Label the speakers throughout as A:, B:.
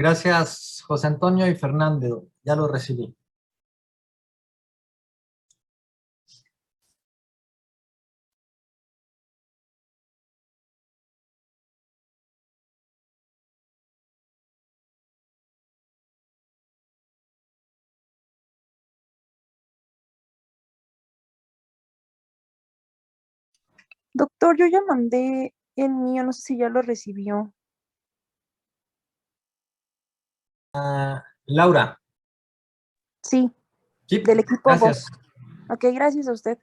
A: Gracias, José Antonio y Fernando. Ya lo recibí.
B: Doctor, yo ya mandé el mío, no sé si ya lo recibió.
A: Laura.
B: Sí,
A: Sí,
B: del equipo
A: gracias.
B: Voz. Ok, gracias a usted.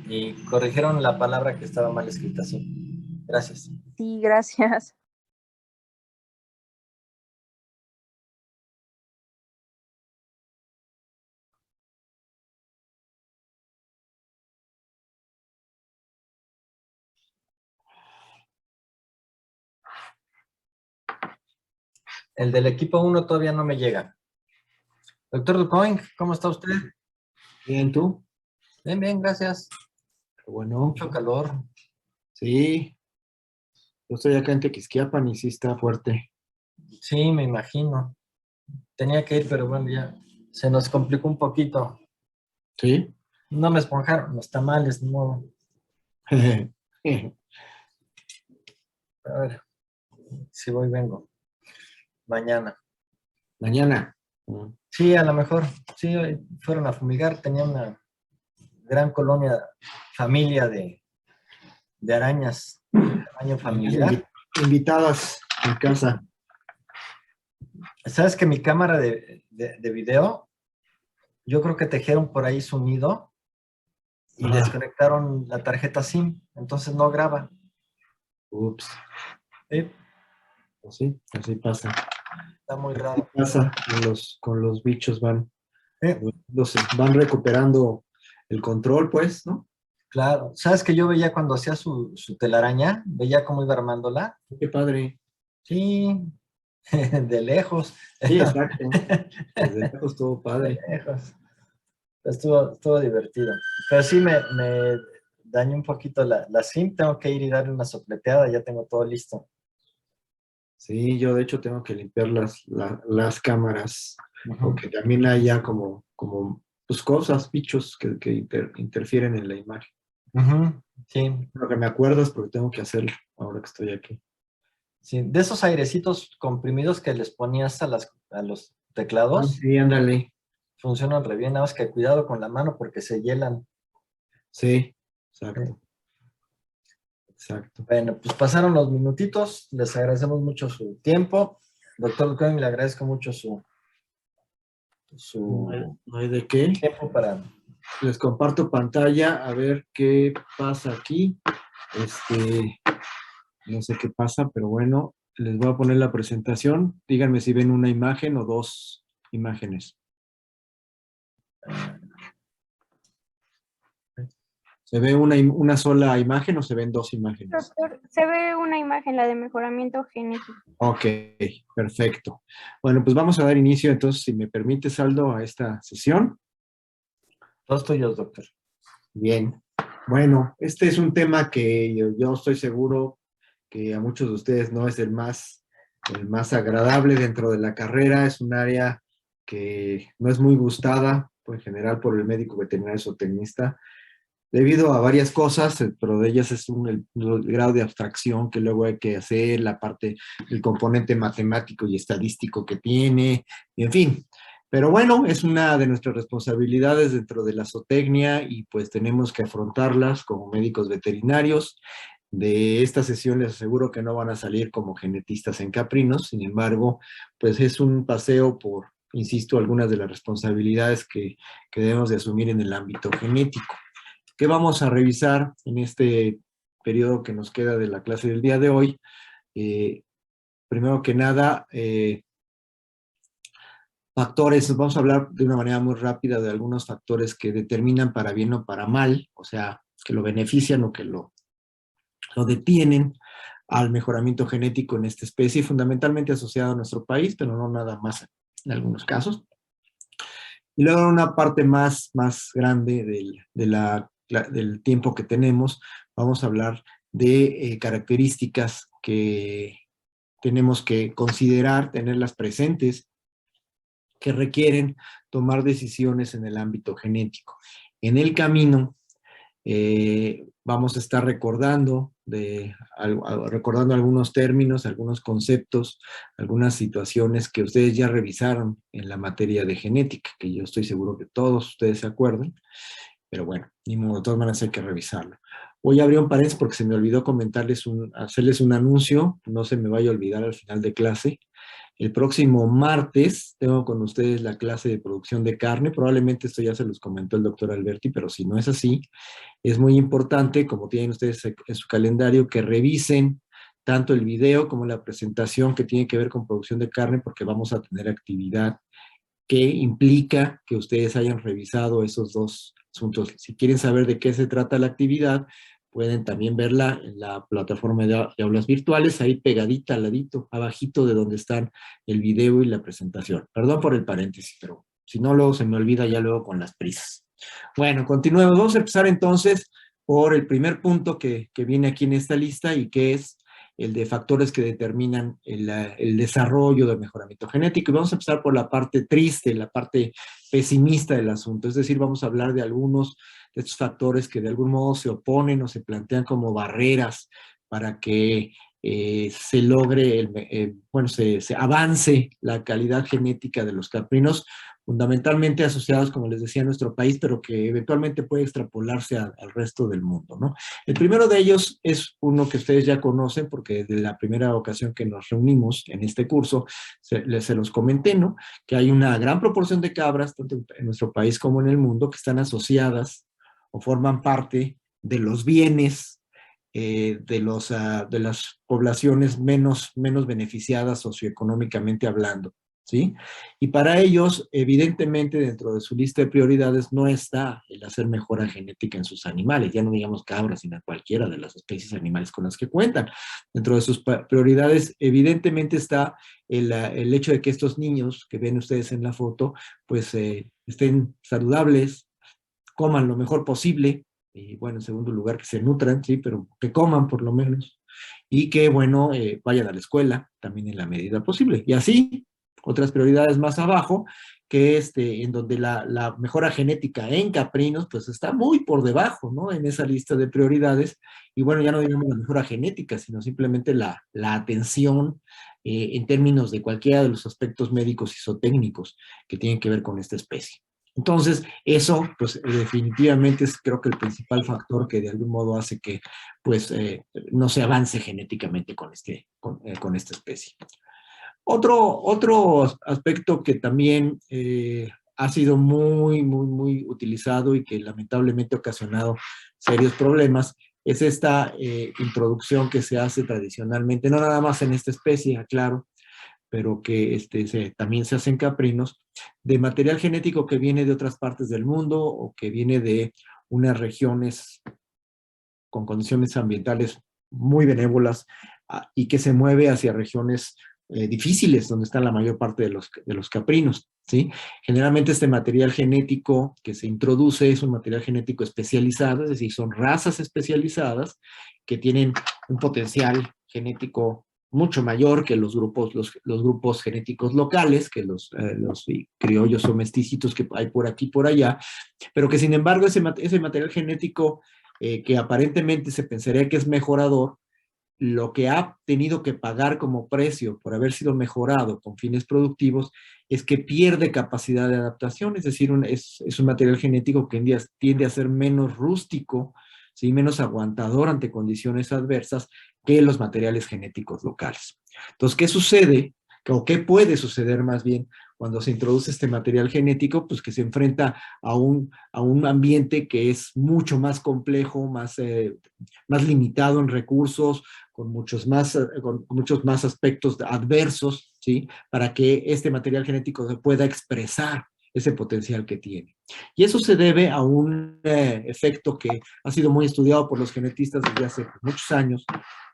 A: Y corrigieron la palabra que estaba mal escrita, sí. Gracias.
B: Sí, gracias.
A: El del equipo 1 todavía no me llega. Doctor Ducoing, ¿cómo está usted?
C: Bien, ¿tú?
A: Bien, bien, gracias.
C: Qué bueno.
A: Mucho calor.
C: Sí, yo estoy acá en Tequisquiapan y sí está fuerte.
A: Sí, me imagino. Tenía que ir, pero bueno, ya se nos complicó un poquito.
C: ¿Sí?
A: No me esponjaron los tamales, no. A ver, si voy, vengo. Mañana.
C: Mañana.
A: Sí, a lo mejor. Sí, fueron a fumigar. Tenía una gran colonia, familia de arañas, tamaño familiar.
C: Invitadas en casa.
A: ¿Sabes que mi cámara de video, yo creo que tejieron por ahí su nido y
C: Ajá.
A: desconectaron la tarjeta SIM, entonces no graba.
C: Ups.
A: Sí,
C: Pues sí, así pasa.
A: está muy
C: Así
A: raro.
C: pasa. Con los bichos
A: Sí,
C: van recuperando el control, pues, ¿no?
A: claro. ¿Sabes que yo veía cuando hacía su telaraña? Veía cómo iba armándola.
C: Qué padre.
A: Sí, de lejos.
C: Sí, exacto. Desde lejos todo
A: De
C: padre.
A: lejos. Estuvo divertido. Pero sí me dañó un poquito la SIM. Tengo que ir y darle una sopleteada. Ya tengo todo listo.
C: Sí, yo de hecho tengo que limpiar las cámaras,
A: Ujú.
C: porque también hay ya como pues cosas, bichos que interfieren en la imagen.
A: Ujú, sí,
C: Lo que me acuerdo es porque tengo que hacerlo ahora que estoy aquí.
A: sí. De esos airecitos comprimidos que les ponías a los teclados,
C: Sí, ándale.
A: funcionan re bien. Nada más que cuidado con la mano porque se hielan.
C: Sí,
A: Sí.
C: exacto, exacto.
A: Bueno, pues pasaron los minutitos. Les agradecemos mucho su tiempo. Doctor Cohen, le agradezco mucho su
C: No hay de qué.
A: tiempo para...
C: Les comparto pantalla a ver qué pasa aquí. No sé qué pasa, pero bueno, les voy a poner la presentación. Díganme si ven una imagen o dos imágenes. ¿Se ve una sola imagen o se ven dos imágenes?
D: Doctor, se ve una imagen, la de mejoramiento genético.
C: Ok, perfecto. Bueno, pues vamos a dar inicio entonces, si me permite, Aldo, a esta sesión.
A: Todos tuyos, doctor.
C: Bien. Bueno, este es un tema que yo estoy seguro que a muchos de ustedes no es el más agradable dentro de la carrera. Es un área que no es muy gustada, en general, por el médico veterinario zootecnista, debido a varias cosas, pero de ellas es el grado de abstracción que luego hay que hacer, la parte, el componente matemático y estadístico que tiene, y en fin. Pero bueno, es una de nuestras responsabilidades dentro de la zootecnia y pues tenemos que afrontarlas como médicos veterinarios. De esta sesión les aseguro que no van a salir como genetistas en caprinos, sin embargo, pues es un paseo por, insisto, algunas de las responsabilidades que debemos de asumir en el ámbito genético. ¿Qué vamos a revisar en este periodo que nos queda de la clase del día de hoy? Primero que nada, factores, vamos a hablar de una manera muy rápida de algunos factores que determinan para bien o para mal, o sea, que lo benefician o que lo detienen al mejoramiento genético en esta especie, fundamentalmente asociado a nuestro país, pero no nada más en algunos casos. Y luego una parte más grande del tiempo que tenemos, vamos a hablar de características que tenemos que considerar, tenerlas presentes, que requieren tomar decisiones en el ámbito genético. En el camino vamos a estar recordando algunos términos, algunos conceptos, algunas situaciones que ustedes ya revisaron en la materia de genética, que yo estoy seguro que todos ustedes se acuerdan, pero bueno, ni modo, de todas maneras hay que revisarlo. Voy a abrir un paréntesis porque se me olvidó hacerles un anuncio, no se me vaya a olvidar al final de clase. El próximo martes tengo con ustedes la clase de producción de carne. Probablemente esto ya se los comentó el doctor Alberti, pero si no es así, es muy importante, como tienen ustedes en su calendario, que revisen tanto el video como la presentación que tiene que ver con producción de carne, porque vamos a tener actividad que implica que ustedes hayan revisado esos dos asuntos. Si quieren saber de qué se trata la actividad, pueden también verla en la plataforma de aulas virtuales, ahí pegadita, al ladito, abajito de donde están el video y la presentación. Perdón por el paréntesis, pero si no, luego se me olvida ya luego con las prisas. Bueno, continuemos. Vamos a empezar entonces por el primer punto que viene aquí en esta lista y que es el de factores que determinan el desarrollo del mejoramiento genético. Y vamos a empezar por la parte triste, la parte pesimista del asunto. Es decir, vamos a hablar de algunos de estos factores que de algún modo se oponen o se plantean como barreras para que se logre, se avance la calidad genética de los caprinos, fundamentalmente asociados, como les decía, a nuestro país, pero que eventualmente puede extrapolarse al resto del mundo, ¿no? El primero de ellos es uno que ustedes ya conocen, porque desde la primera ocasión que nos reunimos en este curso, se los comenté, ¿no? Que hay una gran proporción de cabras, tanto en nuestro país como en el mundo, que están asociadas o forman parte de los bienes de las poblaciones menos beneficiadas socioeconómicamente hablando, ¿sí? Y para ellos, evidentemente, dentro de su lista de prioridades no está el hacer mejora genética en sus animales, ya no digamos cabras, sino cualquiera de las especies animales con las que cuentan. Dentro de sus prioridades, evidentemente está el hecho de que estos niños que ven ustedes en la foto, pues estén saludables, coman lo mejor posible, y bueno, en segundo lugar, que se nutran, sí, pero que coman por lo menos, y que, bueno, vayan a la escuela también en la medida posible. Y así, otras prioridades más abajo, que en donde la mejora genética en caprinos, pues está muy por debajo, ¿no? En esa lista de prioridades, y bueno, ya no digamos la mejora genética, sino simplemente la atención en términos de cualquiera de los aspectos médicos y zootécnicos que tienen que ver con esta especie. Entonces, eso, pues, definitivamente es, creo que el principal factor que de algún modo hace que, pues, no se avance genéticamente con esta especie. Otro aspecto que también ha sido muy utilizado y que lamentablemente ha ocasionado serios problemas es esta introducción que se hace tradicionalmente, no nada más en esta especie, aclaro, pero que también se hacen caprinos, de material genético que viene de otras partes del mundo o que viene de unas regiones con condiciones ambientales muy benévolas y que se mueve hacia regiones difíciles, donde está la mayor parte de los caprinos, ¿sí? Generalmente este material genético que se introduce es un material genético especializado, es decir, son razas especializadas que tienen un potencial genético mucho mayor que los grupos genéticos locales, que los criollos o mesticitos que hay por aquí y por allá, pero que sin embargo ese material genético que aparentemente se pensaría que es mejorador, lo que ha tenido que pagar como precio por haber sido mejorado con fines productivos es que pierde capacidad de adaptación, es decir, es un material genético que tiende a ser menos rústico, ¿sí? Menos aguantador ante condiciones adversas que los materiales genéticos locales. Entonces, ¿qué sucede? ¿O qué puede suceder más bien cuando se introduce este material genético? Pues que se enfrenta a un ambiente que es mucho más complejo, más limitado en recursos, con muchos más aspectos adversos, ¿sí? Para que este material genético se pueda expresar ese potencial que tiene. Y eso se debe a un efecto que ha sido muy estudiado por los genetistas desde hace muchos años,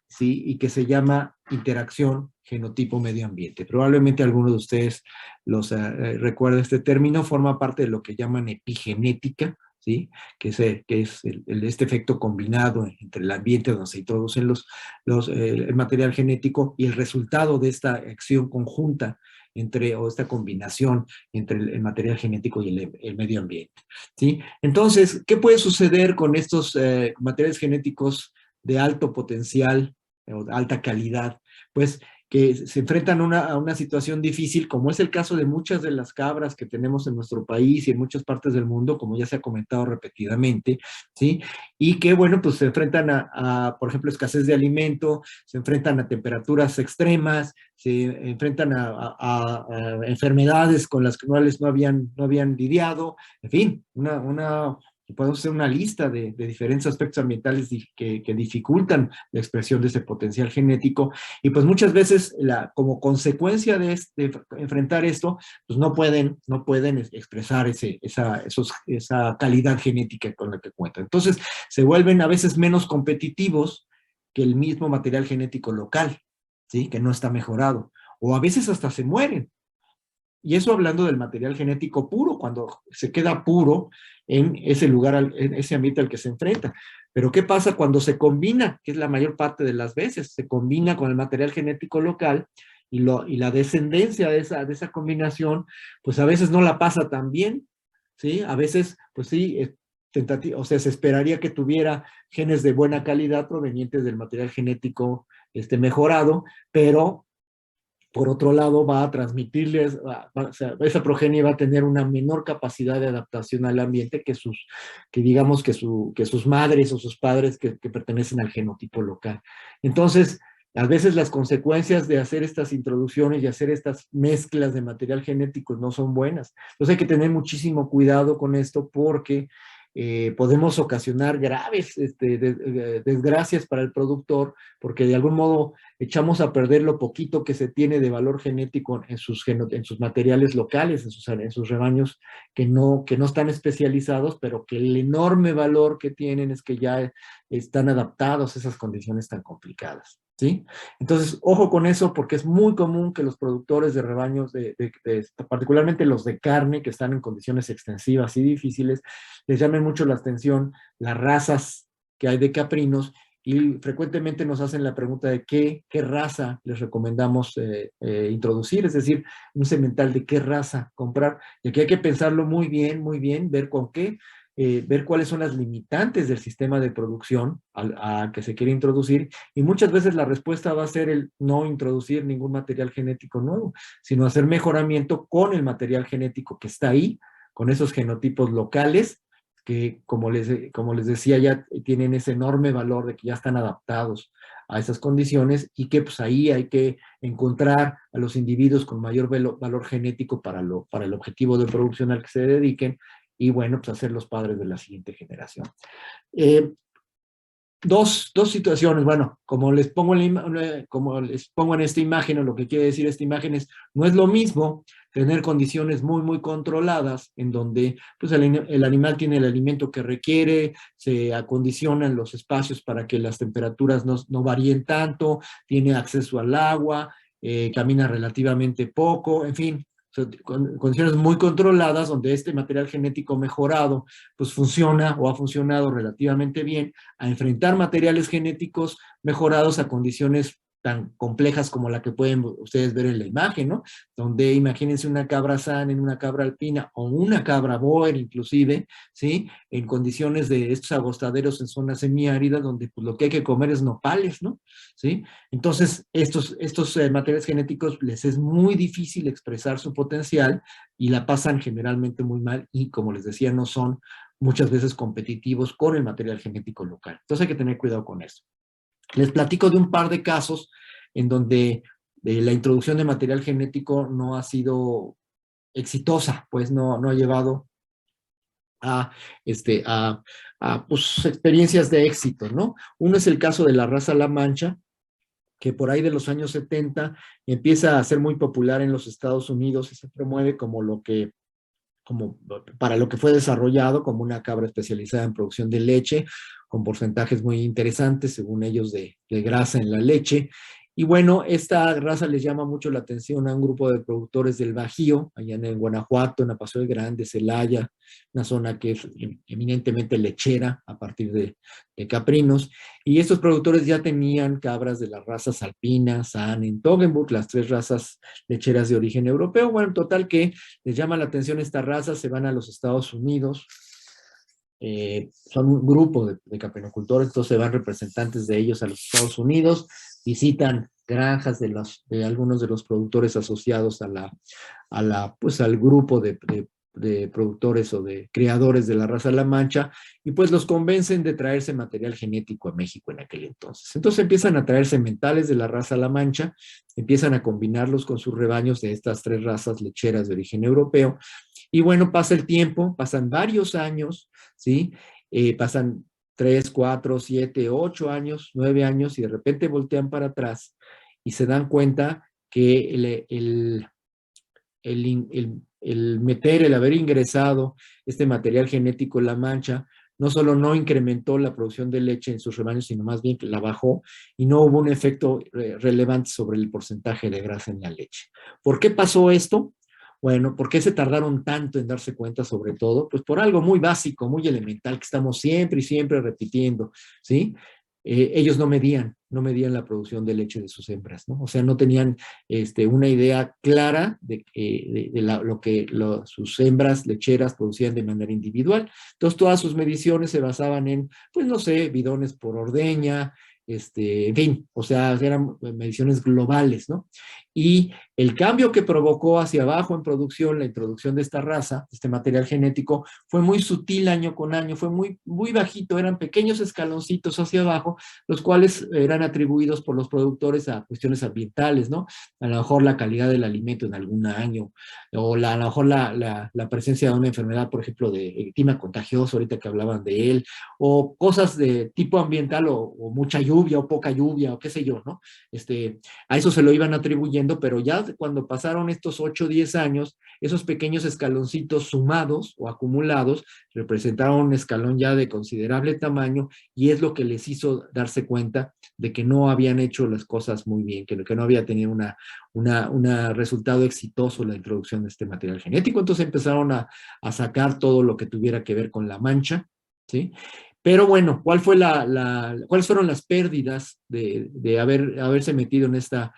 C: ¿sí? Y que se llama interacción genotipo-medio ambiente. Probablemente alguno de ustedes recuerde este término, forma parte de lo que llaman epigenética, ¿sí? Que es este efecto combinado entre el ambiente donde se introducen el material genético y el resultado de esta acción conjunta o esta combinación entre el material genético y el medio ambiente, ¿sí? Entonces, ¿qué puede suceder con estos materiales genéticos de alto potencial o de alta calidad? Pues que se enfrentan a una situación difícil, como es el caso de muchas de las cabras que tenemos en nuestro país y en muchas partes del mundo, como ya se ha comentado repetidamente, ¿sí? Y que, bueno, pues se enfrentan por ejemplo, escasez de alimento, se enfrentan a temperaturas extremas, se enfrentan a enfermedades con las que no habían lidiado, en fin, podemos hacer una lista de diferentes aspectos ambientales que dificultan la expresión de ese potencial genético, y pues muchas veces como consecuencia de enfrentar esto, pues no pueden expresar esa calidad genética con la que cuentan. Entonces se vuelven a veces menos competitivos que el mismo material genético local, ¿sí? Que no está mejorado, o a veces hasta se mueren. Y eso hablando del material genético puro, cuando se queda puro en ese lugar, en ese ambiente al que se enfrenta. Pero ¿qué pasa cuando se combina? Que es la mayor parte de las veces, se combina con el material genético local y la descendencia de esa combinación, pues a veces no la pasa tan bien, ¿sí? A veces, pues sí, o sea, se esperaría que tuviera genes de buena calidad provenientes del material genético mejorado, pero por otro lado, va a transmitirles, o sea, esa progenie va a tener una menor capacidad de adaptación al ambiente que digamos que sus madres o sus padres que pertenecen al genotipo local. Entonces, a veces las consecuencias de hacer estas introducciones y hacer estas mezclas de material genético no son buenas. Entonces hay que tener muchísimo cuidado con esto porque podemos ocasionar graves desgracias para el productor, porque de algún modo echamos a perder lo poquito que se tiene de valor genético en sus materiales locales, en sus rebaños que no están especializados, pero que el enorme valor que tienen es que ya están adaptados a esas condiciones tan complicadas, ¿sí? Entonces, ojo con eso, porque es muy común que los productores de rebaños, particularmente los de carne, que están en condiciones extensivas y difíciles, les llamen mucho la atención las razas que hay de caprinos, y frecuentemente nos hacen la pregunta de qué raza les recomendamos introducir, es decir, un semental de qué raza comprar. Y aquí hay que pensarlo muy bien, ver con qué, ver cuáles son las limitantes del sistema de producción a que se quiere introducir, y muchas veces la respuesta va a ser el no introducir ningún material genético nuevo, sino hacer mejoramiento con el material genético que está ahí, con esos genotipos locales, que como les decía, ya tienen ese enorme valor de que ya están adaptados a esas condiciones, y que pues ahí hay que encontrar a los individuos con mayor valor genético para el objetivo de producción al que se dediquen, y bueno, pues hacer los padres de la siguiente generación. Dos situaciones, bueno, como les pongo en esta imagen, o lo que quiere decir esta imagen es, no es lo mismo tener condiciones muy, muy controladas, en donde pues, el animal tiene el alimento que requiere, se acondicionan los espacios para que las temperaturas no varíen tanto, tiene acceso al agua, camina relativamente poco, en fin, condiciones muy controladas, donde este material genético mejorado pues funciona o ha funcionado relativamente bien, a enfrentar materiales genéticos mejorados a condiciones tan complejas como la que pueden ustedes ver en la imagen, ¿no? Donde imagínense una cabra sana en una cabra alpina, o una cabra boer inclusive, ¿sí? En condiciones de estos agostaderos en zonas semiáridas, donde pues lo que hay que comer es nopales, ¿no? ¿Sí? Entonces, estos materiales genéticos les es muy difícil expresar su potencial, y la pasan generalmente muy mal, y como les decía, no son muchas veces competitivos con el material genético local. Entonces hay que tener cuidado con eso. Les platico de un par de casos en donde la introducción de material genético no ha sido exitosa, pues no ha llevado a pues, experiencias de éxito, ¿no? Uno es el caso de la raza La Mancha, que por ahí de los años 70 empieza a ser muy popular en los Estados Unidos y se promueve como para lo que fue desarrollado, como una cabra especializada en producción de leche, con porcentajes muy interesantes, según ellos, de grasa en la leche,
E: Y bueno, esta raza les llama mucho la atención a un grupo de productores del Bajío, allá en Guanajuato, en Paso del Grande, Celaya, una zona que es eminentemente lechera a partir de caprinos. Y estos productores ya tenían cabras de las razas Alpina, Saanen, Toggenburg, las 3 razas lecheras de origen europeo. Bueno, en total que les llama la atención esta raza, se van a los Estados Unidos. Son un grupo de caprinocultores, entonces van representantes de ellos a los Estados Unidos, visitan granjas de algunos de los productores asociados pues al grupo de productores o de criadores de la raza La Mancha, y pues los convencen de traerse material genético a México en aquel entonces. Entonces empiezan a traer sementales de la raza La Mancha, empiezan a combinarlos con sus rebaños de estas 3 razas lecheras de origen europeo, y bueno, pasa el tiempo, pasan varios años, ¿sí? Pasan 3, 4, 7, 8 años, 9 años, y de repente voltean para atrás y se dan cuenta que el haber ingresado este material genético en La Mancha, no solo no incrementó la producción de leche en sus rebaños, sino más bien que la bajó, y no hubo un efecto relevante sobre el porcentaje de grasa en la leche. ¿Por qué pasó esto? Bueno, ¿por qué se tardaron tanto en darse cuenta sobre todo? Pues por algo muy básico, muy elemental, que estamos siempre y siempre repitiendo, ¿sí? Ellos no medían la producción de leche de sus hembras, ¿no? O sea, no tenían una idea clara de lo que sus hembras lecheras producían de manera individual. Entonces, todas sus mediciones se basaban en, pues no sé, bidones por ordeña, en fin, o sea, eran mediciones globales, ¿no? Y el cambio que provocó hacia abajo en producción, la introducción de esta raza, este material genético, fue muy sutil año con año, fue muy, muy bajito, eran pequeños escaloncitos hacia abajo, los cuales eran atribuidos por los productores a cuestiones ambientales, ¿no? A lo mejor la calidad del alimento en algún año, o a lo mejor la presencia de una enfermedad, por ejemplo, de clima contagioso, ahorita que hablaban de él, o cosas de tipo ambiental, o mucha lluvia, o poca lluvia, o qué sé yo, ¿no? A eso se lo iban atribuyendo, pero ya cuando pasaron estos 8 o 10 años, esos pequeños escaloncitos sumados o acumulados representaron un escalón ya de considerable tamaño, y es lo que les hizo darse cuenta de que no habían hecho las cosas muy bien, que no había tenido un resultado exitoso la introducción de este material genético. Entonces empezaron a sacar todo lo que tuviera que ver con La Mancha, ¿sí? Pero bueno, ¿cuáles fueron las pérdidas de haberse metido en esta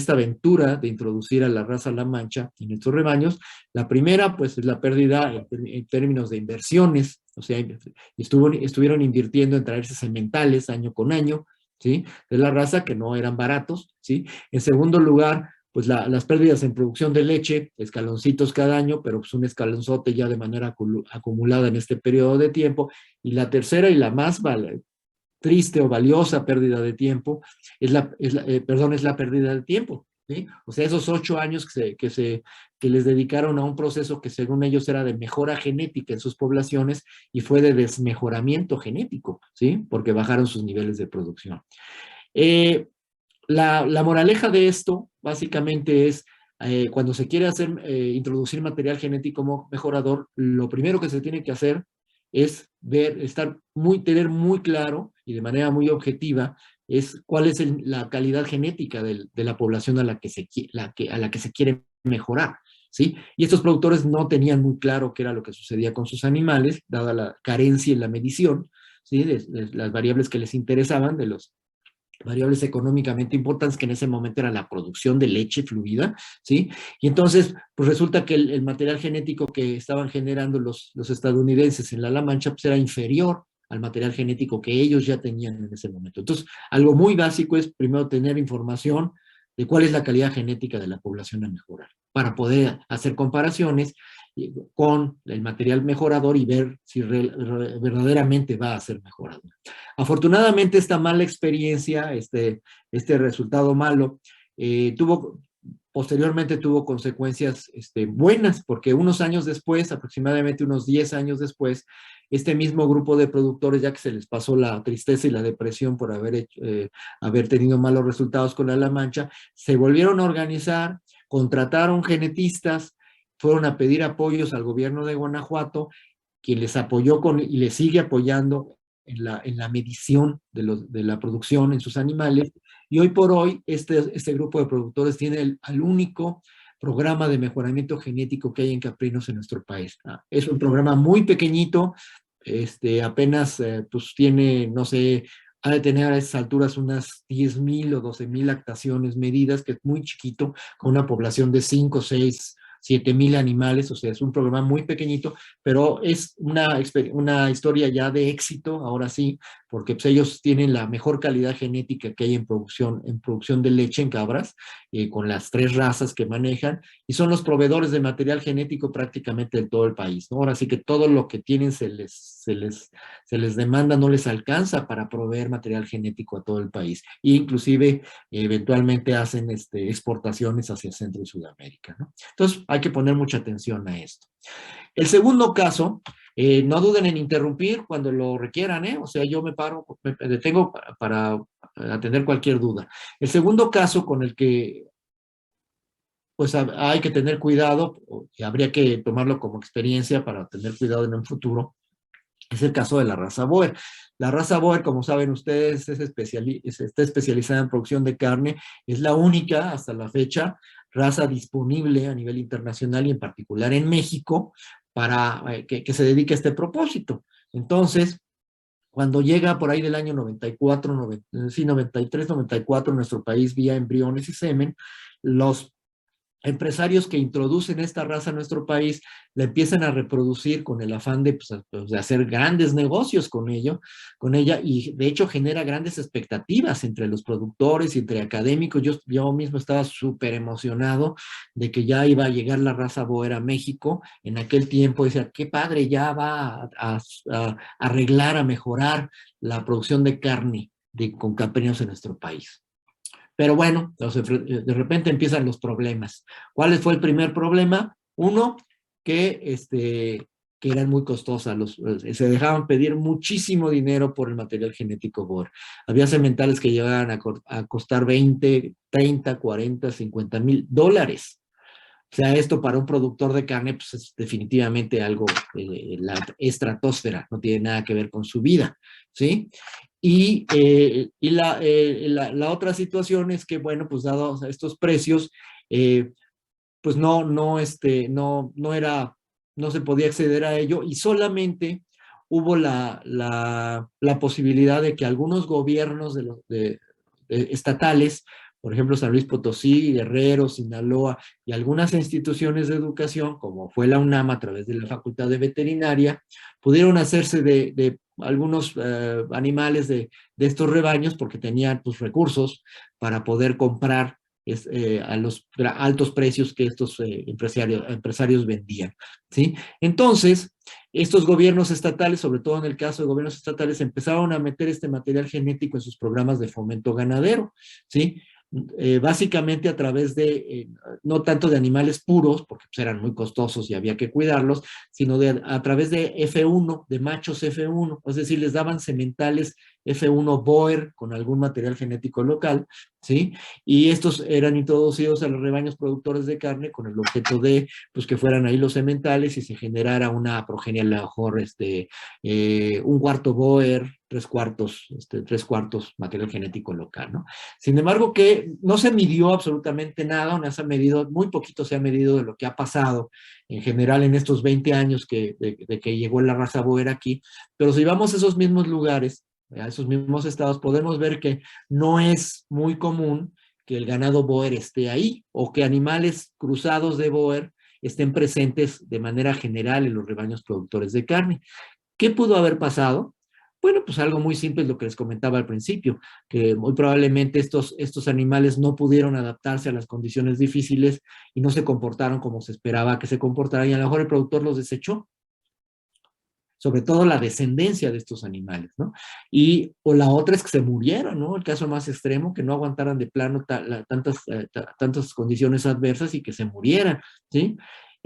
E: aventura de introducir a la raza La Mancha en estos rebaños? La primera, pues, es la pérdida en términos de inversiones, o sea, estuvieron invirtiendo en traerse sementales año con año, ¿sí? De la raza, que no eran baratos, ¿sí? En segundo lugar, pues las pérdidas en producción de leche, escaloncitos cada año, pero pues un escalonzote ya de manera acumulada en este periodo de tiempo. Y la tercera y la más triste o valiosa pérdida de tiempo es la pérdida de tiempo, ¿sí? O sea, esos 8 años que les dedicaron a un proceso que según ellos era de mejora genética en sus poblaciones, y fue de desmejoramiento genético, ¿sí? Porque bajaron sus niveles de producción. La moraleja de esto básicamente es, cuando se quiere introducir material genético mejorador, lo primero que se tiene que hacer es tener muy claro y de manera muy objetiva es cuál es la calidad genética de la población a la que se quiere mejorar, ¿sí? Y estos productores no tenían muy claro qué era lo que sucedía con sus animales, dada la carencia en la medición, ¿sí? De las variables que les interesaban, de los variables económicamente importantes, que en ese momento era la producción de leche fluida, ¿sí? Y entonces, pues resulta que el material genético que estaban generando los estadounidenses en La Mancha, pues era inferior al material genético que ellos ya tenían en ese momento. Entonces, algo muy básico es primero tener información de cuál es la calidad genética de la población a mejorar, para poder hacer comparaciones con el material mejorador y ver si verdaderamente va a ser mejorador. Afortunadamente, esta mala experiencia, este resultado malo, posteriormente tuvo consecuencias buenas, porque unos años después, aproximadamente unos 10 años después, este mismo grupo de productores, ya que se les pasó la tristeza y la depresión por haber tenido malos resultados con La Mancha, se volvieron a organizar, contrataron genetistas, fueron a pedir apoyos al gobierno de Guanajuato, quien les apoyó y les sigue apoyando en la medición de la producción en sus animales, Y hoy por hoy, este grupo de productores tiene al único programa de mejoramiento genético que hay en caprinos en nuestro país. Es un programa muy pequeñito, apenas pues tiene, no sé, ha de tener a esas alturas unas 10,000 o 12,000 lactaciones medidas, que es muy chiquito, con una población de 5, 6, 7,000 animales, o sea, es un programa muy pequeñito, pero es una historia ya de éxito, ahora sí, porque pues, ellos tienen la mejor calidad genética que hay en producción de leche en cabras, con las 3 razas que manejan, y son los proveedores de material genético prácticamente en todo el país, ¿no? Ahora sí que todo lo que tienen se les demanda, no les alcanza para proveer material genético a todo el país, e inclusive eventualmente hacen exportaciones hacia Centro y Sudamérica, ¿no? Entonces hay que poner mucha atención a esto. El segundo caso, no duden en interrumpir cuando lo requieran, o sea, yo me detengo para atender cualquier duda. El segundo caso con el que pues hay que tener cuidado, y habría que tomarlo como experiencia para tener cuidado en un futuro, es el caso de la raza Boer. La raza Boer, como saben ustedes, está especializada en producción de carne, es la única hasta la fecha raza disponible a nivel internacional y en particular en México para que se dedique a este propósito. Entonces, cuando llega por ahí del año 94, 93, 94, nuestro país vía embriones y semen, los empresarios que introducen esta raza a nuestro país la empiezan a reproducir con el afán de, pues, de hacer grandes negocios con ella, y de hecho genera grandes expectativas entre los productores y entre académicos. Yo mismo estaba súper emocionado de que ya iba a llegar la raza Boer a México. En aquel tiempo decía, qué padre, ya va a arreglar, a mejorar la producción de carne con caprinos en nuestro país. Pero bueno, de repente empiezan los problemas. ¿Cuál fue el primer problema? Uno, que eran muy costosas. Se dejaban pedir muchísimo dinero por el material genético Boer. Había sementales que llegaban a costar 20, 30, 40, 50,000 dólares. O sea, esto para un productor de carne pues es definitivamente algo, la estratosfera, no tiene nada que ver con su vida, ¿sí? Y la otra situación es que, bueno, pues dados estos precios, pues no se podía acceder a ello, y solamente hubo la posibilidad de que algunos gobiernos estatales, por ejemplo, San Luis Potosí, Guerrero, Sinaloa y algunas instituciones de educación, como fue la UNAM a través de la Facultad de Veterinaria, pudieron hacerse de algunos animales de estos rebaños porque tenían pues, recursos para poder comprar a los altos precios que estos empresarios vendían, ¿sí? Entonces, estos gobiernos estatales, sobre todo en el caso de gobiernos estatales, empezaron a meter este material genético en sus programas de fomento ganadero, ¿sí? Básicamente a través de, no tanto de animales puros, porque pues, eran muy costosos y había que cuidarlos, sino a través de F1, de machos F1, es decir, les daban sementales F1 Boer con algún material genético local, ¿sí? Y estos eran introducidos a los rebaños productores de carne con el objeto de, pues, que fueran ahí los sementales y se generara una progenie, a lo mejor, un cuarto Boer, 3/4 material genético local, ¿no? Sin embargo, que no se midió absolutamente nada, no se ha medido, muy poquito se ha medido de lo que ha pasado en general en estos 20 años de que llegó la raza Boer aquí, pero si vamos a esos mismos lugares, a esos mismos estados, podemos ver que no es muy común que el ganado Boer esté ahí, o que animales cruzados de Boer estén presentes de manera general en los rebaños productores de carne. ¿Qué pudo haber pasado? Bueno, pues algo muy simple es lo que les comentaba al principio, que muy probablemente estos animales no pudieron adaptarse a las condiciones difíciles y no se comportaron como se esperaba que se comportaran, y a lo mejor el productor los desechó, sobre todo la descendencia de estos animales, ¿no? O la otra es que se murieron, ¿no? El caso más extremo, que no aguantaran de plano tantas condiciones adversas y que se murieran, ¿sí?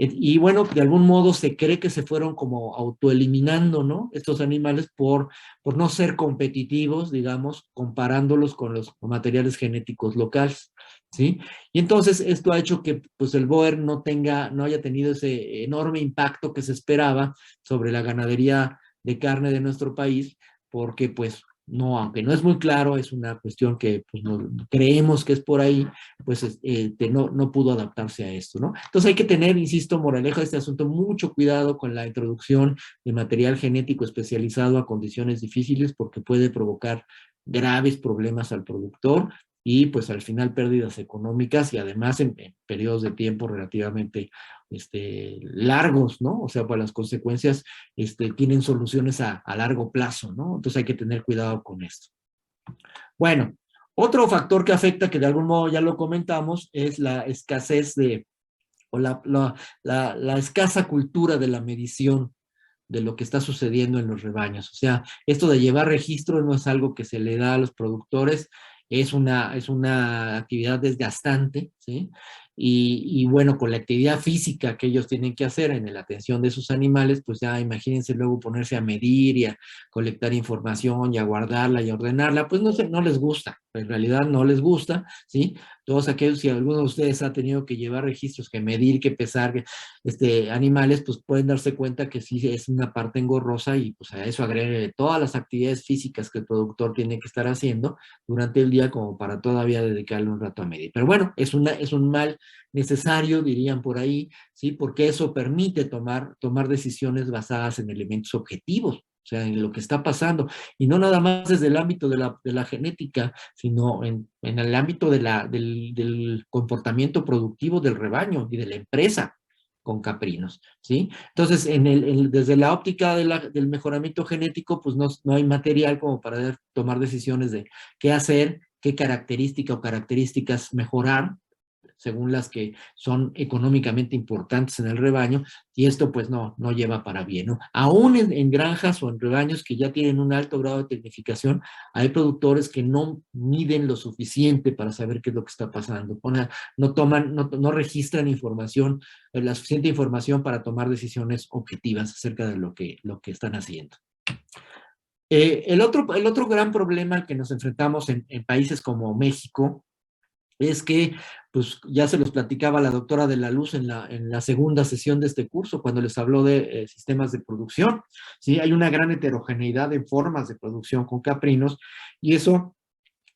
E: Y bueno, de algún modo se cree que se fueron como autoeliminando, ¿no? Estos animales por no ser competitivos, digamos, comparándolos con los materiales genéticos locales, ¿sí? Y entonces esto ha hecho que pues el Boer no haya tenido ese enorme impacto que se esperaba sobre la ganadería de carne de nuestro país, porque pues no, aunque no es muy claro, es una cuestión que pues, creemos que es por ahí, pues no pudo adaptarse a esto, ¿no? Entonces hay que tener, insisto, moraleja de este asunto, mucho cuidado con la introducción de material genético especializado a condiciones difíciles porque puede provocar graves problemas al productor y pues al final pérdidas económicas y además en periodos de tiempo relativamente largos, ¿no? O sea, pues las consecuencias tienen soluciones a largo plazo, ¿no? Entonces hay que tener cuidado con esto. Bueno, otro factor que afecta, que de algún modo ya lo comentamos, es la escasez o la escasa cultura de la medición de lo que está sucediendo en los rebaños. O sea, esto de llevar registros no es algo que se le da a los productores, es una actividad desgastante, ¿sí? Y bueno, con la actividad física que ellos tienen que hacer en la atención de sus animales, pues ya imagínense luego ponerse a medir y a colectar información y a guardarla y a ordenarla, pues no les gusta, en realidad no les gusta, ¿sí? Todos aquellos, si alguno de ustedes ha tenido que llevar registros, que medir, que pesar animales, pues pueden darse cuenta que sí es una parte engorrosa y pues a eso agregue todas las actividades físicas que el productor tiene que estar haciendo durante el día como para todavía dedicarle un rato a medir. Pero bueno, es un mal necesario, dirían por ahí, ¿sí? Porque eso permite tomar decisiones basadas en elementos objetivos, o sea, en lo que está pasando, y no nada más desde el ámbito de la genética, sino en el ámbito del comportamiento productivo del rebaño y de la empresa con caprinos, ¿sí? Entonces, desde la óptica del mejoramiento genético, pues no hay material como para tomar decisiones de qué hacer, qué característica o características mejorar, según las que son económicamente importantes en el rebaño, y esto pues no lleva para bien, ¿no? Aún en granjas o en rebaños que ya tienen un alto grado de tecnificación, hay productores que no miden lo suficiente para saber qué es lo que está pasando, no registran información, la suficiente información para tomar decisiones objetivas acerca de lo que están haciendo. El otro gran problema al que nos enfrentamos en países como México es que, pues ya se los platicaba la doctora de la Luz en la segunda sesión de este curso, cuando les habló de sistemas de producción, ¿sí? Hay una gran heterogeneidad en formas de producción con caprinos, y eso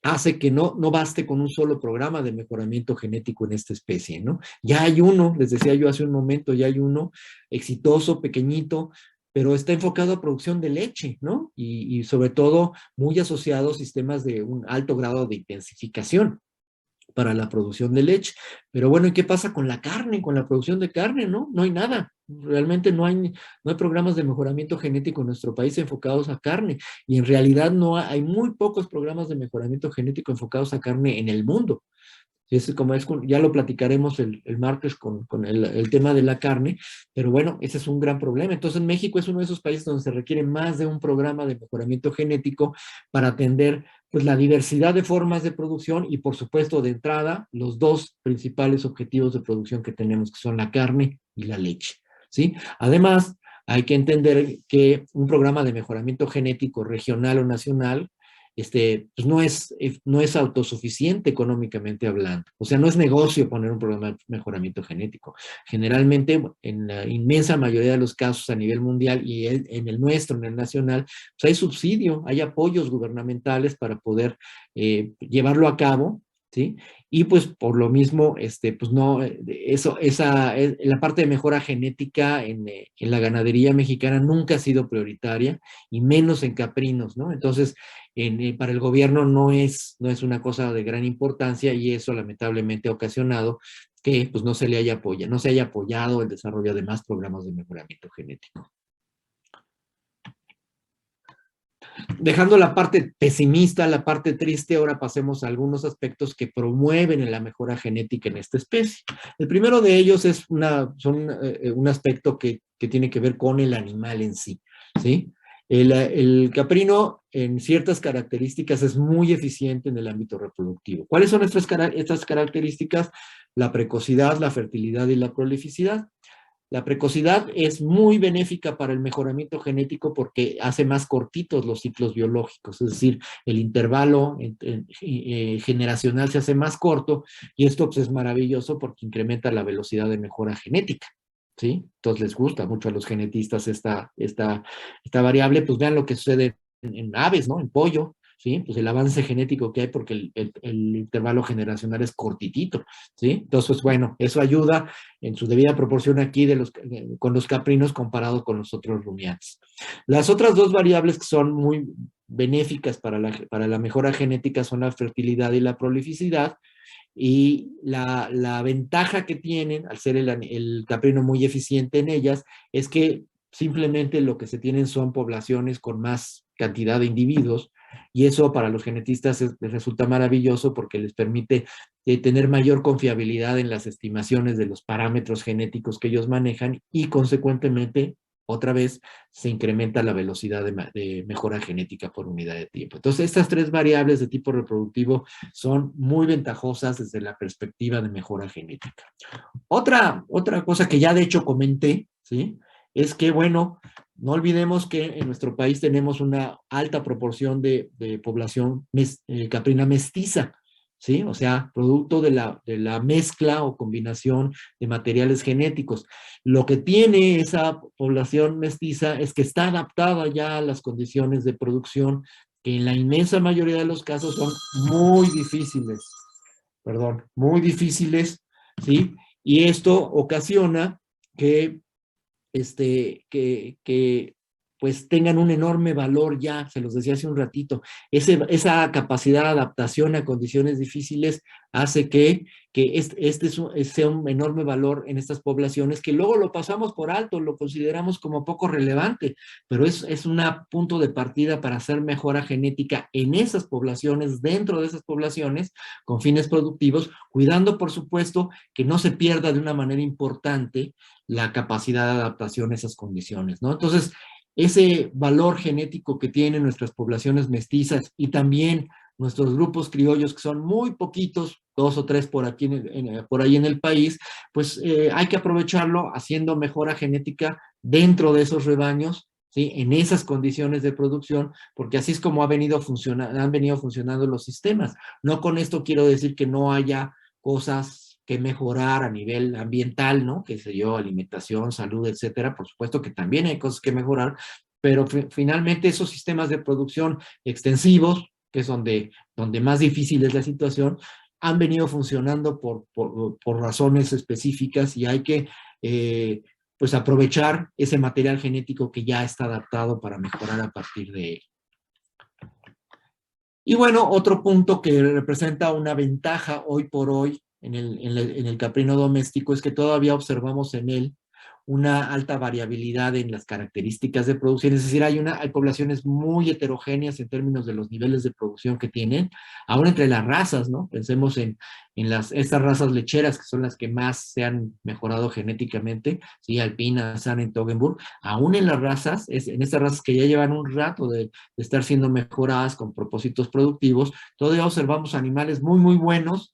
E: hace que no baste con un solo programa de mejoramiento genético en esta especie, ¿no? Ya hay uno, les decía yo hace un momento, ya hay uno exitoso, pequeñito, pero está enfocado a producción de leche, ¿no? Y sobre todo muy asociado a sistemas de un alto grado de intensificación para la producción de leche. Pero bueno, ¿y qué pasa con la carne, con la producción de carne? No hay nada. Realmente no hay programas de mejoramiento genético en nuestro país enfocados a carne. Y en realidad hay muy pocos programas de mejoramiento genético enfocados a carne en el mundo. Ya lo platicaremos el martes con el tema de la carne, pero bueno, ese es un gran problema. Entonces México es uno de esos países donde se requiere más de un programa de mejoramiento genético para atender pues la diversidad de formas de producción y por supuesto de entrada los dos principales objetivos de producción que tenemos, que son la carne y la leche, ¿sí? Además, hay que entender que un programa de mejoramiento genético regional o nacional pues no es autosuficiente económicamente hablando. O sea, no es negocio poner un programa de mejoramiento genético. Generalmente, en la inmensa mayoría de los casos a nivel mundial y en el nuestro, en el nacional, pues hay subsidio, hay apoyos gubernamentales para poder llevarlo a cabo, ¿sí? Y pues por lo mismo, pues no, la parte de mejora genética en la ganadería mexicana nunca ha sido prioritaria, y menos en caprinos, ¿no? Entonces, para el gobierno no es una cosa de gran importancia, y eso lamentablemente ha ocasionado que pues no se haya apoyado el desarrollo de más programas de mejoramiento genético. Dejando la parte pesimista, la parte triste, ahora pasemos a algunos aspectos que promueven la mejora genética en esta especie. El primero de ellos es un aspecto que tiene que ver con el animal en sí, ¿sí? El caprino, en ciertas características, es muy eficiente en el ámbito reproductivo. ¿Cuáles son estas características? La precocidad, la fertilidad y la prolificidad. La precocidad es muy benéfica para el mejoramiento genético porque hace más cortitos los ciclos biológicos, es decir, el intervalo generacional se hace más corto, y esto pues, es maravilloso porque incrementa la velocidad de mejora genética, ¿sí? Entonces les gusta mucho a los genetistas esta variable. Pues vean lo que sucede en aves, ¿no? En pollo. ¿sí? Pues el avance genético que hay porque el intervalo generacional es cortitito, ¿sí? Entonces, bueno, eso ayuda en su debida proporción aquí con los caprinos comparado con los otros rumiantes. Las otras dos variables que son muy benéficas para la mejora genética son la fertilidad y la prolificidad, y la ventaja que tienen, al ser el caprino muy eficiente en ellas, es que simplemente lo que se tienen son poblaciones con más cantidad de individuos, y eso para los genetistas les resulta maravilloso porque les permite tener mayor confiabilidad en las estimaciones de los parámetros genéticos que ellos manejan, y consecuentemente, otra vez, se incrementa la velocidad de mejora genética por unidad de tiempo. Entonces, estas tres variables de tipo reproductivo son muy ventajosas desde la perspectiva de mejora genética. Otra cosa que ya de hecho comenté, ¿sí? Es que, bueno, no olvidemos que en nuestro país tenemos una alta proporción de población caprina mestiza, ¿sí? O sea, producto de la mezcla o combinación de materiales genéticos. Lo que tiene esa población mestiza es que está adaptada ya a las condiciones de producción, que en la inmensa mayoría de los casos son muy difíciles, muy difíciles, ¿sí? Y esto ocasiona que pues tengan un enorme valor ya, se los decía hace un ratito. Esa capacidad de adaptación a condiciones difíciles hace que sea un enorme valor en estas poblaciones, que luego lo pasamos por alto, lo consideramos como poco relevante, pero es un punto de partida para hacer mejora genética en esas poblaciones, dentro de esas poblaciones, con fines productivos, cuidando, por supuesto, que no se pierda de una manera importante la capacidad de adaptación a esas condiciones, ¿no? Entonces, ese valor genético que tienen nuestras poblaciones mestizas y también nuestros grupos criollos, que son muy poquitos, 2 o 3 por aquí por ahí en el país, pues hay que aprovecharlo haciendo mejora genética dentro de esos rebaños, ¿sí? En esas condiciones de producción, porque así es como han venido funcionando los sistemas. No con esto quiero decir que no haya cosas que mejorar a nivel ambiental, ¿no? Que sé yo, alimentación, salud, etcétera. Por supuesto que también hay cosas que mejorar, pero finalmente esos sistemas de producción extensivos, que es donde más difícil es la situación, han venido funcionando por razones específicas, y hay que pues aprovechar ese material genético que ya está adaptado para mejorar a partir de él. Y bueno, otro punto que representa una ventaja hoy por hoy en el caprino doméstico es que todavía observamos en él una alta variabilidad en las características de producción, es decir, hay poblaciones muy heterogéneas en términos de los niveles de producción que tienen, aún entre las razas, ¿no? Pensemos en estas razas lecheras, que son las que más se han mejorado genéticamente, ¿sí? Alpina, Saanen, Toggenburg, aún en las razas, en estas razas que ya llevan un rato de estar siendo mejoradas con propósitos productivos, todavía observamos animales muy, muy buenos,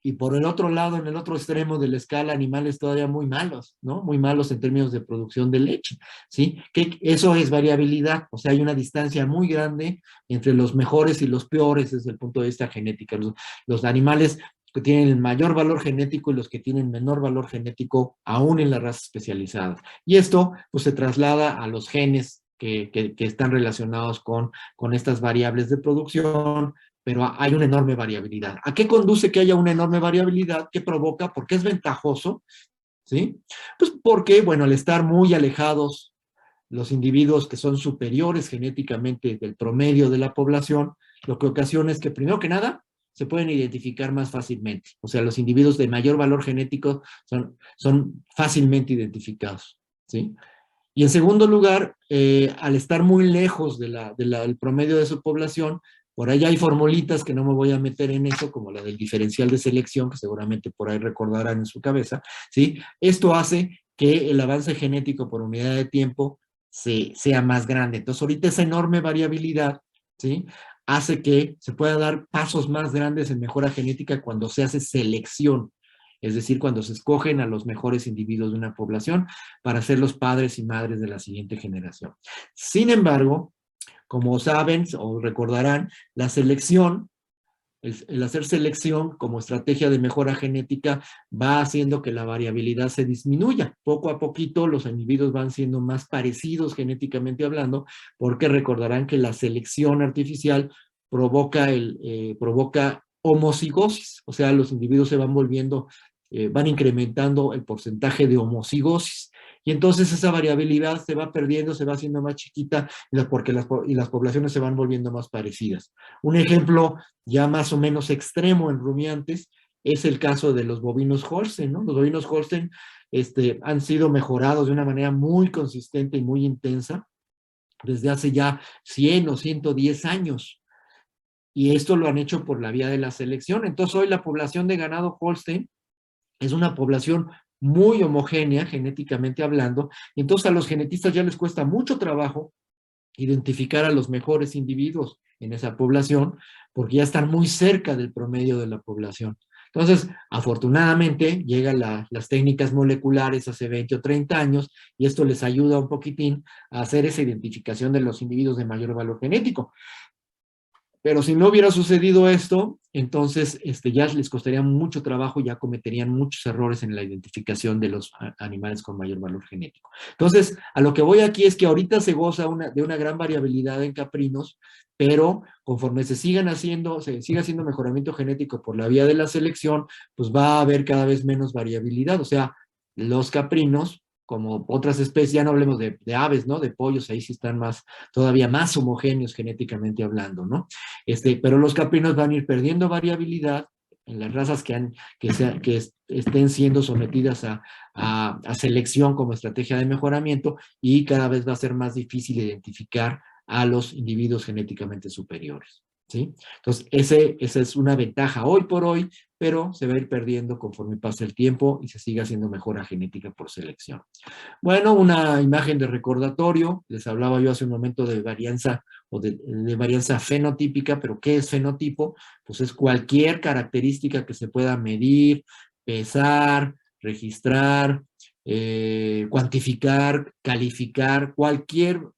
E: y por el otro lado, en el otro extremo de la escala, animales todavía muy malos, ¿no? Muy malos en términos de producción de leche, ¿sí? Que eso es variabilidad, o sea, hay una distancia muy grande entre los mejores y los peores desde el punto de vista genético. Los animales que tienen el mayor valor genético y los que tienen menor valor genético, aún en las razas especializadas. Y esto, pues, se traslada a los genes que están relacionados con estas variables de producción, pero hay una enorme variabilidad. ¿A qué conduce que haya una enorme variabilidad? ¿Qué provoca? ¿Por qué es ventajoso? ¿Sí? Pues porque, bueno, al estar muy alejados los individuos que son superiores genéticamente del promedio de la población, lo que ocasiona es que, primero que nada, se pueden identificar más fácilmente. O sea, los individuos de mayor valor genético son fácilmente identificados, ¿sí? Y en segundo lugar, al estar muy lejos del promedio de su población, por ahí hay formulitas que no me voy a meter en eso, como la del diferencial de selección, que seguramente por ahí recordarán en su cabeza, ¿sí? Esto hace que el avance genético por unidad de tiempo sea más grande. Entonces, ahorita esa enorme variabilidad, ¿sí?, hace que se pueda dar pasos más grandes en mejora genética cuando se hace selección. Es decir, cuando se escogen a los mejores individuos de una población para ser los padres y madres de la siguiente generación. Sin embargo, como saben o recordarán, la selección el hacer selección como estrategia de mejora genética va haciendo que la variabilidad se disminuya. Poco a poquito los individuos van siendo más parecidos genéticamente hablando, porque recordarán que la selección artificial provoca homocigosis, o sea, los individuos se van volviendo, van incrementando el porcentaje de homocigosis. Y entonces esa variabilidad se va perdiendo, se va haciendo más chiquita, porque las poblaciones se van volviendo más parecidas. Un ejemplo ya más o menos extremo en rumiantes es el caso de los bovinos Holstein, ¿no? Los bovinos Holstein han sido mejorados de una manera muy consistente y muy intensa desde hace ya 100 o 110 años. Y esto lo han hecho por la vía de la selección. Entonces hoy la población de ganado Holstein es una población muy homogénea genéticamente hablando, y entonces a los genetistas ya les cuesta mucho trabajo identificar a los mejores individuos en esa población, porque ya están muy cerca del promedio de la población. Entonces, afortunadamente, llegan las técnicas moleculares hace 20 o 30 años, y esto les ayuda un poquitín a hacer esa identificación de los individuos de mayor valor genético. Pero si no hubiera sucedido esto, entonces ya les costaría mucho trabajo, ya cometerían muchos errores en la identificación de los animales con mayor valor genético. Entonces, a lo que voy aquí es que ahorita se goza de una gran variabilidad en caprinos, pero conforme se siga haciendo mejoramiento genético por la vía de la selección, pues va a haber cada vez menos variabilidad. O sea, los caprinos, como otras especies, ya no hablemos de aves, ¿no? De pollos, ahí sí están todavía más homogéneos genéticamente hablando, ¿no? Pero los caprinos van a ir perdiendo variabilidad en las razas que estén siendo sometidas a selección como estrategia de mejoramiento, y cada vez va a ser más difícil identificar a los individuos genéticamente superiores, ¿sí? Entonces, esa es una ventaja hoy por hoy, pero se va a ir perdiendo conforme pase el tiempo y se siga haciendo mejora genética por selección. Bueno, una imagen de recordatorio. Les hablaba yo hace un momento de varianza o de varianza fenotípica, pero ¿qué es fenotipo? Pues es cualquier característica que se pueda medir, pesar, registrar, cuantificar, calificar, cualquier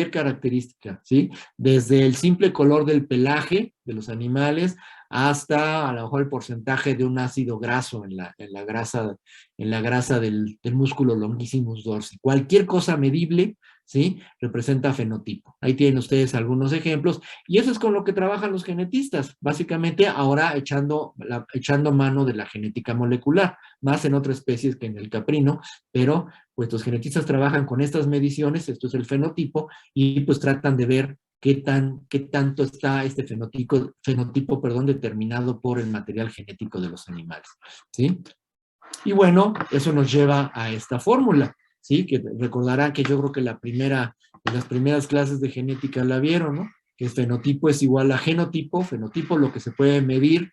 E: característica, ¿sí? Desde el simple color del pelaje de los animales hasta a lo mejor el porcentaje de un ácido graso en la grasa del músculo longissimus dorsi. Cualquier cosa medible, ¿sí? Representa fenotipo. Ahí tienen ustedes algunos ejemplos, y eso es con lo que trabajan los genetistas, básicamente ahora echando mano de la genética molecular, más en otras especies que en el caprino, pero pues los genetistas trabajan con estas mediciones, esto es el fenotipo, y pues tratan de ver qué tanto está este fenotipo, determinado por el material genético de los animales, ¿sí? Y bueno, eso nos lleva a esta fórmula, ¿sí? Que recordarán que yo creo que en las primeras clases de genética la vieron, ¿no? Que fenotipo es igual a genotipo, fenotipo lo que se puede medir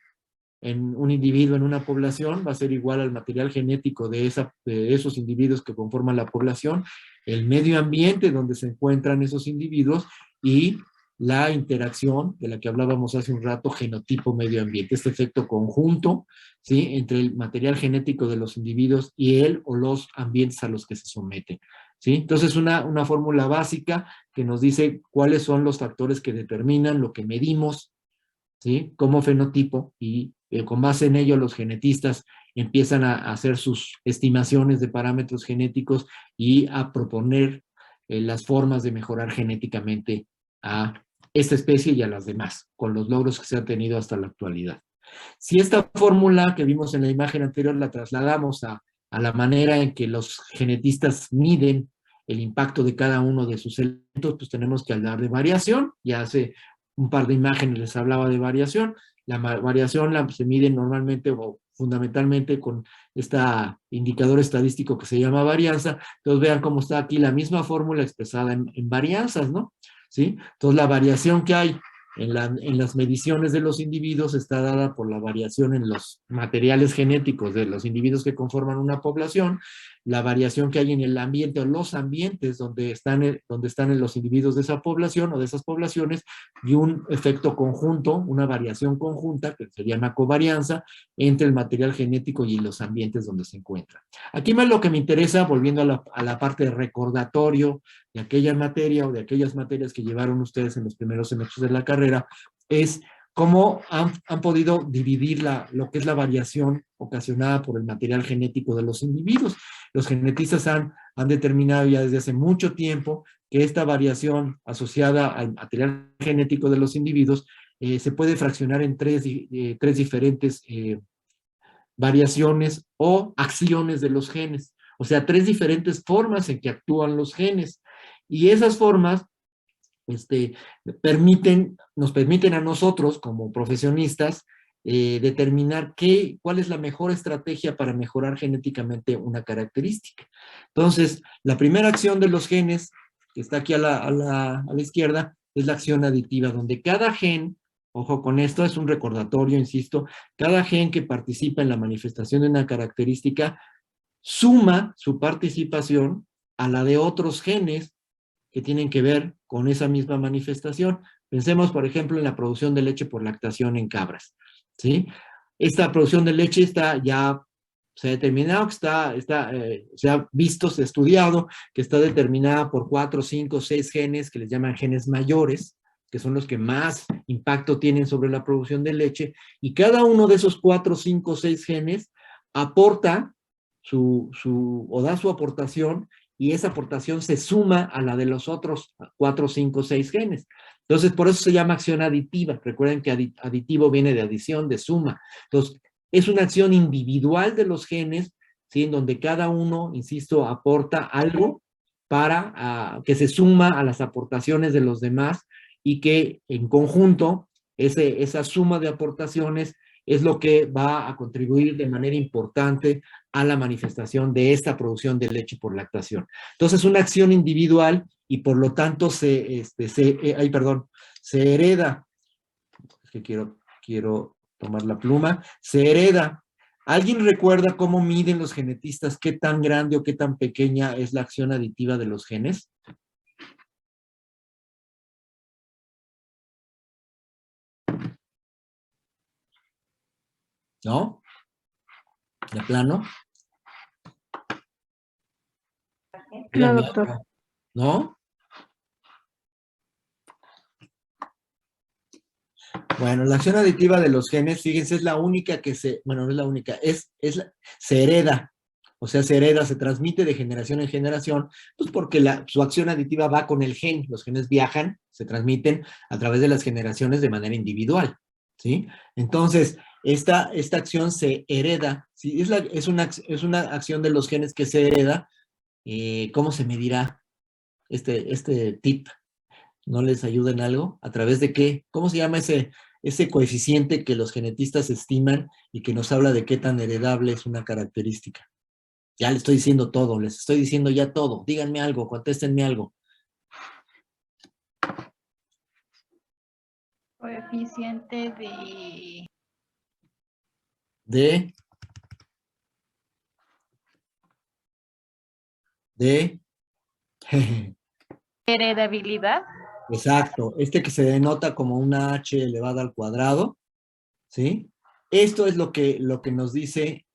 E: en un individuo, en una población, va a ser igual al material genético de esos individuos que conforman la población, el medio ambiente donde se encuentran esos individuos y la interacción de la que hablábamos hace un rato, genotipo-medio ambiente, este efecto conjunto, ¿sí? Entre el material genético de los individuos y él o los ambientes a los que se someten, ¿sí? Entonces, una fórmula básica que nos dice cuáles son los factores que determinan lo que medimos, ¿sí? Como fenotipo, y con base en ello los genetistas empiezan a hacer sus estimaciones de parámetros genéticos y a proponer las formas de mejorar genéticamente a esta especie y a las demás, con los logros que se han tenido hasta la actualidad. Si esta fórmula que vimos en la imagen anterior la trasladamos a la manera en que los genetistas miden el impacto de cada uno de sus elementos, pues tenemos que hablar de variación. Ya hace un par de imágenes les hablaba de variación. La variación se mide normalmente o fundamentalmente con este indicador estadístico que se llama varianza. Entonces vean cómo está aquí la misma fórmula expresada en varianzas, ¿no? ¿Sí? Entonces la variación que hay en las mediciones de los individuos está dada por la variación en los materiales genéticos de los individuos que conforman una población, la variación que hay en el ambiente o los ambientes donde están los individuos de esa población o de esas poblaciones, y un efecto conjunto, una variación conjunta que se llama covarianza entre el material genético y los ambientes donde se encuentran. Aquí más lo que me interesa, volviendo a la parte de recordatorio de aquella materia o de aquellas materias que llevaron ustedes en los primeros semestres de la carrera, es cómo han podido dividir lo que es la variación ocasionada por el material genético de los individuos. Los genetistas han determinado ya desde hace mucho tiempo que esta variación asociada al material genético de los individuos se puede fraccionar en tres diferentes variaciones o acciones de los genes. O sea, tres diferentes formas en que actúan los genes. Y esas formas nos permiten a nosotros, como profesionistas, determinar cuál es la mejor estrategia para mejorar genéticamente una característica. Entonces, la primera acción de los genes, que está aquí a la izquierda, es la acción aditiva, donde cada gen, ojo con esto, es un recordatorio, insisto, cada gen que participa en la manifestación de una característica suma su participación a la de otros genes que tienen que ver con esa misma manifestación. Pensemos, por ejemplo, en la producción de leche por lactación en cabras, ¿sí? Esta producción de leche se ha determinado que se ha visto, se ha estudiado, que está determinada por 4, 5, 6 genes que les llaman genes mayores, que son los que más impacto tienen sobre la producción de leche, y cada uno de esos 4, 5, 6 genes aporta o da su aportación, y esa aportación se suma a la de los otros 4, 5, 6 genes. Entonces, por eso se llama acción aditiva. Recuerden que aditivo viene de adición, de suma. Entonces, es una acción individual de los genes, ¿sí? En donde cada uno, insisto, aporta algo para que se suma a las aportaciones de los demás, y que en conjunto esa suma de aportaciones es lo que va a contribuir de manera importante a la manifestación de esta producción de leche por lactación. Entonces, una acción individual, y por lo tanto se hereda. Es que quiero tomar la pluma. Se hereda. ¿Alguien recuerda cómo miden los genetistas qué tan grande o qué tan pequeña es la acción aditiva de los genes? ¿No? ¿De plano?
B: No, doctor.
E: ¿No? Bueno, la acción aditiva de los genes, fíjense, es la única no es la única, se hereda. O sea, se transmite de generación en generación, pues porque su acción aditiva va con el gen. Los genes viajan, se transmiten a través de las generaciones de manera individual, ¿sí? Entonces, esta acción se hereda, ¿sí? Es una acción de los genes que se hereda. ¿Cómo se medirá este tip? ¿No les ayuda en algo? ¿A través de qué? ¿Cómo se llama ese coeficiente que los genetistas estiman y que nos habla de qué tan heredable es una característica? Ya les estoy diciendo todo, les estoy diciendo ya todo. Díganme algo, contéstenme algo.
F: Coeficiente
E: de
F: heredabilidad.
E: Exacto, que se denota como una h elevada al cuadrado, ¿sí? Esto es lo que nos dice,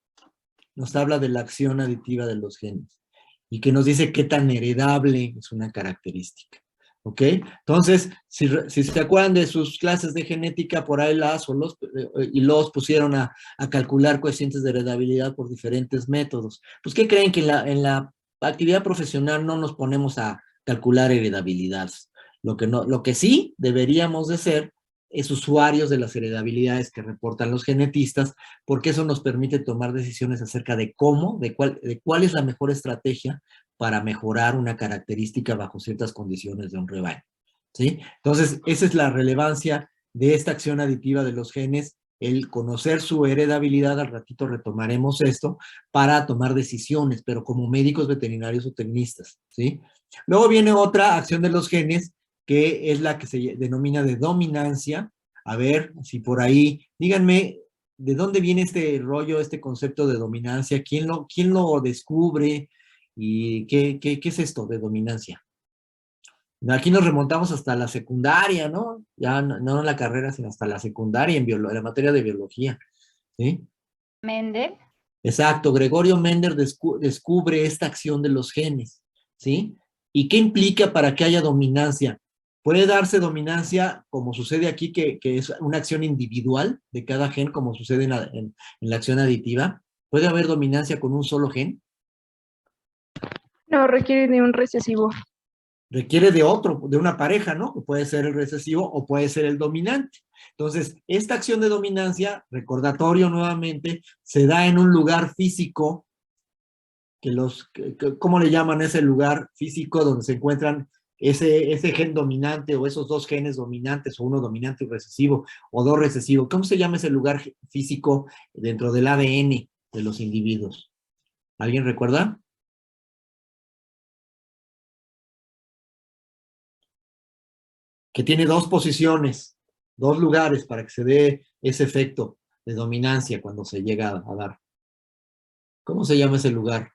E: nos habla de la acción aditiva de los genes, y que nos dice qué tan heredable es una característica, ¿ok? Entonces, si se acuerdan de sus clases de genética, por ahí los pusieron a calcular coeficientes de heredabilidad por diferentes métodos. Pues, ¿qué creen? Que en la actividad profesional no nos ponemos a calcular heredabilidades. Lo que sí deberíamos de ser es usuarios de las heredabilidades que reportan los genetistas, porque eso nos permite tomar decisiones acerca de cuál es la mejor estrategia para mejorar una característica bajo ciertas condiciones de un rebaño, ¿sí? Entonces, esa es la relevancia de esta acción aditiva de los genes, el conocer su heredabilidad. Al ratito retomaremos esto para tomar decisiones, pero como médicos veterinarios o tecnistas, ¿sí? Luego viene otra acción de los genes, que es la que se denomina de dominancia. A ver, si por ahí, díganme, ¿de dónde viene este rollo, este concepto de dominancia? ¿Quién lo descubre? ¿Y qué es esto de dominancia? Aquí nos remontamos hasta la secundaria, ¿no? Ya no en la carrera, sino hasta la secundaria en la materia de biología, ¿sí?
F: Mendel.
E: Exacto, Gregorio Mendel descubre esta acción de los genes, ¿sí? ¿Y qué implica para que haya dominancia? Puede darse dominancia, como sucede aquí, que es una acción individual de cada gen, como sucede en la acción aditiva. ¿Puede haber dominancia con un solo gen?
B: No, requiere de un recesivo.
E: Requiere de otro, de una pareja, ¿no? Que puede ser el recesivo o puede ser el dominante. Entonces, esta acción de dominancia, recordatorio nuevamente, se da en un lugar físico, ¿cómo le llaman ese lugar físico donde se encuentran ese gen dominante o esos dos genes dominantes, o uno dominante y recesivo, o dos recesivos? ¿Cómo se llama ese lugar físico dentro del ADN de los individuos? ¿Alguien recuerda? Que tiene dos posiciones, dos lugares para que se dé ese efecto de dominancia cuando se llega a dar. ¿Cómo se llama ese lugar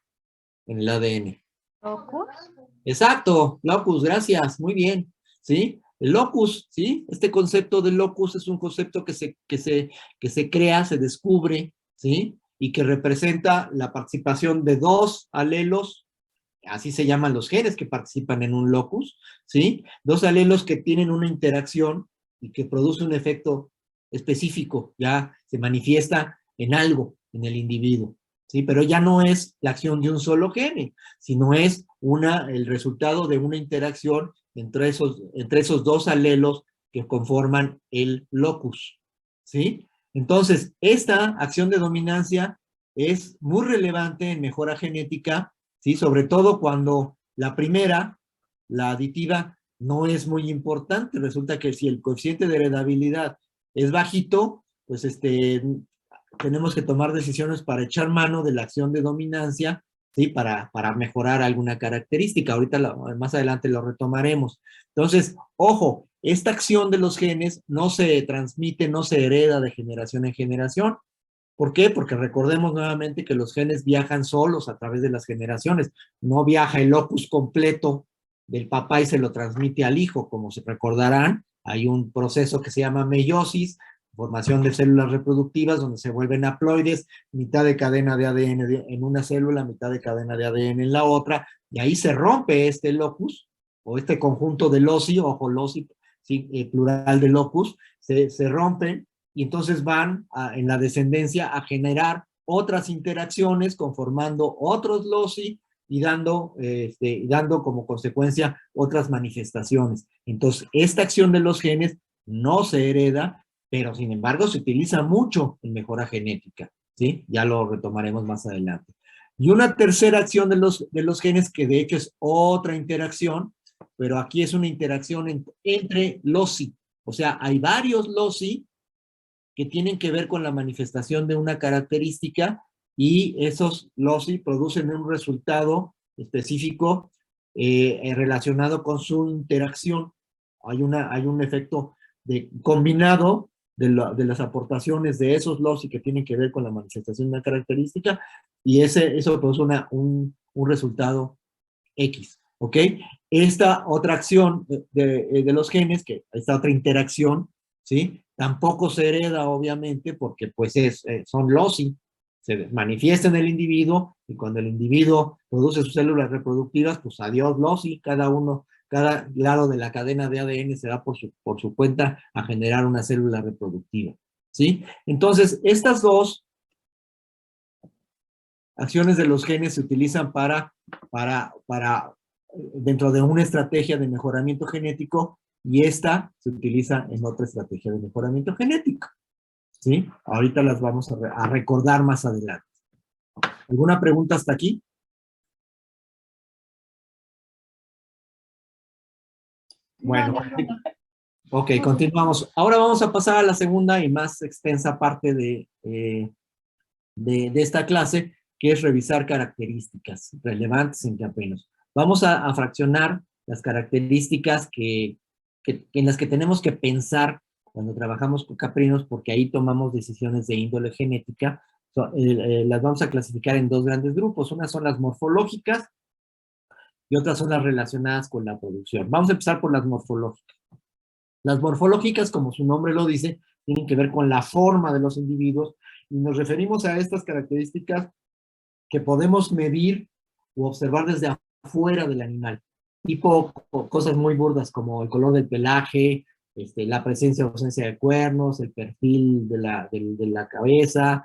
E: en el ADN?
F: Locus.
E: Exacto, locus, gracias, muy bien, ¿sí? El locus, ¿sí? Este concepto de locus es un concepto que se crea, se descubre, ¿sí? Y que representa la participación de dos alelos, así se llaman los genes que participan en un locus, ¿sí? Dos alelos que tienen una interacción y que produce un efecto específico, ya se manifiesta en algo en el individuo, ¿sí? Pero ya no es la acción de un solo gene, sino es el resultado de una interacción entre esos dos alelos que conforman el locus, ¿sí? Entonces, esta acción de dominancia es muy relevante en mejora genética, ¿sí? Sobre todo cuando la primera, la aditiva, no es muy importante. Resulta que si el coeficiente de heredabilidad es bajito, pues tenemos que tomar decisiones para echar mano de la acción de dominancia, ¿sí? Para mejorar alguna característica. Ahorita más adelante lo retomaremos. Entonces, ojo, esta acción de los genes no se transmite, no se hereda de generación en generación. ¿Por qué? Porque recordemos nuevamente que los genes viajan solos a través de las generaciones. No viaja el locus completo del papá y se lo transmite al hijo. Como se recordarán, hay un proceso que se llama meiosis, formación de células reproductivas donde se vuelven haploides, mitad de cadena de ADN en una célula, mitad de cadena de ADN en la otra, y ahí se rompe este locus, o este conjunto de loci, ojo, loci, ¿sí? Plural de locus, se rompen, y entonces van en la descendencia a generar otras interacciones conformando otros loci y dando como consecuencia otras manifestaciones. Entonces, esta acción de los genes no se hereda, pero sin embargo se utiliza mucho en mejora genética, ¿sí? Ya lo retomaremos más adelante. Y una tercera acción de los genes, que de hecho es otra interacción, pero aquí es una interacción entre loci. O sea, hay varios loci que tienen que ver con la manifestación de una característica y esos loci producen un resultado específico relacionado con su interacción. Hay un efecto combinado de las aportaciones de esos loci que tienen que ver con la manifestación de una característica y eso produce un resultado X, ¿ok? Esta otra acción de los genes, esta otra interacción, ¿sí? Tampoco se hereda, obviamente, porque pues son loci, se manifiesta en el individuo, y cuando el individuo produce sus células reproductivas, pues adiós loci, cada lado de la cadena de ADN se da por su cuenta a generar una célula reproductiva, ¿sí? Entonces, estas dos acciones de los genes se utilizan dentro de una estrategia de mejoramiento genético, y esta se utiliza en otra estrategia de mejoramiento genético, ¿sí? Ahorita las vamos a recordar más adelante. ¿Alguna pregunta hasta aquí? Bueno, ok, continuamos. Ahora vamos a pasar a la segunda y más extensa parte de esta clase, que es revisar características relevantes en caprinos. Vamos a fraccionar las características en las que tenemos que pensar cuando trabajamos con caprinos, porque ahí tomamos decisiones de índole genética. Las vamos a clasificar en dos grandes grupos. Unas son las morfológicas y otras son las relacionadas con la producción. Vamos a empezar por las morfológicas. Las morfológicas, como su nombre lo dice, tienen que ver con la forma de los individuos, y nos referimos a estas características que podemos medir o observar desde afuera del animal. tipo cosas muy burdas como el color del pelaje, la presencia o ausencia de cuernos, el perfil de la cabeza,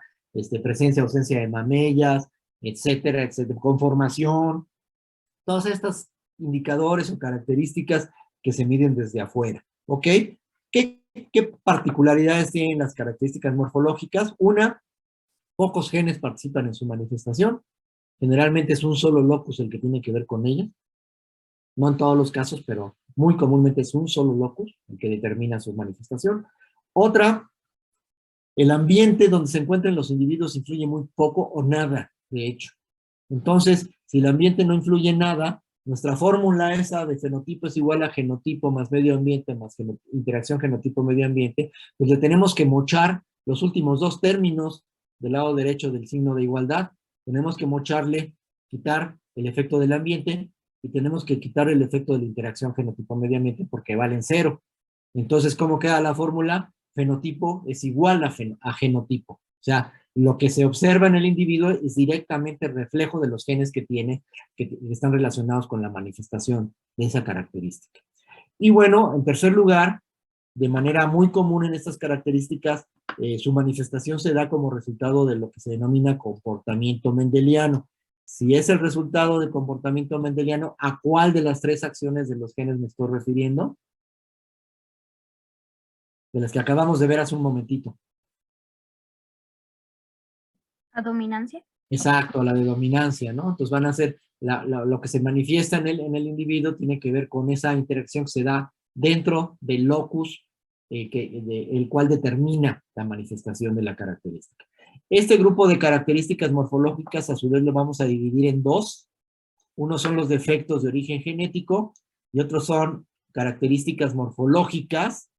E: presencia o ausencia de mamellas, etcétera, etcétera, conformación, todos estos indicadores o características que se miden desde afuera, ¿ok? ¿Qué particularidades tienen las características morfológicas? Una, pocos genes participan en su manifestación, generalmente es un solo locus el que tiene que ver con ella, no en todos los casos, pero muy comúnmente es un solo locus el que determina su manifestación. Otra, el ambiente donde se encuentran los individuos influye muy poco o nada, de hecho. Entonces, si el ambiente no influye en nada, nuestra fórmula esa de fenotipo es igual a genotipo más medio ambiente más interacción genotipo-medio ambiente, pues le tenemos que mochar los últimos dos términos del lado derecho del signo de igualdad. Tenemos que mocharle, quitar el efecto del ambiente y tenemos que quitar el efecto de la interacción genotipo-medio ambiente porque valen cero. Entonces, ¿cómo queda la fórmula? Fenotipo es igual a genotipo. O sea, lo que se observa en el individuo es directamente reflejo de los genes que tiene, que están relacionados con la manifestación de esa característica. Y bueno, en tercer lugar, de manera muy común en estas características, su manifestación se da como resultado de lo que se denomina comportamiento mendeliano. Si es el resultado del comportamiento mendeliano, ¿a cuál de las tres acciones de los genes me estoy refiriendo? De las que acabamos de ver hace un momentito.
D: ¿La dominancia?
E: Exacto, la de dominancia, ¿no? Entonces van a ser, lo que se manifiesta en el individuo tiene que ver con esa interacción que se da dentro del locus, el cual determina la manifestación de la característica. Este grupo de características morfológicas, a su vez, lo vamos a dividir en dos. Uno son los defectos de origen genético y otros son características morfológicas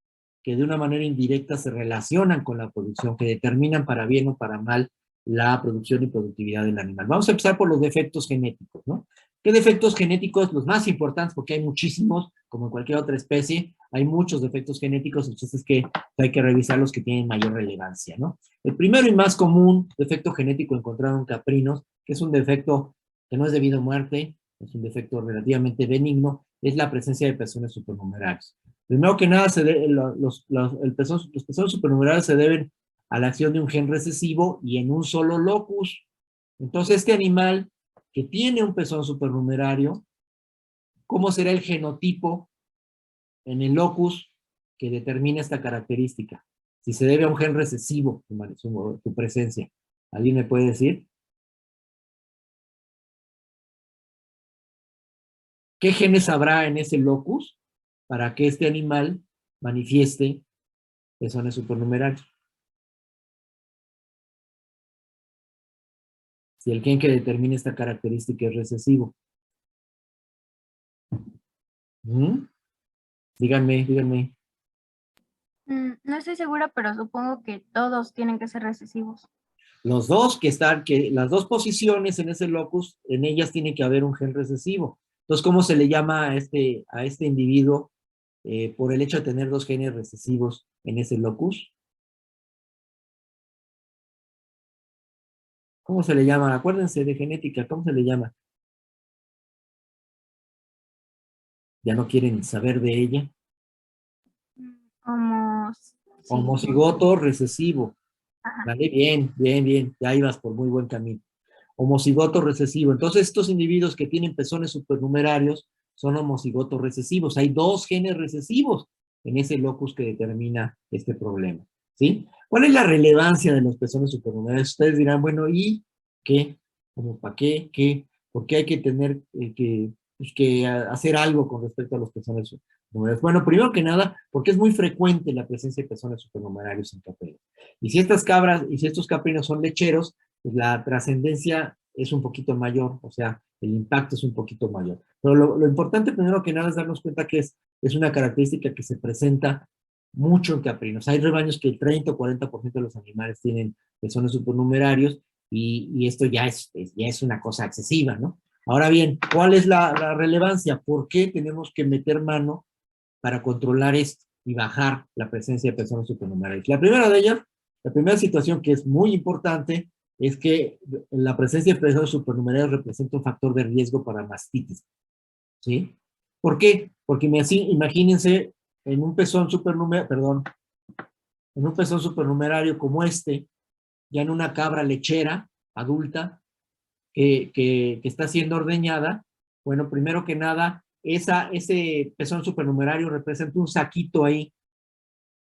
E: que de una manera indirecta se relacionan con la producción, que determinan para bien o para mal la producción y productividad del animal. Vamos a empezar por los defectos genéticos, ¿no? ¿Qué defectos genéticos? Los más importantes, porque hay muchísimos, como en cualquier otra especie, hay muchos defectos genéticos, entonces es que hay que revisar los que tienen mayor relevancia, ¿no? El primero y más común defecto genético encontrado en caprinos, que es un defecto que no es debido a muerte, es un defecto relativamente benigno, es la presencia de pezones supernumerarios. Primero que nada, los pezones supernumerarios se deben a la acción de un gen recesivo y en un solo locus. Entonces, este animal que tiene un pezón supernumerario, ¿cómo será el genotipo en el locus que determina esta característica? Si se debe a un gen recesivo, su presencia. ¿Alguien me puede decir? ¿Qué genes habrá en ese locus para que este animal manifieste pezones supernumerarios? Si el gen que determina esta característica es recesivo. Díganme.
D: No estoy segura, pero supongo que todos tienen que ser recesivos.
E: Los dos las dos posiciones en ese locus, en ellas tiene que haber un gen recesivo. Entonces, ¿cómo se le llama a este individuo por el hecho de tener dos genes recesivos en ese locus? ¿Cómo se le llama? Acuérdense de genética, ¿cómo se le llama? Ya no quieren saber de ella. Homocigoto recesivo.
D: Ajá.
E: ¿Vale? Bien, ya ibas por muy buen camino. Homocigoto recesivo. Entonces, estos individuos que tienen pezones supernumerarios son homocigotos recesivos. Hay dos genes recesivos en ese locus que determina este problema, ¿sí? ¿Cuál es la relevancia de los pezones supernumerarios? Ustedes dirán, bueno, ¿y qué? ¿Cómo para qué? ¿Qué? ¿Por qué hay que tener que hacer algo con respecto a los pezones supernumerarios? Bueno, primero que nada, porque es muy frecuente la presencia de pezones supernumerarios en caprinos. Y si estas cabras, y si estos caprinos son lecheros, pues la trascendencia es un poquito mayor, o sea, el impacto es un poquito mayor. Pero lo importante primero que nada es darnos cuenta que es una característica que se presenta mucho en caprinos. Hay rebaños que el 30 o 40% de los animales tienen pezones supernumerarios y esto ya es una cosa excesiva, ¿no? Ahora bien, ¿cuál es la relevancia? ¿Por qué tenemos que meter mano para controlar esto y bajar la presencia de pezones supernumerarios? La primera de ellas, la primera situación que es muy importante es que la presencia de pezones supernumerarios representa un factor de riesgo para mastitis, ¿sí? ¿Por qué? Porque imagínense en un pezón supernumerario como este, ya en una cabra lechera adulta que está siendo ordeñada. Bueno, primero que nada, ese pezón supernumerario representa un saquito ahí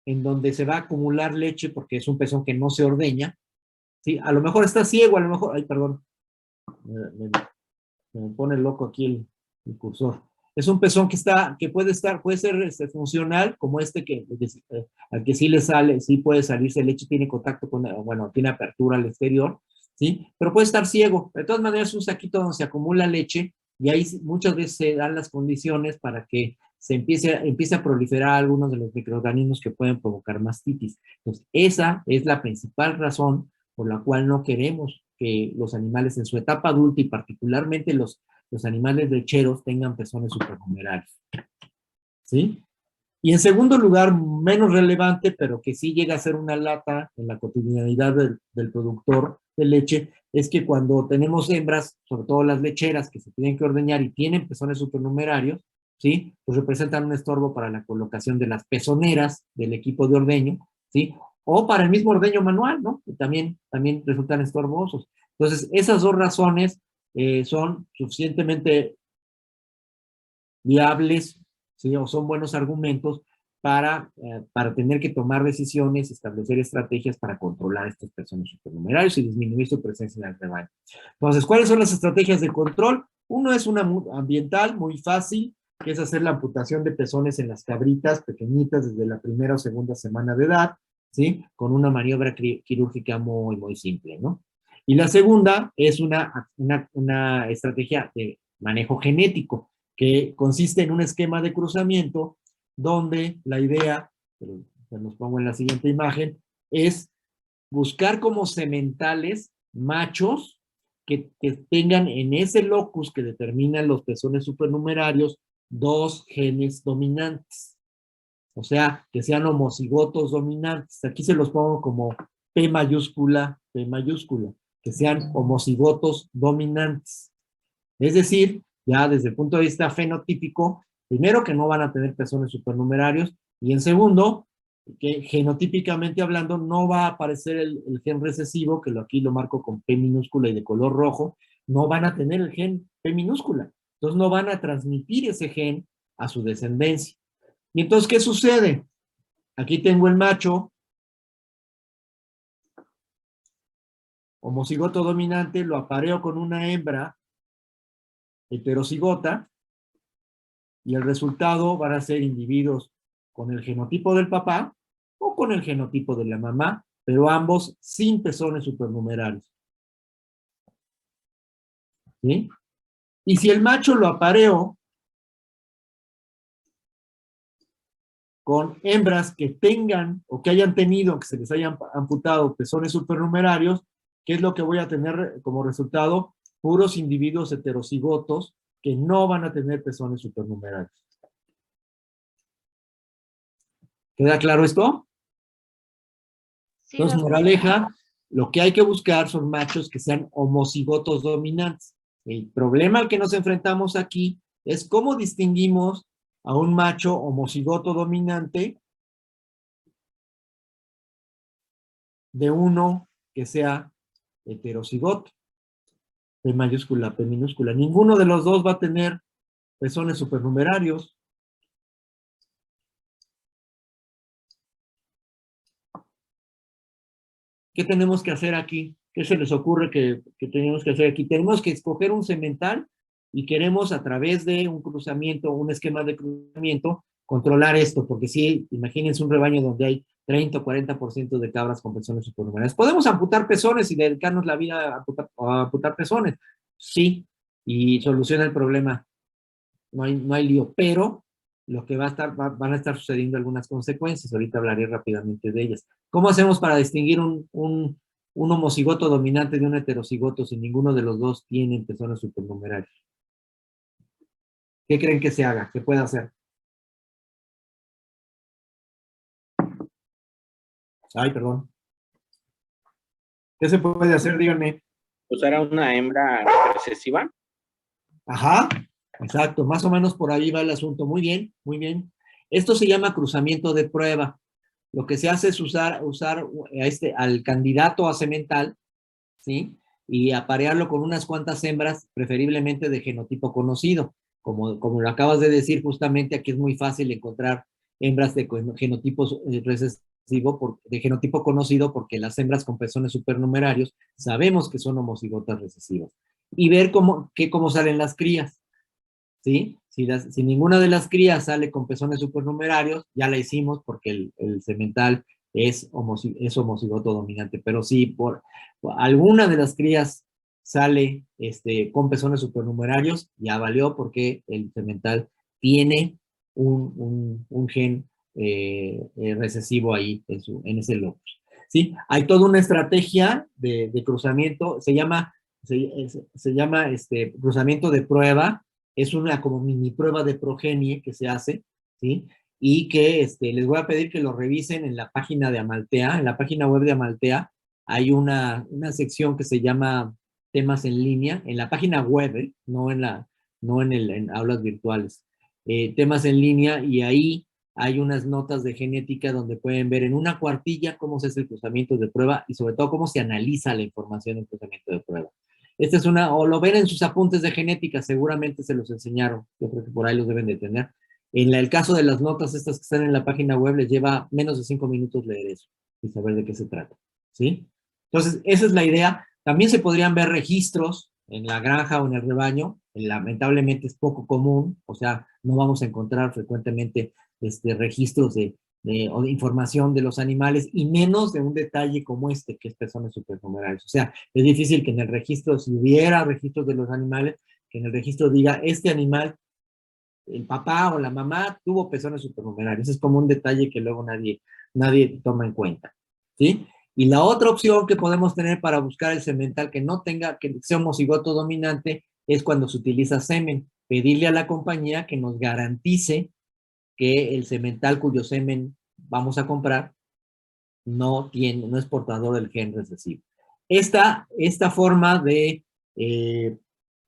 E: en donde se va a acumular leche porque es un pezón que no se ordeña, ¿sí? A lo mejor está ciego, a lo mejor, ay, perdón, me pone loco aquí el cursor. Es un pezón que puede ser funcional, como al que sí le sale, sí puede salirse leche, tiene contacto con, bueno, tiene apertura al exterior, ¿sí? Pero puede estar ciego. De todas maneras, es un saquito donde se acumula leche y ahí muchas veces se dan las condiciones para que se empiece a proliferar algunos de los microorganismos que pueden provocar mastitis. Entonces, esa es la principal razón por la cual no queremos que los animales en su etapa adulta y particularmente los animales lecheros tengan pezones supernumerarios. ¿Sí? Y en segundo lugar, menos relevante, pero que sí llega a ser una lata en la cotidianidad del productor de leche, es que cuando tenemos hembras, sobre todo las lecheras que se tienen que ordeñar y tienen pezones supernumerarios, ¿sí? Pues representan un estorbo para la colocación de las pezoneras del equipo de ordeño, ¿sí? O para el mismo ordeño manual, ¿no? Que también resultan estorbosos. Entonces, esas dos razones son suficientemente viables, ¿sí? O son buenos argumentos para tener que tomar decisiones, establecer estrategias para controlar estos pezones supernumerarios y disminuir su presencia en el rebaño. Entonces, ¿cuáles son las estrategias de control? Uno es una ambiental, muy fácil, que es hacer la amputación de pezones en las cabritas pequeñitas desde la primera o segunda semana de edad, ¿sí? Con una maniobra quirúrgica muy, muy simple, ¿no? Y la segunda es una estrategia de manejo genético, que consiste en un esquema de cruzamiento donde la idea, se los pongo en la siguiente imagen, es buscar como sementales machos que tengan en ese locus que determinan los pezones supernumerarios dos genes dominantes. O sea, que sean homocigotos dominantes. Aquí se los pongo como P mayúscula, que sean homocigotos dominantes. Es decir, ya desde el punto de vista fenotípico, primero que no van a tener pezones supernumerarios, y en segundo, que genotípicamente hablando no va a aparecer el gen recesivo, que aquí lo marco con P minúscula y de color rojo, no van a tener el gen P minúscula. Entonces no van a transmitir ese gen a su descendencia. Y entonces, ¿qué sucede? Aquí tengo el macho, homocigoto dominante, lo apareo con una hembra heterocigota, y el resultado van a ser individuos con el genotipo del papá o con el genotipo de la mamá, pero ambos sin pezones supernumerarios. ¿Sí? Y si el macho lo apareo con hembras que tengan o que hayan tenido, que se les hayan amputado pezones supernumerarios, ¿qué es lo que voy a tener como resultado? Puros individuos heterocigotos que no van a tener pezones supernumerarios. ¿Queda claro esto?
F: Sí,
E: Entonces,
F: doctor.
E: moraleja, lo que hay que buscar son machos que sean homocigotos dominantes. El problema al que nos enfrentamos aquí es cómo distinguimos a un macho homocigoto dominante de uno que sea heterocigoto. P mayúscula, P minúscula. Ninguno de los dos va a tener pezones supernumerarios. ¿Qué tenemos que hacer aquí? ¿Qué se les ocurre que tenemos que hacer aquí? Tenemos que escoger un semental y queremos a través de un cruzamiento, un esquema de cruzamiento, controlar esto, porque si, imagínense un rebaño donde hay 30 o 40% de cabras con pezones supernumerarios. ¿Podemos amputar pezones y dedicarnos la vida a amputar pezones? Sí, y soluciona el problema. No hay lío, pero lo que van a estar sucediendo algunas consecuencias. Ahorita hablaré rápidamente de ellas. ¿Cómo hacemos para distinguir un homocigoto dominante de un heterocigoto si ninguno de los dos tiene pezones supernumerarios? ¿Qué creen que se haga? ¿Qué puede hacer? Ay, perdón. ¿Qué se puede hacer? Díganme.
G: ¿Usar a una hembra recesiva?
E: Ajá. Exacto, más o menos por ahí va el asunto. Muy bien, muy bien. Esto se llama cruzamiento de prueba. Lo que se hace es usar al candidato a semental, ¿sí? Y aparearlo con unas cuantas hembras, preferiblemente de genotipo conocido. Como lo acabas de decir, justamente aquí es muy fácil encontrar hembras de genotipo recesivo, de genotipo conocido, porque las hembras con pezones supernumerarios sabemos que son homocigotas recesivas. Y ver cómo salen las crías, ¿sí? Si ninguna de las crías sale con pezones supernumerarios, ya la hicimos porque el semental es homocigoto dominante. Pero si por alguna de las crías sale con pezones supernumerarios, ya valió porque el semental tiene un gen recesivo ahí en ese locus. ¿Sí? Hay toda una estrategia de cruzamiento, se llama cruzamiento de prueba. Es una como mini prueba de progenie que se hace, ¿sí? Y que les voy a pedir que lo revisen en la página de Amaltea, en la página web de Amaltea, hay una sección que se llama temas en línea, en la página web, no en aulas virtuales, temas en línea, y ahí hay unas notas de genética donde pueden ver en una cuartilla cómo se hace el cruzamiento de prueba y sobre todo cómo se analiza la información del cruzamiento de prueba. Esta es o lo ven en sus apuntes de genética, seguramente se los enseñaron, yo creo que por ahí los deben de tener. En el caso de las notas estas que están en la página web, les lleva menos de 5 minutos leer eso y saber de qué se trata, ¿sí? Entonces, esa es la idea. También se podrían ver registros en la granja o en el rebaño, lamentablemente es poco común, o sea, no vamos a encontrar frecuentemente registros o de información de los animales, y menos de un detalle como que es pezones supernumerarios. O sea, es difícil que en el registro, si hubiera registros de los animales, que en el registro diga, este animal, el papá o la mamá tuvo pezones supernumerarios. Es como un detalle que luego nadie toma en cuenta, ¿sí? Y la otra opción que podemos tener para buscar el semental que sea homocigoto dominante es cuando se utiliza semen. Pedirle a la compañía que nos garantice que el semental cuyo semen vamos a comprar no es portador del gen recesivo. Esta forma de ir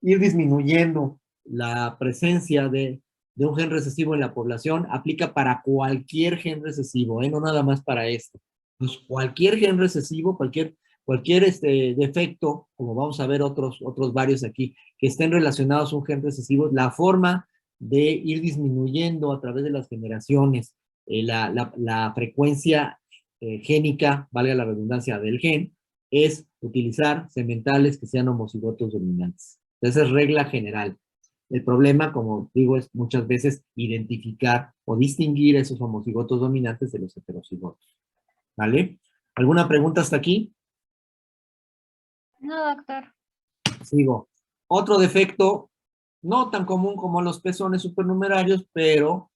E: disminuyendo la presencia de un gen recesivo en la población aplica para cualquier gen recesivo, no nada más para esto. Pues cualquier gen recesivo, cualquier defecto, como vamos a ver otros varios aquí, que estén relacionados a un gen recesivo, la forma de ir disminuyendo a través de las generaciones la frecuencia génica, valga la redundancia, del gen, es utilizar sementales que sean homocigotos dominantes. Esa es regla general. El problema, como digo, es muchas veces identificar o distinguir esos homocigotos dominantes de los heterocigotos. ¿Vale? ¿Alguna pregunta hasta aquí?
D: No, doctor.
E: Sigo. Otro defecto, no tan común como los pezones supernumerarios, pero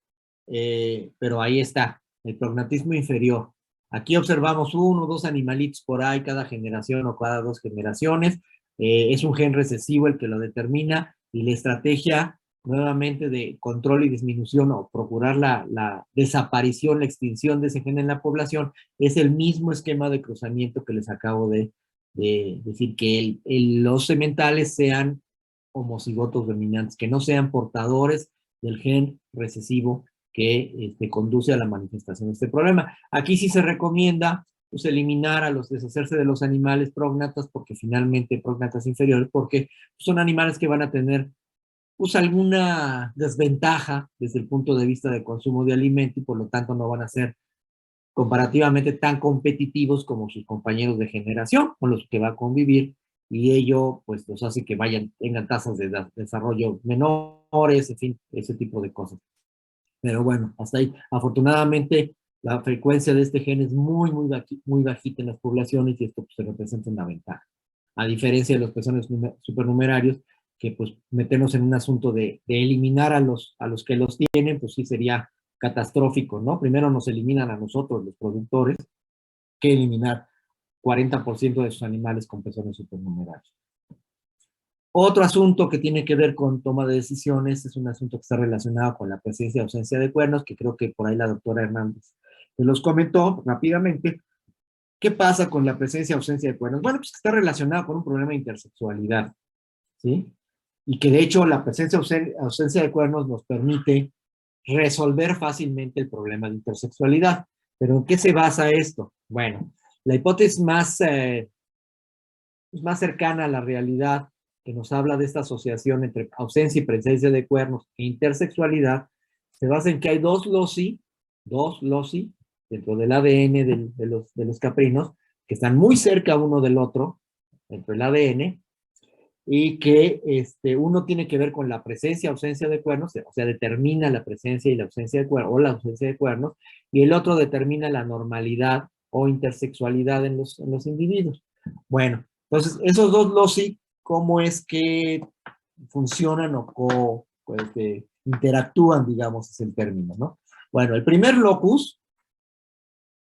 E: ahí está, el prognatismo inferior. Aquí observamos 1 o 2 animalitos por ahí cada generación o cada 2 generaciones. Es un gen recesivo el que lo determina, y la estrategia nuevamente de control y disminución o procurar la desaparición, la extinción de ese gen en la población, es el mismo esquema de cruzamiento que les acabo de decir, que los sementales sean homocigotos dominantes, que no sean portadores del gen recesivo que conduce a la manifestación de este problema. Aquí sí se recomienda pues, deshacerse de los animales prógnatas, porque finalmente prógnatas inferiores, porque son animales que van a tener pues alguna desventaja desde el punto de vista de consumo de alimento, y por lo tanto no van a ser comparativamente tan competitivos como sus compañeros de generación con los que va a convivir, y ello pues los hace que tengan tasas de desarrollo menores, en fin, ese tipo de cosas. Pero bueno, hasta ahí. Afortunadamente, la frecuencia de este gen es muy bajita en las poblaciones, y esto pues, se representa una ventaja. A diferencia de los pezones supernumerarios, que pues meternos en un asunto de eliminar a los que los tienen, pues sí sería catastrófico, ¿no? Primero nos eliminan a nosotros, los productores, que eliminar 40% de sus animales con pezones supernumerarios. Otro asunto que tiene que ver con toma de decisiones es un asunto que está relacionado con la presencia y ausencia de cuernos, que creo que por ahí la doctora Hernández los comentó rápidamente. ¿Qué pasa con la presencia y ausencia de cuernos? Bueno, pues está relacionado con un problema de intersexualidad, ¿sí? y que de hecho la ausencia de cuernos nos permite resolver fácilmente el problema de intersexualidad. ¿Pero en qué se basa esto? Bueno, la hipótesis más cercana a la realidad que nos habla de esta asociación entre ausencia y presencia de cuernos e intersexualidad se basa en que hay dos loci dentro del ADN de los caprinos que están muy cerca uno del otro dentro del ADN y que uno tiene que ver con la presencia, ausencia de cuernos, o sea, determina la presencia y la ausencia de cuernos, o la ausencia de cuernos, y el otro determina la normalidad o intersexualidad en los individuos. Bueno, entonces, esos dos loci, ¿cómo es que funcionan o interactúan, digamos, es el término, ¿no? Bueno, el primer locus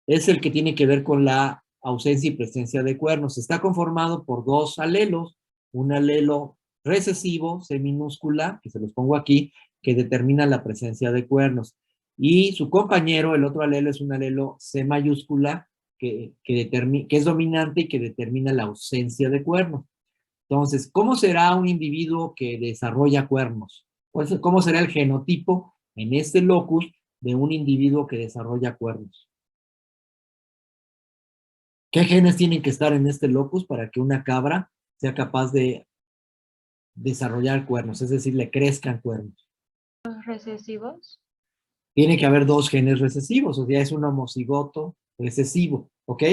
E: es el que tiene que ver con la ausencia y presencia de cuernos. Está conformado por dos alelos, un alelo recesivo, C minúscula, que se los pongo aquí, que determina la presencia de cuernos. Y su compañero, el otro alelo, es un alelo C mayúscula, que es dominante y que determina la ausencia de cuernos. Entonces, ¿cómo será un individuo que desarrolla cuernos? Pues, ¿cómo será el genotipo en este locus de un individuo que desarrolla cuernos? ¿Qué genes tienen que estar en este locus para que una cabra sea capaz de desarrollar cuernos? Es decir, le crezcan cuernos.
F: ¿Los recesivos?
E: Tiene que haber dos genes recesivos, o sea, es un homocigoto recesivo, ¿ok?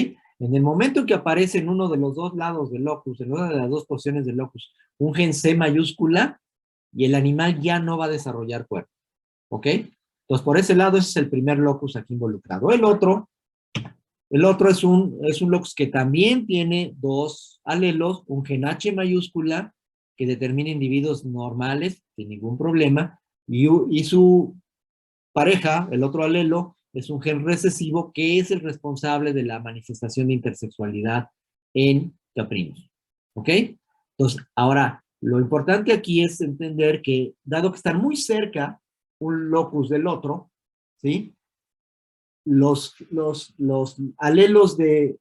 E: En el momento en que aparece en uno de los dos lados del locus, en una de las dos posiciones del locus, un gen C mayúscula, y el animal ya no va a desarrollar cuernos, ¿ok? Entonces, por ese lado, ese es el primer locus aquí involucrado. El otro es un locus que también tiene dos alelos, un gen H mayúscula, que determina individuos normales, sin ningún problema, y su pareja, el otro alelo, es un gen recesivo que es el responsable de la manifestación de intersexualidad en caprinos. ¿Ok? Entonces, ahora, lo importante aquí es entender que, dado que están muy cerca un locus del otro, ¿sí? Los alelos de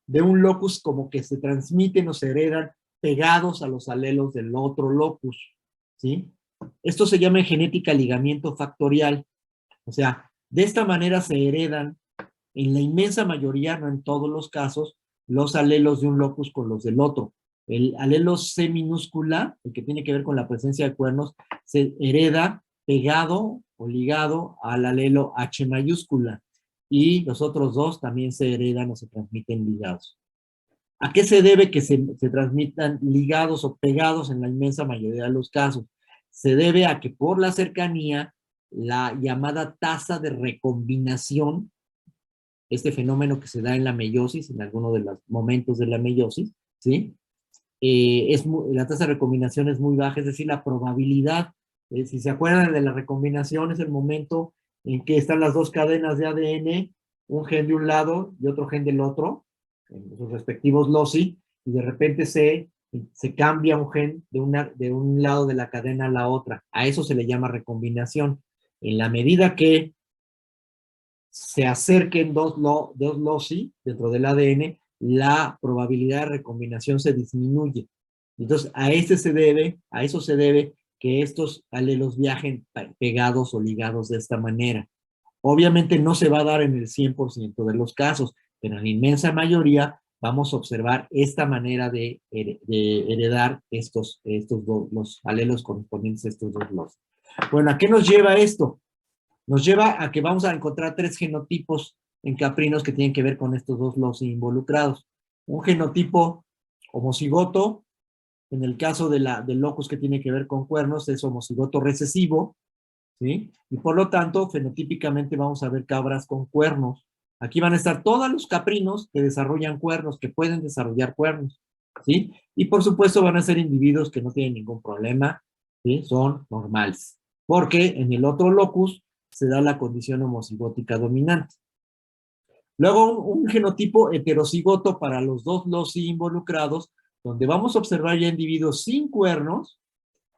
E: un locus como que se transmiten o se heredan pegados a los alelos del otro locus, ¿sí? Esto se llama en genética ligamiento factorial. O sea, de esta manera se heredan, en la inmensa mayoría, no en todos los casos, los alelos de un locus con los del otro. El alelo C minúscula, el que tiene que ver con la presencia de cuernos, se hereda pegado o ligado al alelo H mayúscula. Y los otros dos también se heredan o se transmiten ligados. ¿A qué se debe que se transmitan ligados o pegados en la inmensa mayoría de los casos? Se debe a que por la cercanía, la llamada tasa de recombinación, este fenómeno que se da en la meiosis, en alguno de los momentos de la meiosis, ¿sí? La tasa de recombinación es muy baja, es decir, la probabilidad, si se acuerdan de la recombinación, es el momento en que están las dos cadenas de ADN, un gen de un lado y otro gen del otro, en sus respectivos loci, y de repente se cambia un gen de un lado de la cadena a la otra. A eso se le llama recombinación. En la medida que se acerquen dos loci dentro del ADN, la probabilidad de recombinación se disminuye. Entonces, a eso se debe que estos alelos viajen pegados o ligados de esta manera. Obviamente no se va a dar en el 100% de los casos, pero en la inmensa mayoría vamos a observar esta manera de heredar los alelos correspondientes a estos dos loci. Bueno, ¿a qué nos lleva esto? Nos lleva a que vamos a encontrar tres genotipos en caprinos que tienen que ver con estos dos loci involucrados. Un genotipo homocigoto, en el caso del locus que tiene que ver con cuernos, es homocigoto recesivo, ¿sí? Y por lo tanto, fenotípicamente vamos a ver cabras con cuernos. Aquí van a estar todos los caprinos que desarrollan cuernos, que pueden desarrollar cuernos, ¿sí? Y por supuesto van a ser individuos que no tienen ningún problema, ¿sí? Son normales. Porque en el otro locus se da la condición homocigótica dominante. Luego un genotipo heterocigoto para los dos loci involucrados, donde vamos a observar ya individuos sin cuernos.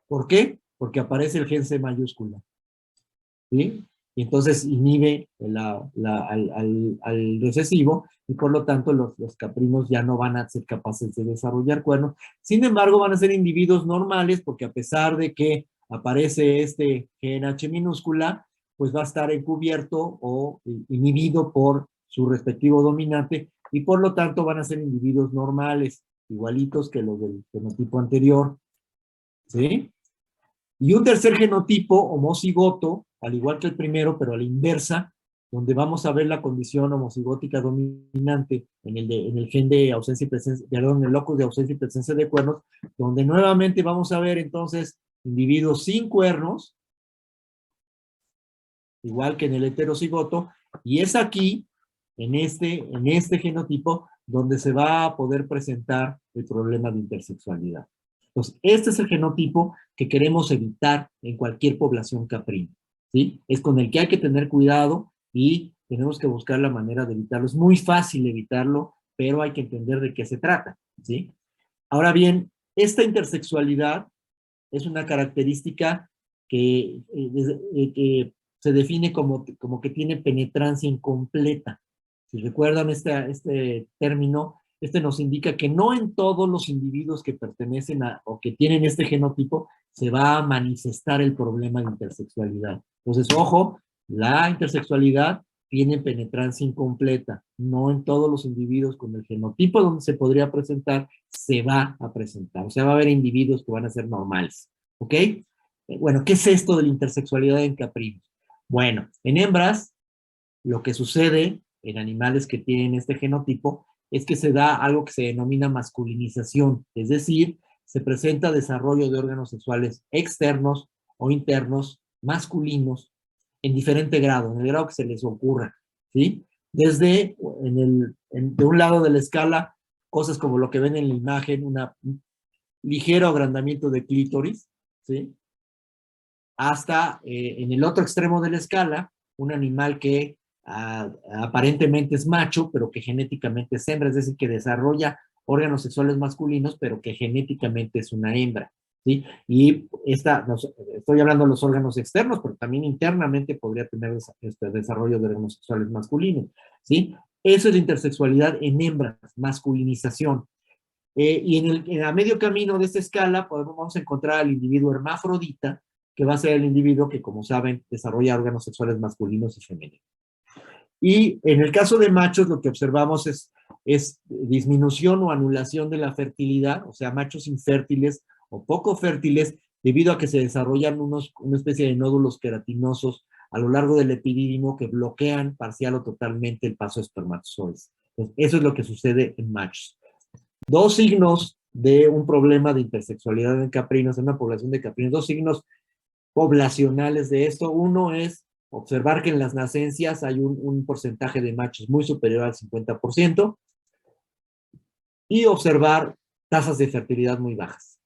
E: ¿Por qué? Porque aparece el gen C mayúscula. ¿Sí? y entonces inhibe al recesivo, y por lo tanto los caprinos ya no van a ser capaces de desarrollar cuernos. Sin embargo, van a ser individuos normales, porque a pesar de que aparece este gen H minúscula, pues va a estar encubierto o inhibido por su respectivo dominante, y por lo tanto van a ser individuos normales, igualitos que los del fenotipo anterior, ¿sí? Y un tercer genotipo homocigoto, al igual que el primero, pero a la inversa, donde vamos a ver la condición homocigótica dominante en el gen de ausencia y presencia, perdón, en el locus de ausencia y presencia de cuernos, donde nuevamente vamos a ver entonces individuos sin cuernos, igual que en el heterocigoto, y es aquí, en este genotipo, donde se va a poder presentar el problema de intersexualidad. Entonces, este es el genotipo que queremos evitar en cualquier población caprina, ¿sí? Es con el que hay que tener cuidado y tenemos que buscar la manera de evitarlo. Es muy fácil evitarlo, pero hay que entender de qué se trata, ¿sí? Ahora bien, esta intersexualidad es una característica que se define como que tiene penetrancia incompleta. Si recuerdan este término, nos indica que no en todos los individuos que pertenecen o que tienen este genotipo se va a manifestar el problema de intersexualidad. Entonces, ojo, la intersexualidad tiene penetrancia incompleta. No en todos los individuos con el genotipo donde se podría presentar, se va a presentar. O sea, va a haber individuos que van a ser normales. ¿Ok? Bueno, ¿qué es esto de la intersexualidad en caprinos? Bueno, en hembras, lo que sucede en animales que tienen este genotipo es que se da algo que se denomina masculinización, es decir, se presenta desarrollo de órganos sexuales externos o internos masculinos en diferente grado, en el grado que se les ocurra, ¿sí? Desde, de un lado de la escala, cosas como lo que ven en la imagen, un ligero agrandamiento de clítoris, ¿sí? Hasta en el otro extremo de la escala, un animal que aparentemente es macho, pero que genéticamente es hembra, es decir, que desarrolla órganos sexuales masculinos, pero que genéticamente es una hembra, ¿sí? Y estoy hablando de los órganos externos, pero también internamente podría tener este desarrollo de órganos sexuales masculinos, ¿sí? Eso es la intersexualidad en hembras, masculinización. Y a medio camino de esta escala vamos a encontrar al individuo hermafrodita, que va a ser el individuo que, como saben, desarrolla órganos sexuales masculinos y femeninos. Y en el caso de machos, lo que observamos es disminución o anulación de la fertilidad, o sea, machos infértiles o poco fértiles, debido a que se desarrollan una especie de nódulos queratinosos a lo largo del epidídimo que bloquean parcial o totalmente el paso de espermatozoides. Entonces, eso es lo que sucede en machos. Dos signos de un problema de intersexualidad en caprinos, en una población de caprinos, dos signos poblacionales de esto. Uno es observar que en las nacencias hay un porcentaje de machos muy superior al 50% y observar tasas de fertilidad muy bajas.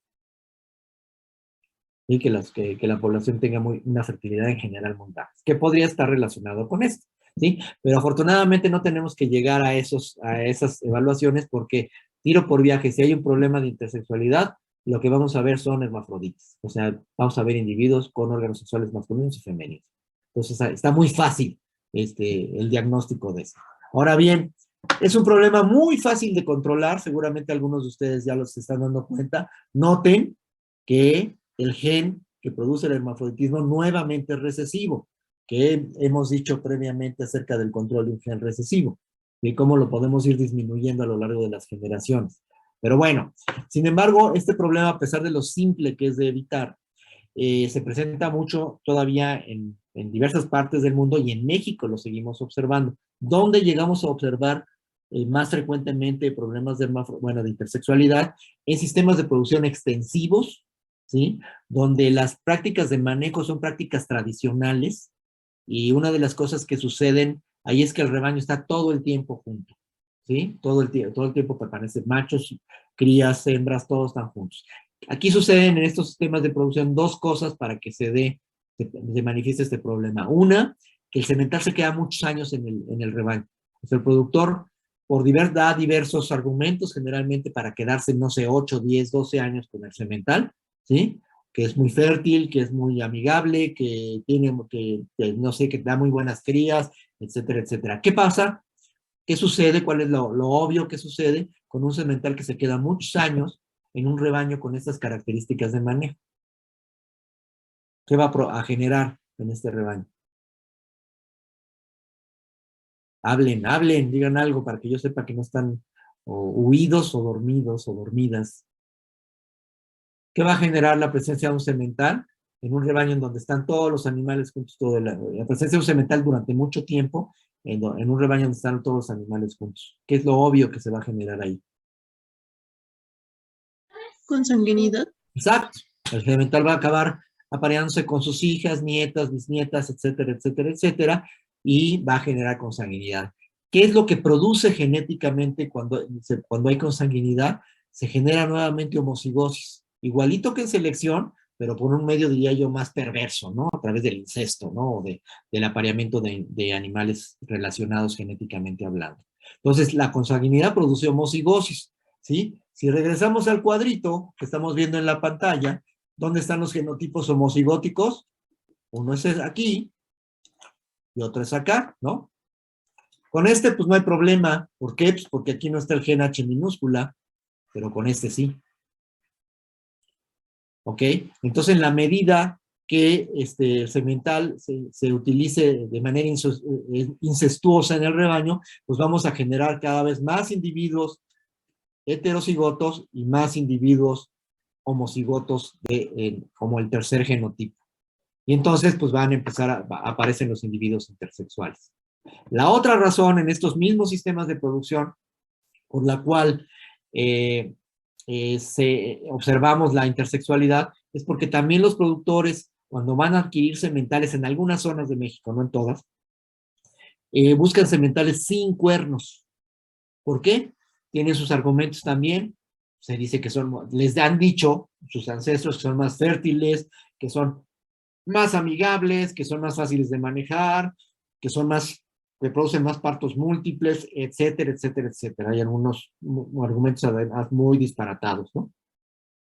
E: Y que la población tenga una fertilidad en general muy baja, que podría estar relacionado con esto, ¿sí? Pero afortunadamente no tenemos que llegar a esas evaluaciones porque tiro por viaje, si hay un problema de intersexualidad, lo que vamos a ver son hermafroditas. O sea, vamos a ver individuos con órganos sexuales masculinos y femeninos. Entonces, está muy fácil el diagnóstico de eso. Ahora bien, es un problema muy fácil de controlar. Seguramente algunos de ustedes ya los están dando cuenta. Noten que el gen que produce el hermafroditismo nuevamente es recesivo, que hemos dicho previamente acerca del control de un gen recesivo y cómo lo podemos ir disminuyendo a lo largo de las generaciones. Pero bueno, sin embargo, este problema, a pesar de lo simple que es de evitar, se presenta mucho todavía en diversas partes del mundo y en México lo seguimos observando. ¿Dónde llegamos a observar más frecuentemente problemas de intersexualidad? En sistemas de producción extensivos, ¿sí? Donde las prácticas de manejo son prácticas tradicionales y una de las cosas que suceden ahí es que el rebaño está todo el tiempo junto, ¿sí? Todo el tiempo permanece, machos, crías, hembras, todos están juntos. Aquí suceden en estos sistemas de producción dos cosas para que se manifieste este problema. Una, que el semental se queda muchos años en el rebaño. O sea, el productor da diversos argumentos generalmente para quedarse, no sé, 8, 10, 12 años con el semental, ¿sí? que es muy fértil, que es muy amigable, que tiene, que no sé, que da muy buenas crías, etcétera, etcétera. ¿Qué pasa? ¿Qué sucede? ¿Cuál es lo obvio que sucede con un semental que se queda muchos años en un rebaño con estas características de manejo? ¿Qué va a generar en este rebaño? Hablen, hablen, digan algo para que yo sepa que no están huidos o dormidos o dormidas. ¿Qué va a generar la presencia de un semental en un rebaño en donde están todos los animales juntos? La presencia de un semental durante mucho tiempo en un rebaño donde están todos los animales juntos. ¿Qué es lo obvio que se va a generar ahí?
G: Consanguinidad.
E: Exacto. El semental va a acabar apareándose con sus hijas, nietas, bisnietas, etcétera, etcétera, etcétera, y va a generar consanguinidad. ¿Qué es lo que produce genéticamente cuando hay consanguinidad? Se genera nuevamente homocigosis. Igualito que en selección, pero por un medio, diría yo, más perverso, ¿no? A través del incesto, ¿no? O del apareamiento de animales relacionados genéticamente hablando. Entonces, la consanguinidad produce homocigosis, ¿sí? Si regresamos al cuadrito que estamos viendo en la pantalla, ¿dónde están los genotipos homocigóticos? Uno es aquí y otro es acá, ¿no? Con este, pues no hay problema. ¿Por qué? Pues porque aquí no está el gen H minúscula, pero con este sí. ¿Ok? Entonces, en la medida que el semental se utilice de manera incestuosa en el rebaño, pues vamos a generar cada vez más individuos heterocigotos y más individuos homocigotos como el tercer genotipo. Y entonces, pues van a empezar aparecen los individuos intersexuales. La otra razón en estos mismos sistemas de producción por la cual observamos la intersexualidad es porque también los productores, cuando van a adquirir sementales en algunas zonas de México, no en todas, buscan sementales sin cuernos. ¿Por qué? Tienen sus argumentos también. Se dice que les han dicho sus ancestros que son más fértiles, que son más amigables, que son más fáciles de manejar, que producen más partos múltiples, etcétera, etcétera, etcétera. Hay algunos argumentos además muy disparatados, ¿no?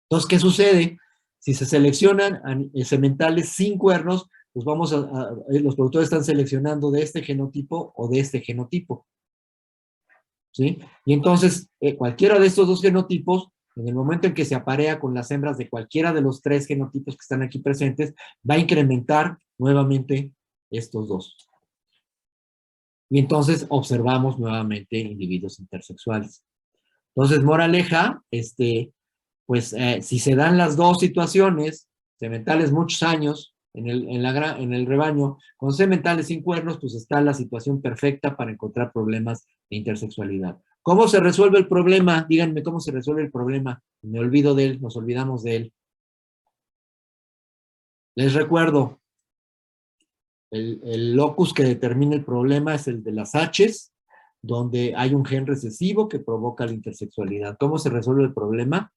E: Entonces, ¿qué sucede? Si se seleccionan sementales sin cuernos, pues los productores están seleccionando de este genotipo o de este genotipo, ¿sí? Y entonces, cualquiera de estos dos genotipos, en el momento en que se aparea con las hembras de cualquiera de los tres genotipos que están aquí presentes, va a incrementar nuevamente estos dos. Y entonces observamos nuevamente individuos intersexuales. Entonces, moraleja, pues si se dan las dos situaciones, sementales muchos años en el rebaño, con sementales sin cuernos, pues está la situación perfecta para encontrar problemas de intersexualidad. ¿Cómo se resuelve el problema? Díganme cómo se resuelve el problema. Me olvido de él, nos olvidamos de él. Les recuerdo, el locus que determina el problema es el de las H's, donde hay un gen recesivo que provoca la intersexualidad. ¿Cómo se resuelve el problema?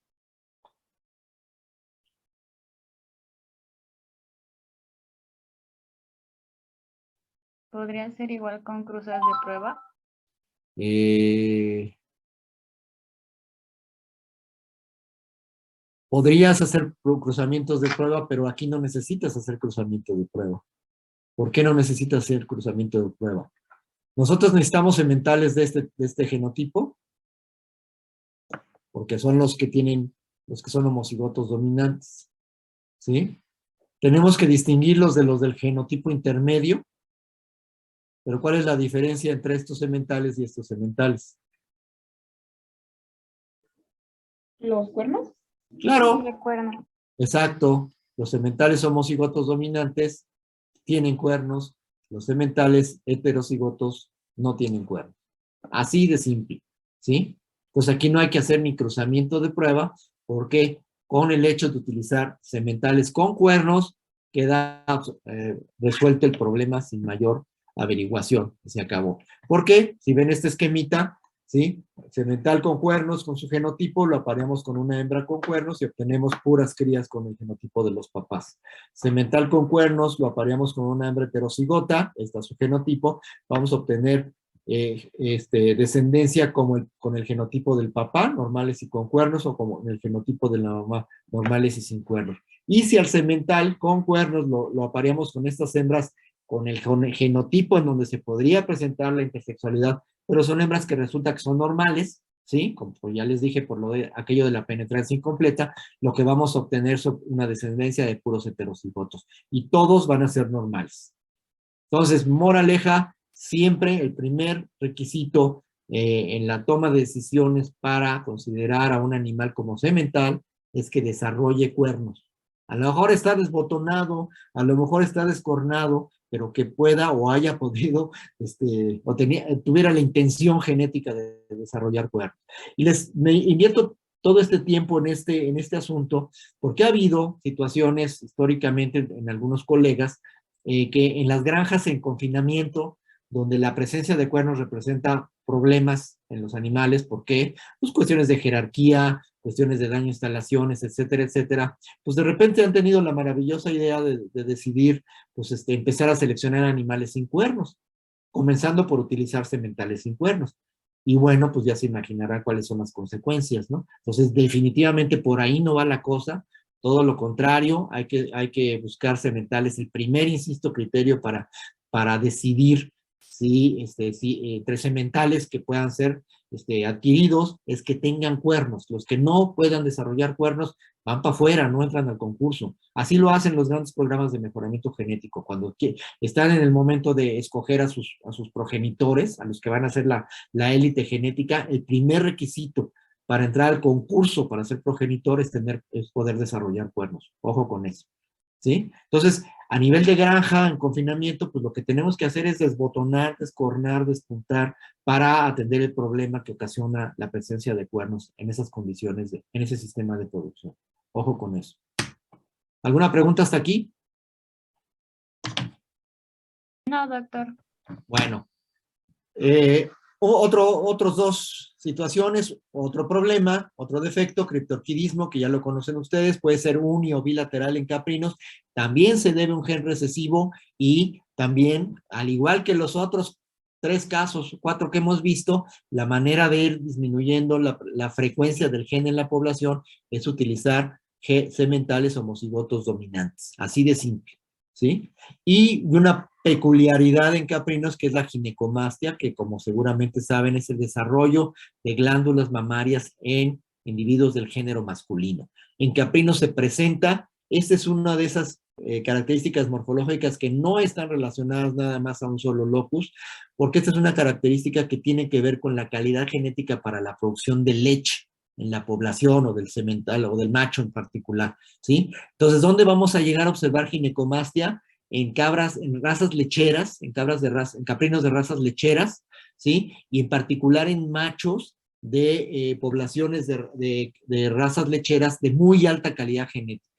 D: ¿Podría ser igual con cruzas de prueba?
E: Podrías hacer cruzamientos de prueba, pero aquí no necesitas hacer cruzamiento de prueba. ¿Por qué no necesitas hacer cruzamiento de prueba? Nosotros necesitamos sementales de este genotipo, porque son los que son homocigotos dominantes, ¿sí? Tenemos que distinguirlos de los del genotipo intermedio, pero ¿cuál es la diferencia entre estos sementales y estos sementales?
F: ¿Los cuernos?
E: Claro,
D: De cuerno.
E: exacto. Los sementales homocigotos dominantes tienen cuernos, los sementales heterocigotos no tienen cuernos. Así de simple, ¿sí? Pues aquí no hay que hacer ni cruzamiento de prueba, porque con el hecho de utilizar sementales con cuernos, queda resuelto el problema sin mayor averiguación, se acabó. ¿Por qué? Si ven este esquemita, ¿sí? Semental con cuernos, con su genotipo, lo apareamos con una hembra con cuernos y obtenemos puras crías con el genotipo de los papás. Semental con cuernos, lo apareamos con una hembra heterocigota, este es su genotipo, vamos a obtener descendencia con el genotipo del papá, normales y con cuernos, o como en el genotipo de la mamá, normales y sin cuernos. Y si al semental con cuernos lo apareamos con estas hembras con el genotipo en donde se podría presentar la intersexualidad, pero son hembras que resulta que son normales, ¿sí? Como ya les dije, por lo de aquello de la penetrancia incompleta, lo que vamos a obtener es una descendencia de puros heterocigotos. Y todos van a ser normales. Entonces, moraleja, siempre el primer requisito en la toma de decisiones para considerar a un animal como semental es que desarrolle cuernos. A lo mejor está desbotonado, a lo mejor está descornado, pero que pueda o haya podido, tuviera la intención genética de desarrollar cuernos. Y me invierto todo este tiempo en este asunto, porque ha habido situaciones históricamente en algunos colegas que en las granjas en confinamiento, donde la presencia de cuernos representa problemas en los animales, ¿por qué? Pues cuestiones de jerarquía, cuestiones de daño a instalaciones, etcétera, etcétera, pues de repente han tenido la maravillosa idea de decidir, pues empezar a seleccionar animales sin cuernos, comenzando por utilizar sementales sin cuernos. Y bueno, pues ya se imaginarán cuáles son las consecuencias, ¿no? Entonces, definitivamente por ahí no va la cosa, todo lo contrario, hay que buscar sementales. El primer, insisto, criterio para decidir si entre sementales que puedan ser adquiridos es que tengan cuernos. Los que no puedan desarrollar cuernos van para afuera, no entran al concurso. Así lo hacen los grandes programas de mejoramiento genético. Cuando están en el momento de escoger a sus progenitores, a los que van a hacer la élite genética, el primer requisito para entrar al concurso para ser progenitor es poder desarrollar cuernos. Ojo con eso, ¿sí? Entonces, a nivel de granja, en confinamiento, pues lo que tenemos que hacer es desbotonar, descornar, despuntar para atender el problema que ocasiona la presencia de cuernos en esas condiciones, en ese sistema de producción. Ojo con eso. ¿Alguna pregunta hasta aquí?
D: No, doctor.
E: Bueno, otros dos situaciones, otro problema, otro defecto, criptorquidismo, que ya lo conocen ustedes, puede ser uni o bilateral en caprinos, también se debe a un gen recesivo y también, al igual que los otros 4 que hemos visto, la manera de ir disminuyendo la frecuencia del gen en la población es utilizar sementales homocigotos dominantes, así de simple, ¿sí? Y una peculiaridad en caprinos que es la ginecomastia, que como seguramente saben es el desarrollo de glándulas mamarias en individuos del género masculino. En caprinos se presenta, esta es una de esas características morfológicas que no están relacionadas nada más a un solo locus, porque esta es una característica que tiene que ver con la calidad genética para la producción de leche en la población o del semental o del macho en particular, ¿sí? Entonces, ¿dónde vamos a llegar a observar ginecomastia? En cabras, en razas lecheras, en caprinos de razas lecheras, ¿sí? Y en particular en machos de poblaciones de razas lecheras de muy alta calidad genética.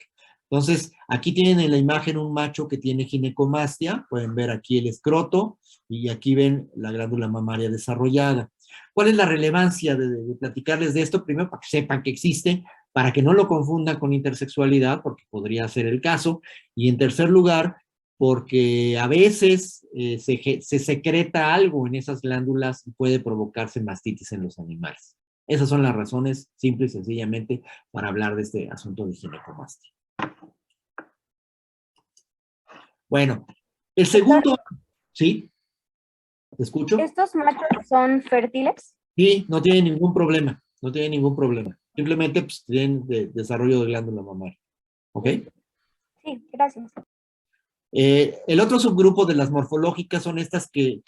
E: Entonces, aquí tienen en la imagen un macho que tiene ginecomastia, pueden ver aquí el escroto, y aquí ven la glándula mamaria desarrollada. ¿Cuál es la relevancia de platicarles de esto? Primero, para que sepan que existe, para que no lo confundan con intersexualidad, porque podría ser el caso, y en tercer lugar, porque a veces se secreta algo en esas glándulas y puede provocarse mastitis en los animales. Esas son las razones, simple y sencillamente, para hablar de este asunto de ginecomastia. Bueno, el segundo, ¿sí? ¿Te escucho?
F: ¿Estos machos son fértiles?
E: Sí, no tienen ningún problema, no tienen ningún problema. Simplemente pues, tienen desarrollo de glándula mamaria. ¿Ok?
F: Sí, gracias.
E: El otro subgrupo de las morfológicas son estas que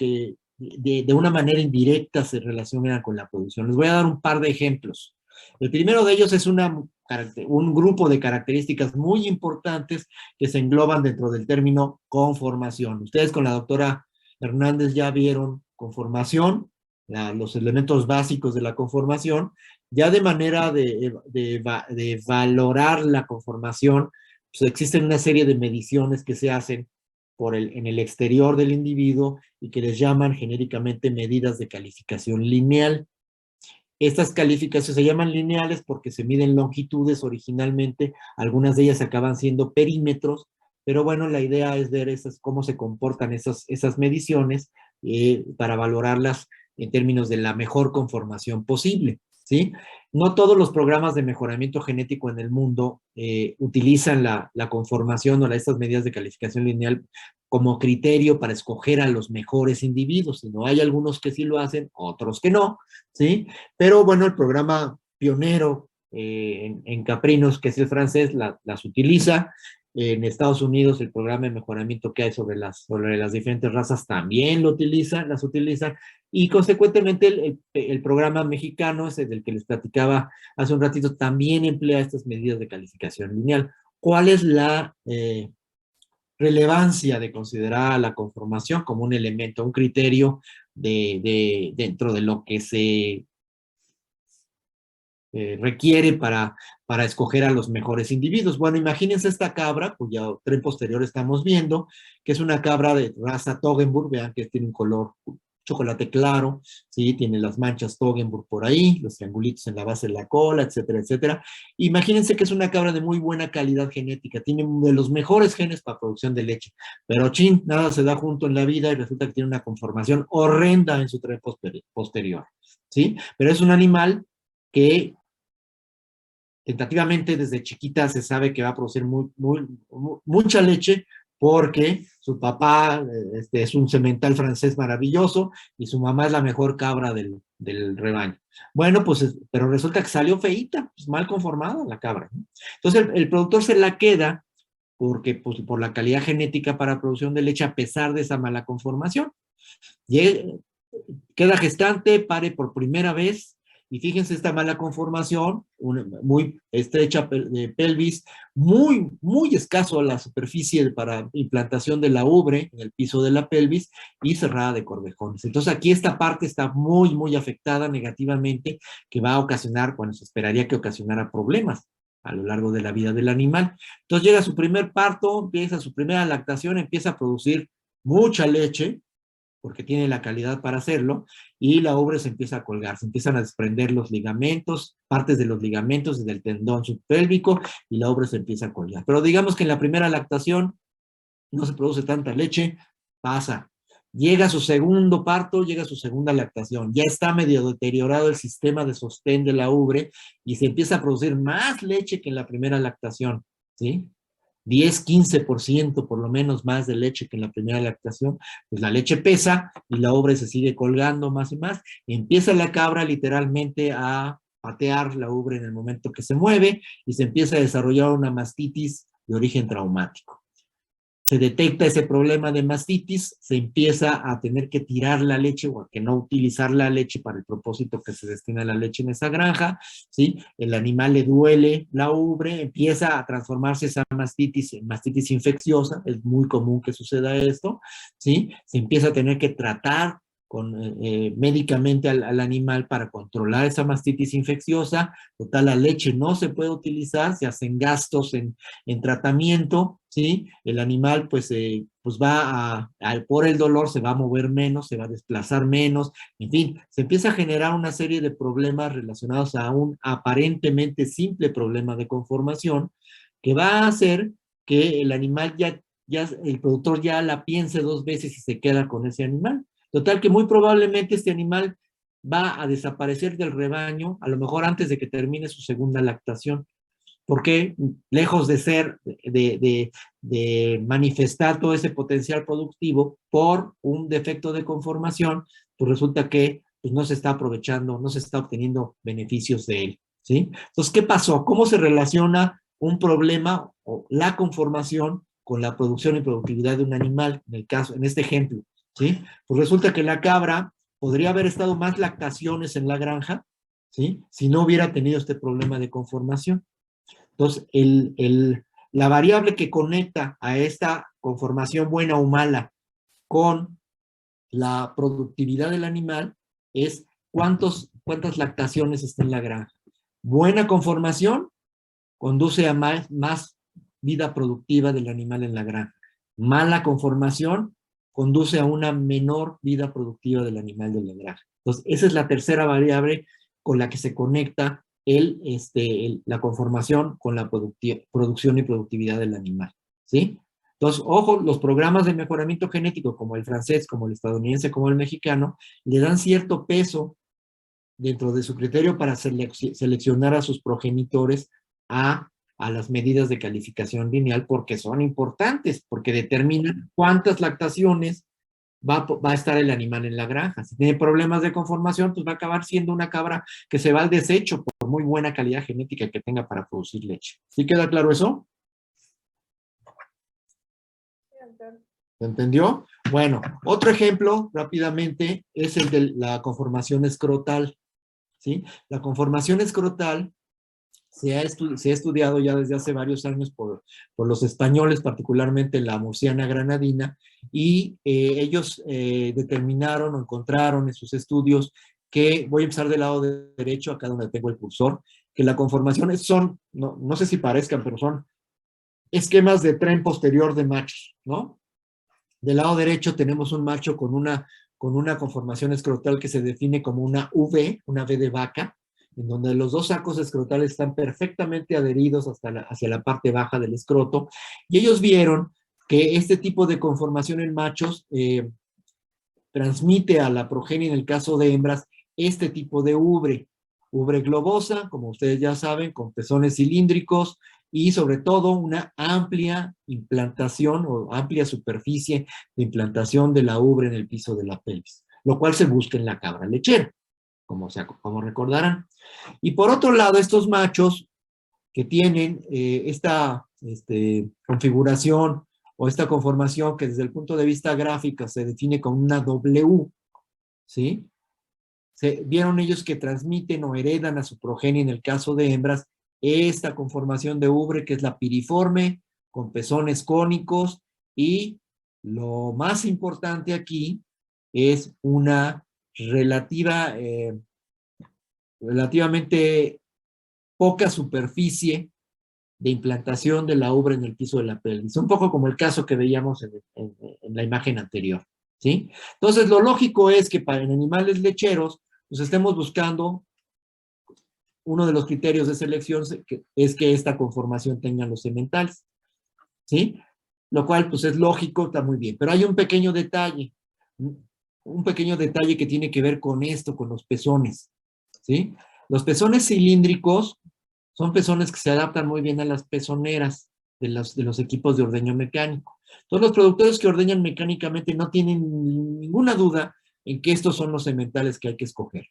E: de una manera indirecta se relacionan con la producción. Les voy a dar un par de ejemplos. El primero de ellos es un grupo de características muy importantes que se engloban dentro del término conformación. Ustedes con la doctora Hernández ya vieron conformación, los elementos básicos de la conformación. Ya de manera de valorar la conformación, pues existen una serie de mediciones que se hacen en el exterior del individuo y que les llaman genéricamente medidas de calificación lineal. Estas calificaciones se llaman lineales porque se miden longitudes originalmente, algunas de ellas acaban siendo perímetros, pero bueno, la idea es ver cómo se comportan esas mediciones para valorarlas en términos de la mejor conformación posible. ¿sí? No todos los programas de mejoramiento genético en el mundo utilizan la conformación o estas medidas de calificación lineal como criterio para escoger a los mejores individuos, sino hay algunos que sí lo hacen, otros que no, ¿sí? Pero bueno, el programa pionero en Caprinos, que es el francés, las utiliza. En Estados Unidos, el programa de mejoramiento que hay sobre las diferentes razas también las utilizan, y consecuentemente el programa mexicano, ese del que les platicaba hace un ratito, también emplea estas medidas de calificación lineal. ¿Cuál es la relevancia de considerar a la conformación como un elemento, un criterio dentro de lo que se requiere para escoger a los mejores individuos? Bueno, imagínense esta cabra, cuya tren posterior estamos viendo, que es una cabra de raza Toggenburg, vean que tiene un color chocolate claro, ¿sí? Tiene las manchas Toggenburg por ahí, los triangulitos en la base de la cola, etcétera, etcétera. Imagínense que es una cabra de muy buena calidad genética, tiene de los mejores genes para producción de leche, pero chin, nada se da junto en la vida y resulta que tiene una conformación horrenda en su tren posterior, ¿sí? Pero es un animal que tentativamente desde chiquita se sabe que va a producir mucha leche porque su papá es un semental francés maravilloso y su mamá es la mejor cabra del rebaño. Bueno, pues, pero resulta que salió feíta, pues, mal conformada la cabra, ¿no? Entonces el productor se la queda porque, pues, por la calidad genética para producción de leche a pesar de esa mala conformación. Queda gestante, pare por primera vez, y fíjense esta mala conformación, muy estrecha de pelvis, muy escaso a la superficie para implantación de la ubre en el piso de la pelvis y cerrada de corvejones. Entonces aquí esta parte está muy afectada negativamente, que va a ocasionar, bueno, se esperaría que ocasionara problemas a lo largo de la vida del animal. Entonces llega su primer parto, empieza su primera lactación, empieza a producir mucha leche, porque tiene la calidad para hacerlo, y la ubre se empieza a colgar, se empiezan a desprender los ligamentos, partes de los ligamentos del tendón subpélvico, y la ubre se empieza a colgar. Pero digamos que en la primera lactación no se produce tanta leche, pasa. Llega su segundo parto, llega su segunda lactación, ya está medio deteriorado el sistema de sostén de la ubre, y se empieza a producir más leche que en la primera lactación, ¿sí? 10, 15% por lo menos más de leche que en la primera lactación, pues la leche pesa y la ubre se sigue colgando más y más, y empieza la cabra literalmente a patear la ubre en el momento que se mueve y se empieza a desarrollar una mastitis de origen traumático. Se detecta ese problema de mastitis, se empieza a tener que tirar la leche o a que no utilizar la leche para el propósito que se destina a la leche en esa granja, ¿sí? El animal le duele la ubre, empieza a transformarse esa mastitis en mastitis infecciosa, es muy común que suceda esto, ¿sí? Se empieza a tener que tratar médicamente al animal para controlar esa mastitis infecciosa. Total, la leche no se puede utilizar, se hacen gastos en tratamiento, ¿sí? El animal pues va por el dolor se va a mover menos, se va a desplazar menos, en fin, se empieza a generar una serie de problemas relacionados a un aparentemente simple problema de conformación que va a hacer que el animal el productor ya la piense dos veces y se queda con ese animal. Total que muy probablemente este animal va a desaparecer del rebaño, a lo mejor antes de que termine su segunda lactación, porque lejos de ser, de manifestar todo ese potencial productivo por un defecto de conformación, pues resulta que pues no se está aprovechando, no se está obteniendo beneficios de él, ¿sí? Entonces, ¿qué pasó? ¿Cómo se relaciona un problema o la conformación con la producción y productividad de un animal, en este ejemplo, ¿sí? Pues resulta que la cabra podría haber estado más lactaciones en la granja, ¿sí? Si no hubiera tenido este problema de conformación. Entonces, la variable que conecta a esta conformación buena o mala con la productividad del animal es cuántas lactaciones está en la granja. Buena conformación conduce a más vida productiva del animal en la granja. Mala conformación conduce a una menor vida productiva del animal de la granja. Entonces, esa es la tercera variable con la que se conecta la conformación con la producción y productividad del animal, ¿sí? Entonces, ojo, los programas de mejoramiento genético, como el francés, como el estadounidense, como el mexicano, le dan cierto peso dentro de su criterio para seleccionar a sus progenitores a las medidas de calificación lineal, porque son importantes, porque determinan cuántas lactaciones va a estar el animal en la granja. Si tiene problemas de conformación, pues va a acabar siendo una cabra que se va al desecho por muy buena calidad genética que tenga para producir leche. ¿Sí queda claro eso? ¿Se entendió? Bueno, otro ejemplo, rápidamente, es el de la conformación escrotal, ¿sí? La conformación escrotal se ha estudiado ya desde hace varios años por los españoles, particularmente la murciana granadina, y ellos determinaron o encontraron en sus estudios que, voy a empezar del lado derecho, acá donde tengo el cursor, que la conformación son, no sé si parezcan, pero son esquemas de tren posterior de machos, ¿no? Del lado derecho tenemos un macho con una conformación escrotal que se define como una V, una V de vaca, en donde los dos sacos escrotales están perfectamente adheridos hacia la parte baja del escroto, y ellos vieron que este tipo de conformación en machos transmite a la progenie, en el caso de hembras, este tipo de ubre globosa, como ustedes ya saben, con pezones cilíndricos, y sobre todo una amplia implantación o amplia superficie de implantación de la ubre en el piso de la pelvis, lo cual se busca en la cabra lechera, como recordarán. Y por otro lado, estos machos que tienen esta configuración o esta conformación que desde el punto de vista gráfico se define como una W, ¿sí? Vieron ellos que transmiten o heredan a su progenie, en el caso de hembras, esta conformación de ubre que es la piriforme, con pezones cónicos, y lo más importante aquí es una relativamente poca superficie de implantación de la ubre en el piso de la pelvis. Un poco como el caso que veíamos en la imagen anterior, ¿sí? Entonces, lo lógico es que en animales lecheros, pues estemos buscando, uno de los criterios de selección es que esta conformación tenga los sementales, ¿sí? Lo cual, pues es lógico, está muy bien. Pero hay un pequeño detalle que tiene que ver con esto, con los pezones, ¿sí? Los pezones cilíndricos son pezones que se adaptan muy bien a las pezoneras de los equipos de ordeño mecánico. Entonces, los productores que ordeñan mecánicamente no tienen ninguna duda en que estos son los sementales que hay que escoger.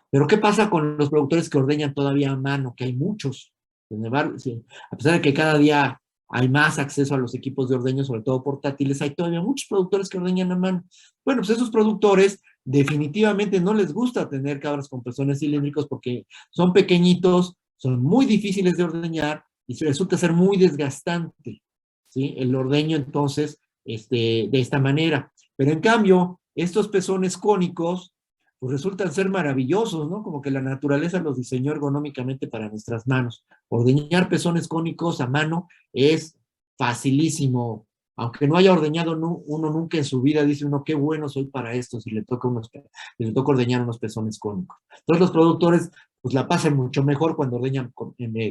E: Pero, ¿qué pasa con los productores que ordeñan todavía a mano? Que hay muchos. A pesar de que cada día hay más acceso a los equipos de ordeño, sobre todo portátiles, hay todavía muchos productores que ordeñan a mano. Bueno, pues esos productores definitivamente no les gusta tener cabras con pezones cilíndricos porque son pequeñitos, son muy difíciles de ordeñar y resulta ser muy desgastante, ¿sí? El ordeño, entonces, de esta manera. Pero en cambio, estos pezones cónicos, pues resultan ser maravillosos, ¿no? Como que la naturaleza los diseñó ergonómicamente para nuestras manos. Ordeñar pezones cónicos a mano es facilísimo. Aunque no haya ordeñado uno nunca en su vida, dice uno, qué bueno soy para esto, si le toca ordeñar unos pezones cónicos. Entonces los productores pues la pasan mucho mejor cuando ordeñan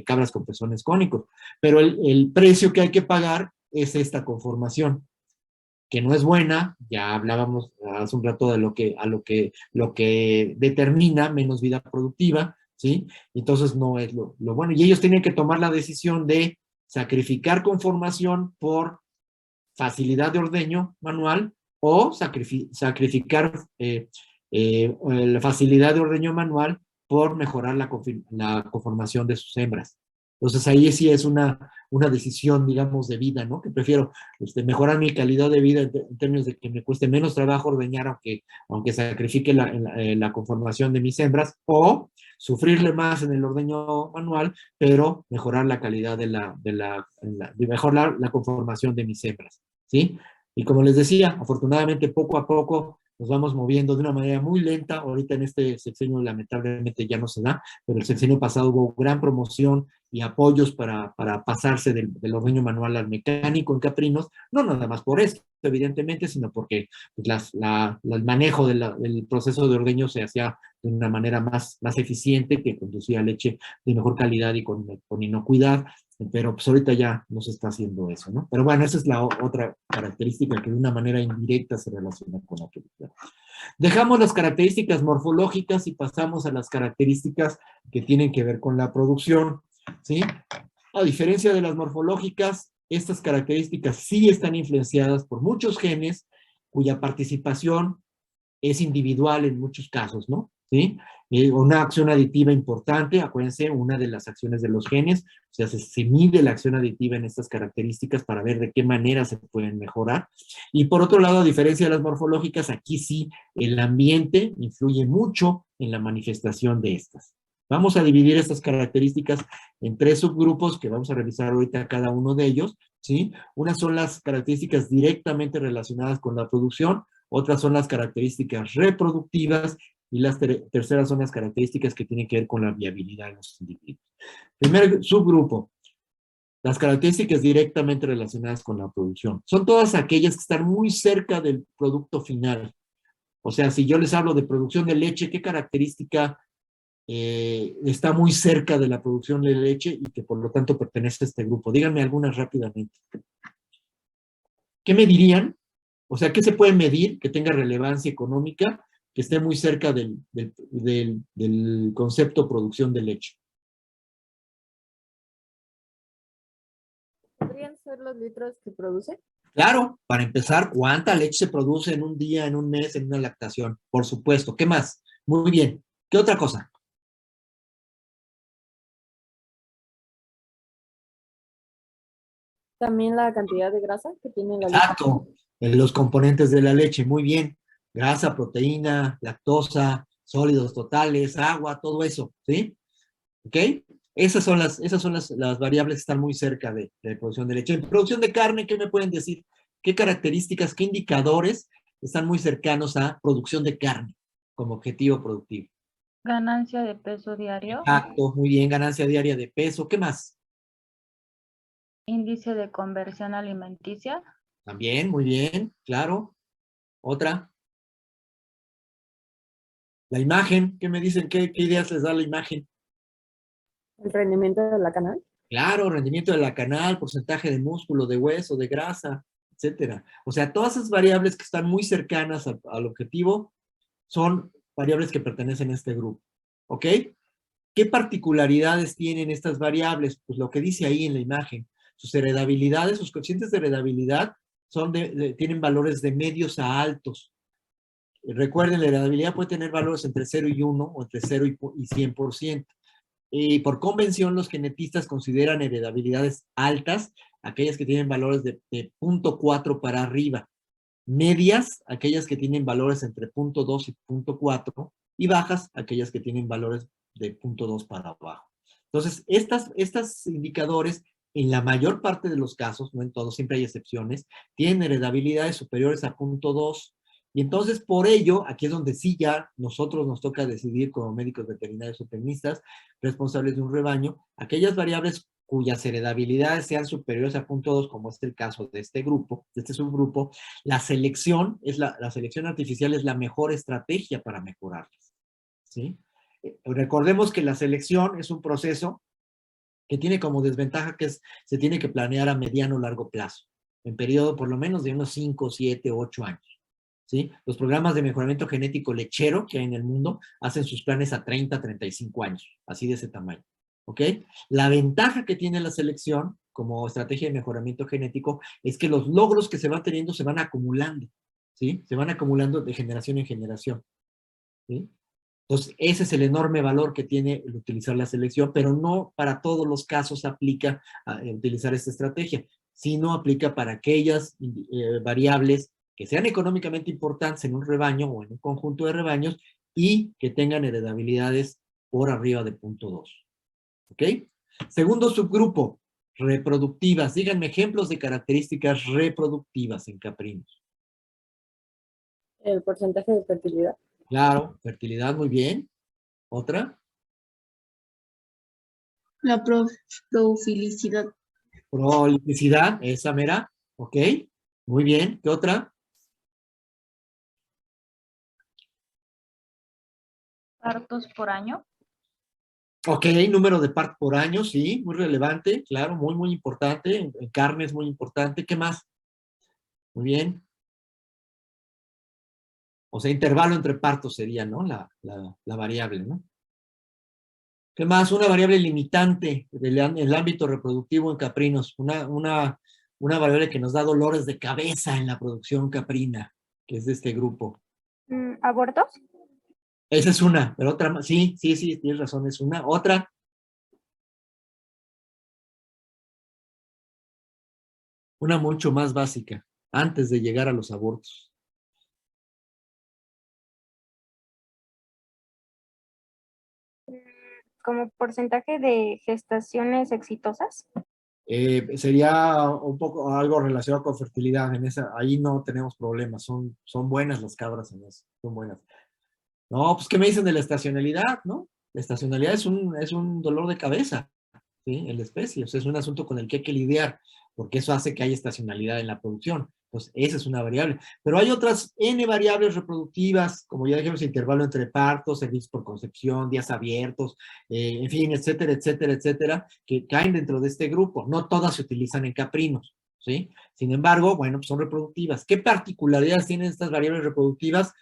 E: cabras con pezones cónicos. Pero el precio que hay que pagar es esta conformación, que no es buena. Ya hablábamos hace un rato de lo que determina menos vida productiva, ¿sí? Entonces no es lo bueno. Y ellos tienen que tomar la decisión de sacrificar conformación por facilidad de ordeño manual o sacrificar la facilidad de ordeño manual por mejorar la conformación de sus hembras. Entonces ahí sí es una decisión, digamos, de vida, ¿no? Que prefiero mejorar mi calidad de vida en términos de que me cueste menos trabajo ordeñar, aunque sacrifique la conformación de mis hembras, o sufrirle más en el ordeño manual, pero mejorar la calidad de mejorar la conformación de mis hembras, ¿sí? Y como les decía, afortunadamente poco a poco nos vamos moviendo de una manera muy lenta. Ahorita en este sexenio lamentablemente ya no se da, pero el sexenio pasado hubo gran promoción y apoyos para pasarse del ordeño manual al mecánico en caprinos, no nada más por esto, evidentemente, sino porque pues, el manejo del proceso de ordeño se hacía de una manera más eficiente, que conducía a leche de mejor calidad y con inocuidad. Pero pues ahorita ya no se está haciendo eso, ¿no? Pero bueno, esa es la otra característica que de una manera indirecta se relaciona con la producción. Dejamos las características morfológicas y pasamos a las características que tienen que ver con la producción, ¿sí? A diferencia de las morfológicas, estas características sí están influenciadas por muchos genes cuya participación es individual en muchos casos, ¿no? ¿Sí? Una acción aditiva importante, acuérdense, una de las acciones de los genes, o sea, se mide la acción aditiva en estas características para ver de qué manera se pueden mejorar. Y por otro lado, a diferencia de las morfológicas, aquí sí el ambiente influye mucho en la manifestación de estas. Vamos a dividir estas características en 3 subgrupos que vamos a revisar ahorita cada uno de ellos, ¿sí? Unas son las características directamente relacionadas con la producción, otras son las características reproductivas y las terceras son las características que tienen que ver con la viabilidad de los individuos. Primer subgrupo, las características directamente relacionadas con la producción. Son todas aquellas que están muy cerca del producto final. O sea, si yo les hablo de producción de leche, ¿qué característica está muy cerca de la producción de leche y que por lo tanto pertenece a este grupo? Díganme algunas rápidamente. ¿Qué me dirían? O sea, ¿qué se puede medir que tenga relevancia económica, que esté muy cerca del concepto producción de leche?
G: ¿Podrían ser los litros que produce?
E: Claro, para empezar, ¿cuánta leche se produce en un día, en un mes, en una lactación? Por supuesto. ¿Qué más? Muy bien. ¿Qué otra cosa?
G: También la cantidad de grasa que tiene la leche.
E: Exacto. Los componentes de la leche. Muy bien. Grasa, proteína, lactosa, sólidos totales, agua, todo eso. ¿Sí? ¿Ok? Esas son las variables que están muy cerca de la producción de leche. En producción de carne, ¿qué me pueden decir? ¿Qué características, qué indicadores están muy cercanos a producción de carne como objetivo productivo?
D: Ganancia de peso diario,
E: Exacto, muy bien, ganancia diaria de peso. ¿Qué más?
D: índice de conversión alimenticia,
E: También, muy bien, claro. Otra. La imagen, ¿qué me dicen? ¿Qué ideas les da la imagen?
G: El rendimiento de la canal.
E: Claro, rendimiento de la canal, porcentaje de músculo, de hueso, de grasa, etcétera. O sea, todas esas variables que están muy cercanas al objetivo son variables que pertenecen a este grupo. ¿Ok? ¿Qué particularidades tienen estas variables? Pues lo que dice ahí en la imagen. Sus heredabilidades, sus coeficientes de heredabilidad tienen valores de medios a altos. Recuerden, la heredabilidad puede tener valores entre 0 y 1 o entre 0 y 100%. Y por convención, los genetistas consideran heredabilidades altas aquellas que tienen valores de 0.4 para arriba. Medias, aquellas que tienen valores entre 0.2 y 0.4. Y bajas, aquellas que tienen valores de 0.2 para abajo. Entonces, estos indicadores, en la mayor parte de los casos, no en todos, siempre hay excepciones, tienen heredabilidades superiores a 0.2. Y entonces, por ello, aquí es donde sí ya nosotros nos toca decidir como médicos veterinarios o tecnistas, responsables de un rebaño, aquellas variables cuyas heredabilidades sean superiores a 0.2, como es el caso de este grupo, de este subgrupo, la selección artificial es la mejor estrategia para mejorarlas, ¿sí? Recordemos que la selección es un proceso que tiene como desventaja que se tiene que planear a mediano o largo plazo, en periodo por lo menos de unos 5, 7, 8 años. ¿Sí? Los programas de mejoramiento genético lechero que hay en el mundo hacen sus planes a 30, 35 años, así de ese tamaño. ¿Ok? La ventaja que tiene la selección como estrategia de mejoramiento genético es que los logros que se van teniendo se van acumulando, ¿sí? Se van acumulando de generación en generación, ¿sí? Entonces, ese es el enorme valor que tiene el utilizar la selección, pero no para todos los casos aplica a utilizar esta estrategia, sino aplica para aquellas variables que sean económicamente importantes en un rebaño o en un conjunto de rebaños y que tengan heredabilidades por arriba de 0.2. ¿Ok? Segundo subgrupo, reproductivas. Díganme ejemplos de características reproductivas en caprinos.
G: El porcentaje de fertilidad.
E: Claro, fertilidad, muy bien. ¿Otra?
H: La profilicidad.
E: Prolificidad, esa mera. ¿Ok? Muy bien. ¿Qué otra?
D: partos por año,
E: Ok, número de partos por año, sí, muy relevante, claro, muy, muy importante. En carne es muy importante. ¿Qué más? Muy bien. O sea, intervalo entre partos sería, ¿no? La variable, ¿no? ¿Qué más? Una variable limitante en el ámbito reproductivo en caprinos. Una variable que nos da dolores de cabeza en la producción caprina, que es de este grupo.
F: ¿Abortos?
E: Esa es una, pero otra más. Sí, sí, sí, tienes razón, es una. Otra. Una mucho más básica, antes de llegar a los abortos.
F: ¿Como porcentaje de gestaciones exitosas?
E: Sería un poco algo relacionado con fertilidad. Ahí no tenemos problemas. Son buenas las cabras en eso. Son buenas. No, pues, ¿qué me dicen de la estacionalidad, no? La estacionalidad es un dolor de cabeza, ¿sí? En la especie. O sea, es un asunto con el que hay que lidiar, porque eso hace que haya estacionalidad en la producción. Entonces, esa es una variable. Pero hay otras N variables reproductivas, como ya dijimos, intervalo entre partos, servicios por concepción, días abiertos, en fin, etcétera, etcétera, etcétera, que caen dentro de este grupo. No todas se utilizan en caprinos, ¿sí? Sin embargo, bueno, pues son reproductivas. ¿Qué particularidades tienen estas variables reproductivas?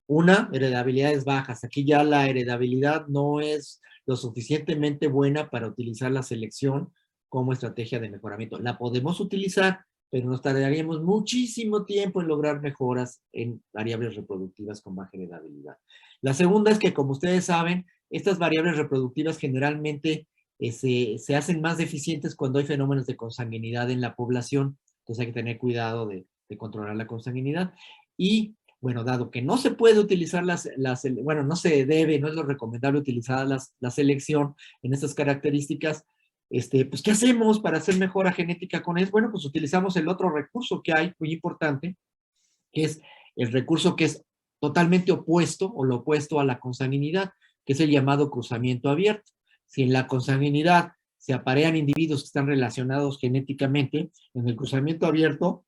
E: Una, heredabilidades bajas. Aquí ya la heredabilidad no es lo suficientemente buena para utilizar la selección como estrategia de mejoramiento. La podemos utilizar, pero nos tardaríamos muchísimo tiempo en lograr mejoras en variables reproductivas con baja heredabilidad. La segunda es que, como ustedes saben, estas variables reproductivas generalmente se hacen más deficientes cuando hay fenómenos de consanguinidad en la población. Entonces hay que tener cuidado de controlar la consanguinidad. Y bueno, dado que no se puede utilizar bueno, no se debe, no es lo recomendable utilizar la selección en estas características, pues, ¿qué hacemos para hacer mejora genética con eso? Bueno, pues utilizamos el otro recurso que hay, muy importante, que es el recurso que es totalmente opuesto o lo opuesto a la consanguinidad, que es el llamado cruzamiento abierto. Si en la consanguinidad se aparean individuos que están relacionados genéticamente, en el cruzamiento abierto,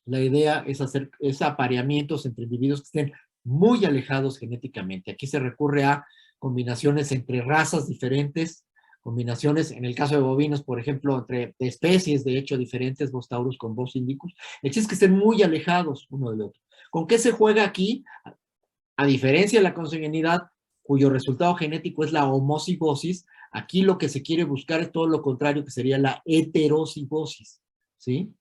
E: la idea es hacer apareamientos entre individuos que estén muy alejados genéticamente. Aquí se recurre a combinaciones entre razas diferentes, combinaciones, en el caso de bovinos, por ejemplo, entre especies, de hecho, diferentes, Bos taurus con Bos indicus. El chiste es que estén muy alejados uno del otro. ¿Con qué se juega aquí? A diferencia de la consanguinidad, cuyo resultado genético es la homocigosis, aquí lo que se quiere buscar es todo lo contrario, que sería la heterocigosis, ¿sí?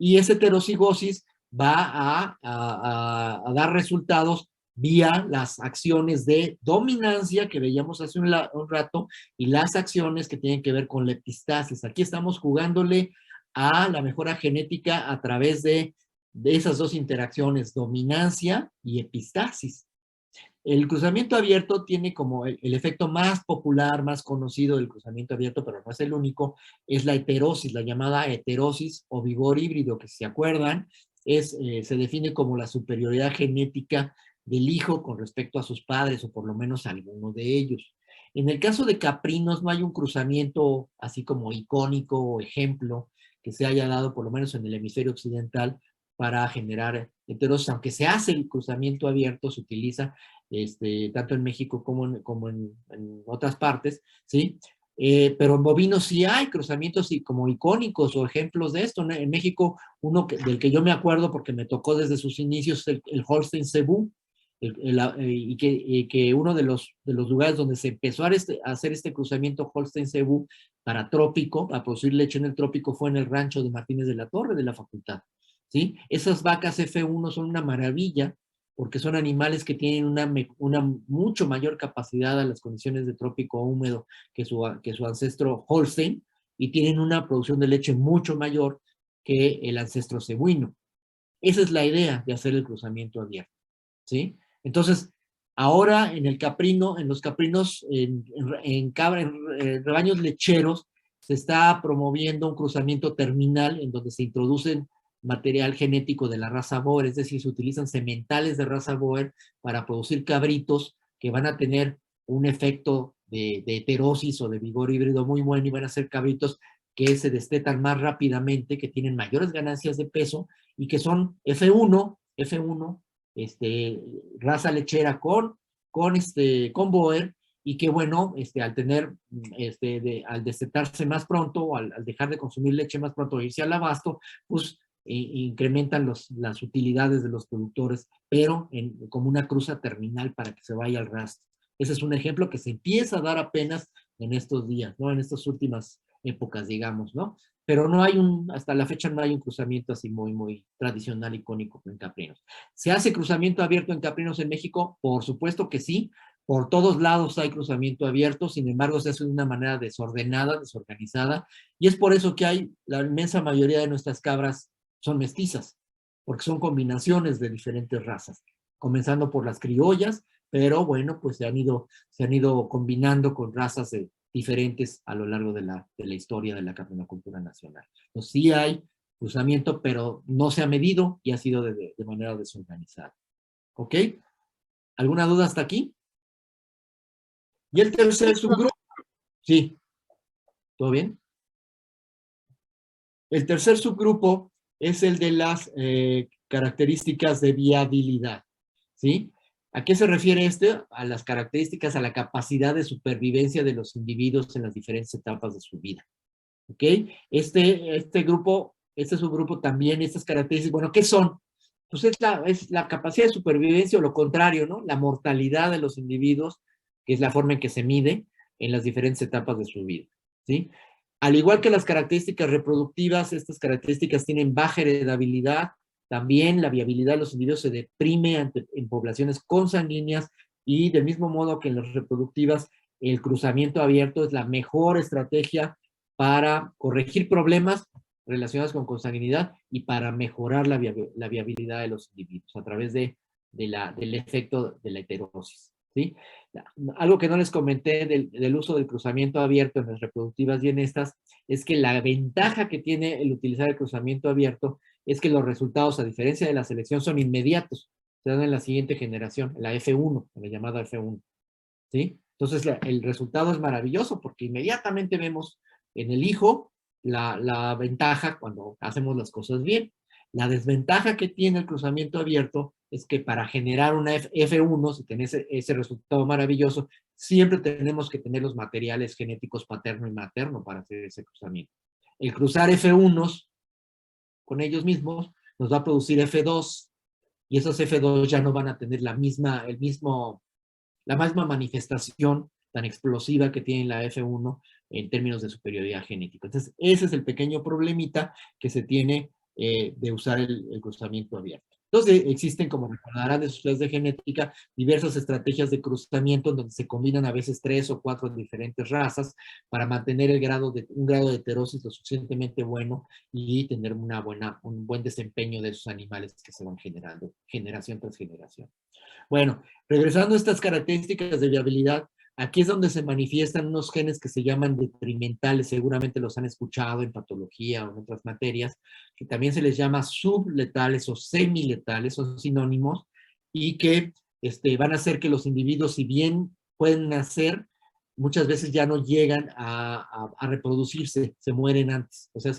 E: Y esa heterocigosis va a dar resultados vía las acciones de dominancia que veíamos hace un rato y las acciones que tienen que ver con la epistasis. Aquí estamos jugándole a la mejora genética a través de esas dos interacciones, dominancia y epistasis. El cruzamiento abierto tiene como el efecto más popular, más conocido del cruzamiento abierto, pero no es el único, es la heterosis, la llamada heterosis o vigor híbrido, que si se acuerdan, se define como la superioridad genética del hijo con respecto a sus padres, o por lo menos a alguno de ellos. En el caso de caprinos no hay un cruzamiento así como icónico o ejemplo que se haya dado, por lo menos en el hemisferio occidental, para generar heterosis, aunque se hace el cruzamiento abierto, se utiliza tanto en México como en otras partes, ¿sí? Pero en bovinos sí hay cruzamientos como icónicos o ejemplos de esto. En México, uno del que yo me acuerdo porque me tocó desde sus inicios, el Holstein Cebú, y que uno de los lugares donde se empezó a hacer este cruzamiento Holstein Cebú para trópico, para producir leche en el trópico, fue en el rancho de Martínez de la Torre de la facultad, ¿sí? Esas vacas F1 son una maravilla porque son animales que tienen una mucho mayor capacidad a las condiciones de trópico húmedo que su ancestro Holstein, y tienen una producción de leche mucho mayor que el ancestro cebuino. Esa es la idea de hacer el cruzamiento abierto, ¿sí? Entonces, ahora en los caprinos, en rebaños lecheros, se está promoviendo un cruzamiento terminal en donde se introducen material genético de la raza Boer, es decir, se utilizan sementales de raza Boer para producir cabritos que van a tener un efecto de heterosis o de vigor híbrido muy bueno, y van a ser cabritos que se destetan más rápidamente, que tienen mayores ganancias de peso y que son F1, raza lechera con Boer, y que bueno, al tener, al destetarse más pronto, al dejar de consumir leche más pronto e irse al abasto, pues incrementan las utilidades de los productores, pero como una cruza terminal para que se vaya al rastro. Ese es un ejemplo que se empieza a dar apenas en estos días, ¿no? En estas últimas épocas, digamos, ¿no? Pero no hay hasta la fecha no hay un cruzamiento así muy, muy tradicional, icónico en caprinos. ¿Se hace cruzamiento abierto en caprinos en México? Por supuesto que sí. Por todos lados hay cruzamiento abierto, sin embargo se hace de una manera desordenada, desorganizada, y es por eso que hay, la inmensa mayoría de nuestras cabras son mestizas, porque son combinaciones de diferentes razas, comenzando por las criollas, pero bueno, pues se han ido combinando con razas diferentes a lo largo de la historia de la caprinocultura nacional. Entonces sí hay cruzamiento, pero no se ha medido y ha sido de manera desorganizada. ¿Ok? ¿Alguna duda hasta aquí? Y el tercer subgrupo, sí, ¿todo bien? El tercer subgrupo es el de las características de viabilidad, ¿sí? ¿A qué se refiere este? A las características, a la capacidad de supervivencia de los individuos en las diferentes etapas de su vida, ¿ok? Este subgrupo también, estas características, bueno, ¿qué son? Pues es la capacidad de supervivencia o lo contrario, ¿no? La mortalidad de los individuos, que es la forma en que se mide en las diferentes etapas de su vida, ¿sí? Al igual que las características reproductivas, estas características tienen baja heredabilidad, también la viabilidad de los individuos se deprime en poblaciones consanguíneas y del mismo modo que en las reproductivas, el cruzamiento abierto es la mejor estrategia para corregir problemas relacionados con consanguinidad y para mejorar la viabilidad de los individuos a través del efecto de la heterosis, ¿sí? Algo que no les comenté del uso del cruzamiento abierto en las reproductivas y en estas, es que la ventaja que tiene el utilizar el cruzamiento abierto es que los resultados, a diferencia de la selección, son inmediatos. Se dan en la siguiente generación, la F1, la llamada F1, ¿sí? Entonces el resultado es maravilloso porque inmediatamente vemos en el hijo la ventaja cuando hacemos las cosas bien. La desventaja que tiene el cruzamiento abierto es que para generar una F1, si tenés ese resultado maravilloso, siempre tenemos que tener los materiales genéticos paterno y materno para hacer ese cruzamiento. El cruzar F1s con ellos mismos nos va a producir F2, y esos F2 ya no van a tener la misma manifestación tan explosiva que tiene la F1 en términos de superioridad genética. Entonces, ese es el pequeño problemita que se tiene de usar el cruzamiento abierto. Entonces, existen, como recordarán de sus clases de genética, diversas estrategias de cruzamiento donde se combinan a veces 3 o 4 diferentes razas para mantener un grado de heterosis lo suficientemente bueno y tener un buen desempeño de esos animales que se van generando generación tras generación. Bueno, regresando a estas características de viabilidad, aquí es donde se manifiestan unos genes que se llaman detrimentales, seguramente los han escuchado en patología o en otras materias, que también se les llama subletales o semiletales, son sinónimos, y que van a hacer que los individuos, si bien pueden nacer, muchas veces ya no llegan a reproducirse, se mueren antes. O sea,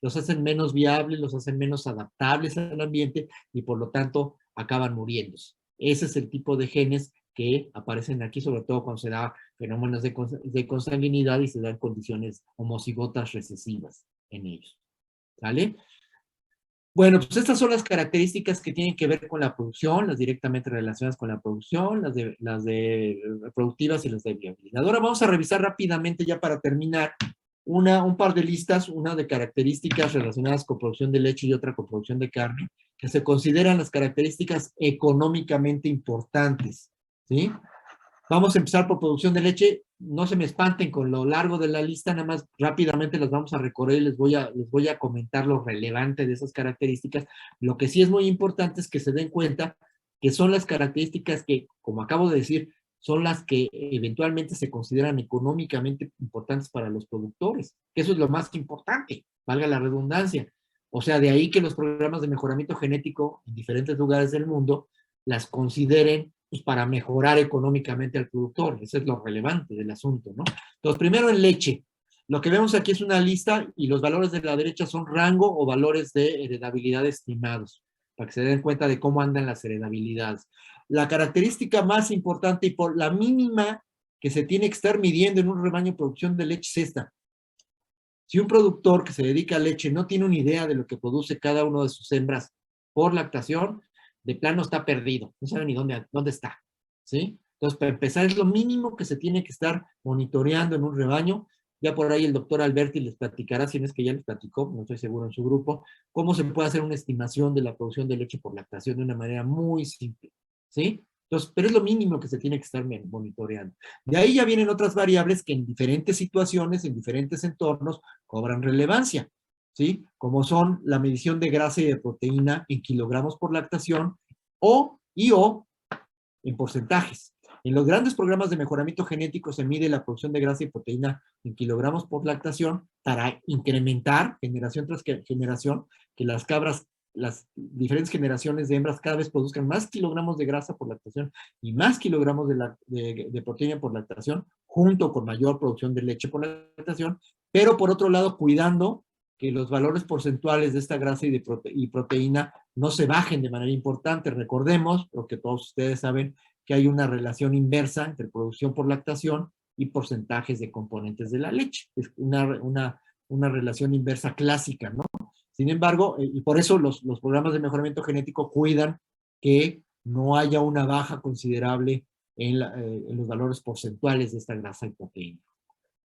E: los hacen menos viables, los hacen menos adaptables al ambiente y por lo tanto acaban muriéndose. Ese es el tipo de genes que aparecen aquí, sobre todo cuando se da fenómenos de consanguinidad y se dan condiciones homocigotas recesivas en ellos. ¿Vale? Bueno, pues estas son las características que tienen que ver con la producción, las directamente relacionadas con la producción, las de reproductivas y las de viabilidad. Ahora vamos a revisar rápidamente, ya para terminar, un par de listas, una de características relacionadas con producción de leche y otra con producción de carne, que se consideran las características económicamente importantes, ¿sí? Vamos a empezar por producción de leche. No se me espanten con lo largo de la lista, nada más rápidamente las vamos a recorrer y les voy a comentar lo relevante de esas características. Lo que sí es muy importante es que se den cuenta que son las características que, como acabo de decir, son las que eventualmente se consideran económicamente importantes para los productores. Eso es lo más importante, valga la redundancia. O sea, de ahí que los programas de mejoramiento genético en diferentes lugares del mundo las consideren pues, para mejorar económicamente al productor. Eso es lo relevante del asunto, ¿no? Entonces, primero en leche. Lo que vemos aquí es una lista y los valores de la derecha son rango o valores de heredabilidad estimados, para que se den cuenta de cómo andan las heredabilidades. La característica más importante y por la mínima que se tiene que estar midiendo en un rebaño de producción de leche es esta. Si un productor que se dedica a leche no tiene una idea de lo que produce cada una de sus hembras por lactación, de plano está perdido, no sabe ni dónde está, ¿sí? Entonces, para empezar, es lo mínimo que se tiene que estar monitoreando en un rebaño. Ya por ahí el doctor Alberti les platicará, si no es que ya les platicó, no estoy seguro en su grupo, cómo se puede hacer una estimación de la producción de leche por lactación de una manera muy simple, ¿sí? Entonces, pero es lo mínimo que se tiene que estar monitoreando. De ahí ya vienen otras variables que en diferentes situaciones, en diferentes entornos, cobran relevancia, ¿sí? Como son la medición de grasa y de proteína en kilogramos por lactación o en porcentajes. En los grandes programas de mejoramiento genético se mide la producción de grasa y proteína en kilogramos por lactación para incrementar generación tras generación, que las cabras, las diferentes generaciones de hembras cada vez produzcan más kilogramos de grasa por lactación y más kilogramos de proteína por lactación, junto con mayor producción de leche por lactación, pero por otro lado cuidando que los valores porcentuales de esta grasa y proteína no se bajen de manera importante. Recordemos, porque todos ustedes saben, que hay una relación inversa entre producción por lactación y porcentajes de componentes de la leche. Es una relación inversa clásica, ¿no? Sin embargo, y por eso los programas de mejoramiento genético cuidan que no haya una baja considerable en los valores porcentuales de esta grasa y proteína.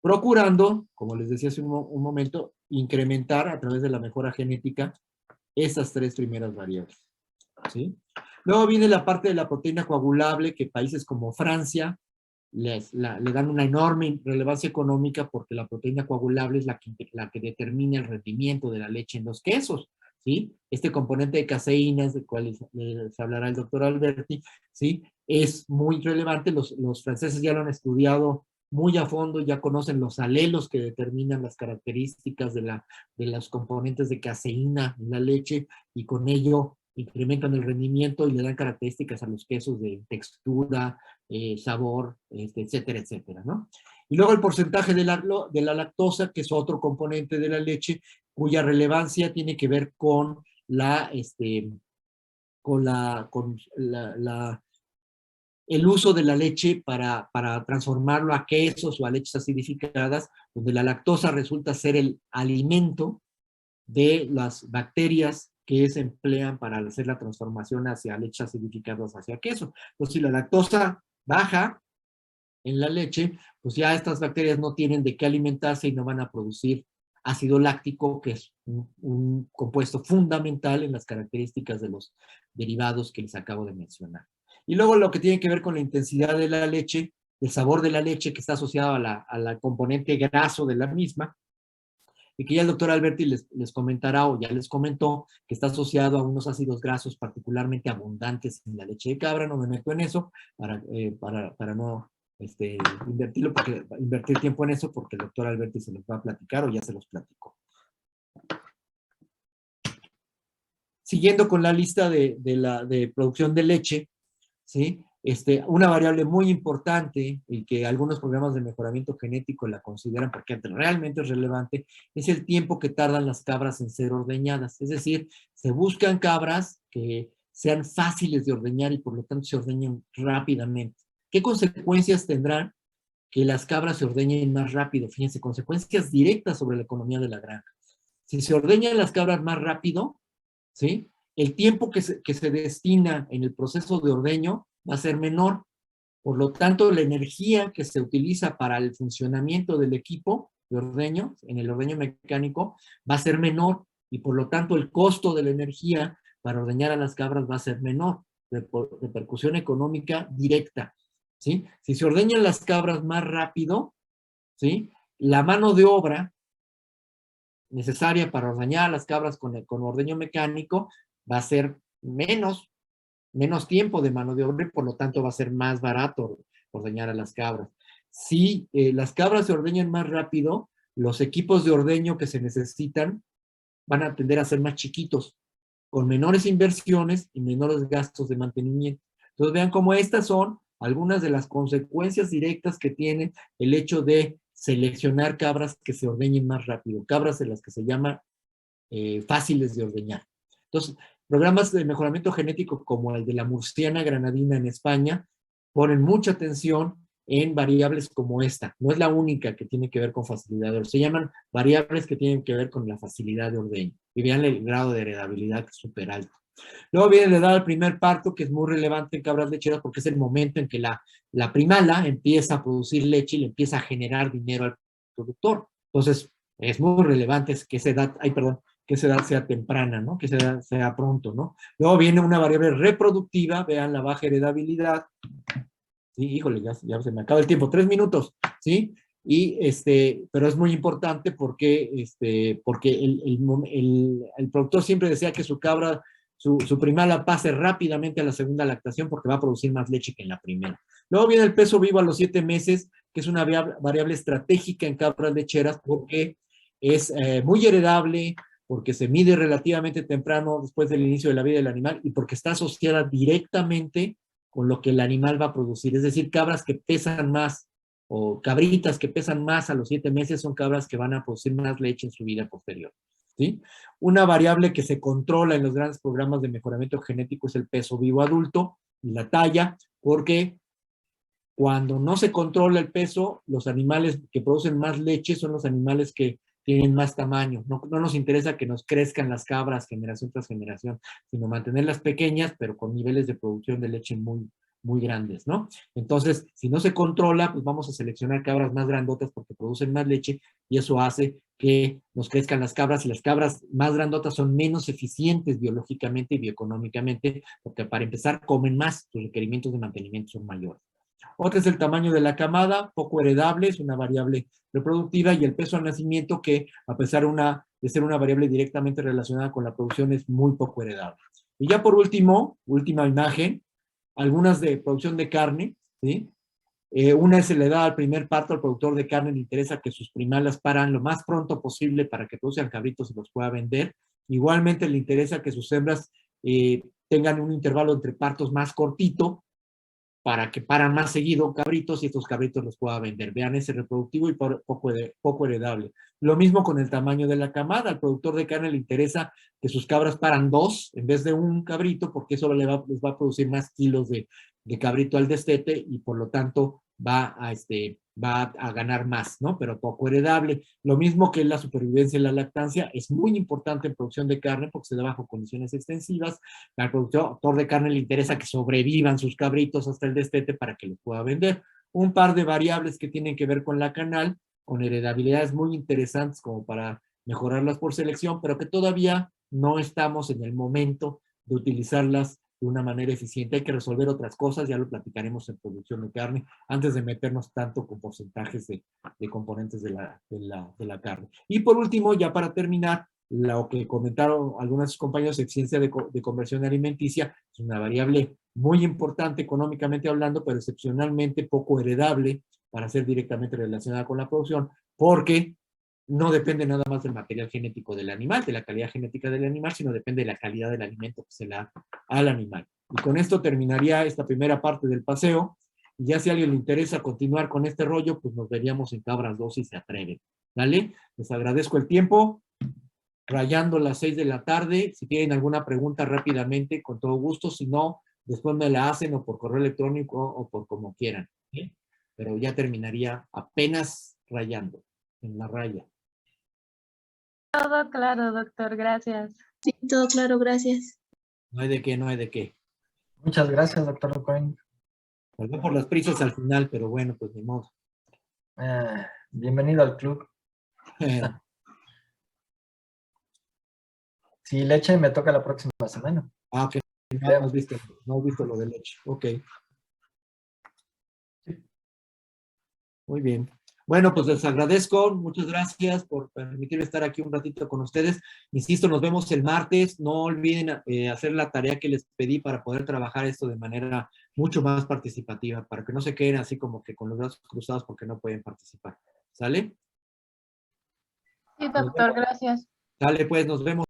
E: Procurando, como les decía hace un momento, incrementar a través de la mejora genética esas tres primeras variables, ¿sí? Luego viene la parte de la proteína coagulable, que países como Francia le dan una enorme relevancia económica porque la proteína coagulable es la que determina el rendimiento de la leche en los quesos, ¿sí? Este componente de caseínas, del cual les hablará el doctor Alberti, ¿sí? Es muy relevante, los franceses ya lo han estudiado muy a fondo, ya conocen los alelos que determinan las características de los componentes de caseína en la leche, y con ello incrementan el rendimiento y le dan características a los quesos de textura, sabor, etcétera, etcétera, ¿no? Y luego el porcentaje de la lactosa, que es otro componente de la leche, cuya relevancia tiene que ver con el uso de la leche para transformarlo a quesos o a leches acidificadas, donde la lactosa resulta ser el alimento de las bacterias que se emplean para hacer la transformación hacia leches acidificadas hacia queso. Entonces, si la lactosa baja en la leche, pues ya estas bacterias no tienen de qué alimentarse y no van a producir ácido láctico, que es un compuesto fundamental en las características de los derivados que les acabo de mencionar. Y luego lo que tiene que ver con la intensidad de la leche, el sabor de la leche, que está asociado a la componente graso de la misma, y que ya el doctor Alberti les comentará, o ya les comentó, que está asociado a unos ácidos grasos particularmente abundantes en la leche de cabra. No me meto en eso para no invertir tiempo en eso, porque el doctor Alberti se los va a platicar o ya se los platicó. Siguiendo con la lista de producción de leche, ¿sí? Una variable muy importante y que algunos programas de mejoramiento genético la consideran porque realmente es relevante, es el tiempo que tardan las cabras en ser ordeñadas. Es decir, se buscan cabras que sean fáciles de ordeñar y por lo tanto se ordeñen rápidamente. ¿Qué consecuencias tendrán que las cabras se ordeñen más rápido? Fíjense, consecuencias directas sobre la economía de la granja. Si se ordeñan las cabras más rápido, ¿sí? El tiempo que se destina en el proceso de ordeño va a ser menor. Por lo tanto, la energía que se utiliza para el funcionamiento del equipo de ordeño, en el ordeño mecánico, va a ser menor, y por lo tanto el costo de la energía para ordeñar a las cabras va a ser menor. Repercusión económica directa, ¿sí? Si se ordeñan las cabras más rápido, ¿sí? La mano de obra necesaria para ordeñar a las cabras con ordeño mecánico va a ser menos tiempo de mano de obra y por lo tanto va a ser más barato ordeñar a las cabras. Si las cabras se ordeñan más rápido, los equipos de ordeño que se necesitan van a tender a ser más chiquitos, con menores inversiones y menores gastos de mantenimiento. Entonces vean cómo estas son algunas de las consecuencias directas que tiene el hecho de seleccionar cabras que se ordeñen más rápido, cabras de las que se llama fáciles de ordeñar. Entonces, programas de mejoramiento genético como el de la murciana granadina en España ponen mucha atención en variables como esta. No es la única que tiene que ver con facilidad de ordeño. Se llaman variables que tienen que ver con la facilidad de ordeño. Y vean el grado de heredabilidad que es súper alto. Luego viene la edad del primer parto, que es muy relevante en cabras lecheras porque es el momento en que la primala empieza a producir leche y le empieza a generar dinero al productor. Entonces, es muy relevante que esa edad, que esa edad sea temprana, ¿no? Que esa edad sea pronto, ¿no? Luego viene una variable reproductiva, vean la baja heredabilidad. Sí, híjole, ya se me acaba el tiempo, 3 minutos, ¿sí? Pero es muy importante porque el productor siempre desea que su cabra, su primala pase rápidamente a la segunda lactación porque va a producir más leche que en la primera. Luego viene el peso vivo a los 7 meses, que es una variable estratégica en cabras lecheras porque es muy heredable, porque se mide relativamente temprano después del inicio de la vida del animal y porque está asociada directamente con lo que el animal va a producir. Es decir, cabras que pesan más o cabritas que pesan más a los 7 meses son cabras que van a producir más leche en su vida posterior. ¿Sí? Una variable que se controla en los grandes programas de mejoramiento genético es el peso vivo adulto y la talla, porque cuando no se controla el peso, los animales que producen más leche son los animales que tienen más tamaño. No nos interesa que nos crezcan las cabras generación tras generación, sino mantenerlas pequeñas, pero con niveles de producción de leche muy, muy grandes, ¿no? Entonces, si no se controla, pues vamos a seleccionar cabras más grandotas porque producen más leche y eso hace que nos crezcan las cabras, y las cabras más grandotas son menos eficientes biológicamente y bioeconómicamente, porque para empezar comen más, sus requerimientos de mantenimiento son mayores. Otra es el tamaño de la camada, poco heredable, es una variable reproductiva, y el peso al nacimiento, que a pesar de ser una variable directamente relacionada con la producción, es muy poco heredable. Y ya por último, última imagen, algunas de producción de carne, ¿sí? Una es la edad al primer parto. Al productor de carne le interesa que sus primalas paran lo más pronto posible para que produzcan cabritos y los pueda vender. Igualmente le interesa que sus hembras tengan un intervalo entre partos más cortito, para que paran más seguido cabritos y estos cabritos los pueda vender. Vean, ese reproductivo y poco heredable. Lo mismo con el tamaño de la camada. Al productor de carne le interesa que sus cabras paran 2 en vez de un cabrito, porque eso les va a producir más kilos de cabrito al destete y por lo tanto va a ganar más, ¿no? Pero poco heredable. Lo mismo que la supervivencia y la lactancia es muy importante en producción de carne porque se da bajo condiciones extensivas. Al productor de carne le interesa que sobrevivan sus cabritos hasta el destete para que los pueda vender. Un par de variables que tienen que ver con la canal, con heredabilidades muy interesantes como para mejorarlas por selección, pero que todavía no estamos en el momento de utilizarlas de una manera eficiente. Hay que resolver otras cosas, ya lo platicaremos en producción de carne, antes de meternos tanto con porcentajes de componentes de la carne. Y por último, ya para terminar, lo que comentaron algunos compañeros, eficiencia de conversión alimenticia, es una variable muy importante económicamente hablando, pero excepcionalmente poco heredable para ser directamente relacionada con la producción, porque no depende nada más del material genético del animal, de la calidad genética del animal, sino depende de la calidad del alimento que se le da al animal. Y con esto terminaría esta primera parte del paseo. Y ya si a alguien le interesa continuar con este rollo, pues nos veríamos en Cabras 2 si se atreven. ¿Vale? Les agradezco el tiempo. Rayando las 6 de la tarde. Si tienen alguna pregunta rápidamente, con todo gusto. Si no, después me la hacen o por correo electrónico o por como quieran. ¿Sí? Pero ya terminaría apenas rayando en la raya.
D: Todo claro, doctor, gracias.
H: Sí, todo claro, gracias.
E: No hay de qué, no hay de qué.
A: Muchas gracias, doctor Cohen.
E: Perdón por las prisas al final, pero bueno, pues ni modo.
A: Bienvenido al club. Si leche me toca la próxima semana.
E: Ok. No has visto lo de leche. Ok. Muy bien. Bueno, pues les agradezco. Muchas gracias por permitirme estar aquí un ratito con ustedes. Insisto, nos vemos el martes. No olviden hacer la tarea que les pedí para poder trabajar esto de manera mucho más participativa, para que no se queden así como que con los brazos cruzados porque no pueden participar. ¿Sale?
D: Sí, doctor, gracias.
E: Sale, pues, nos vemos.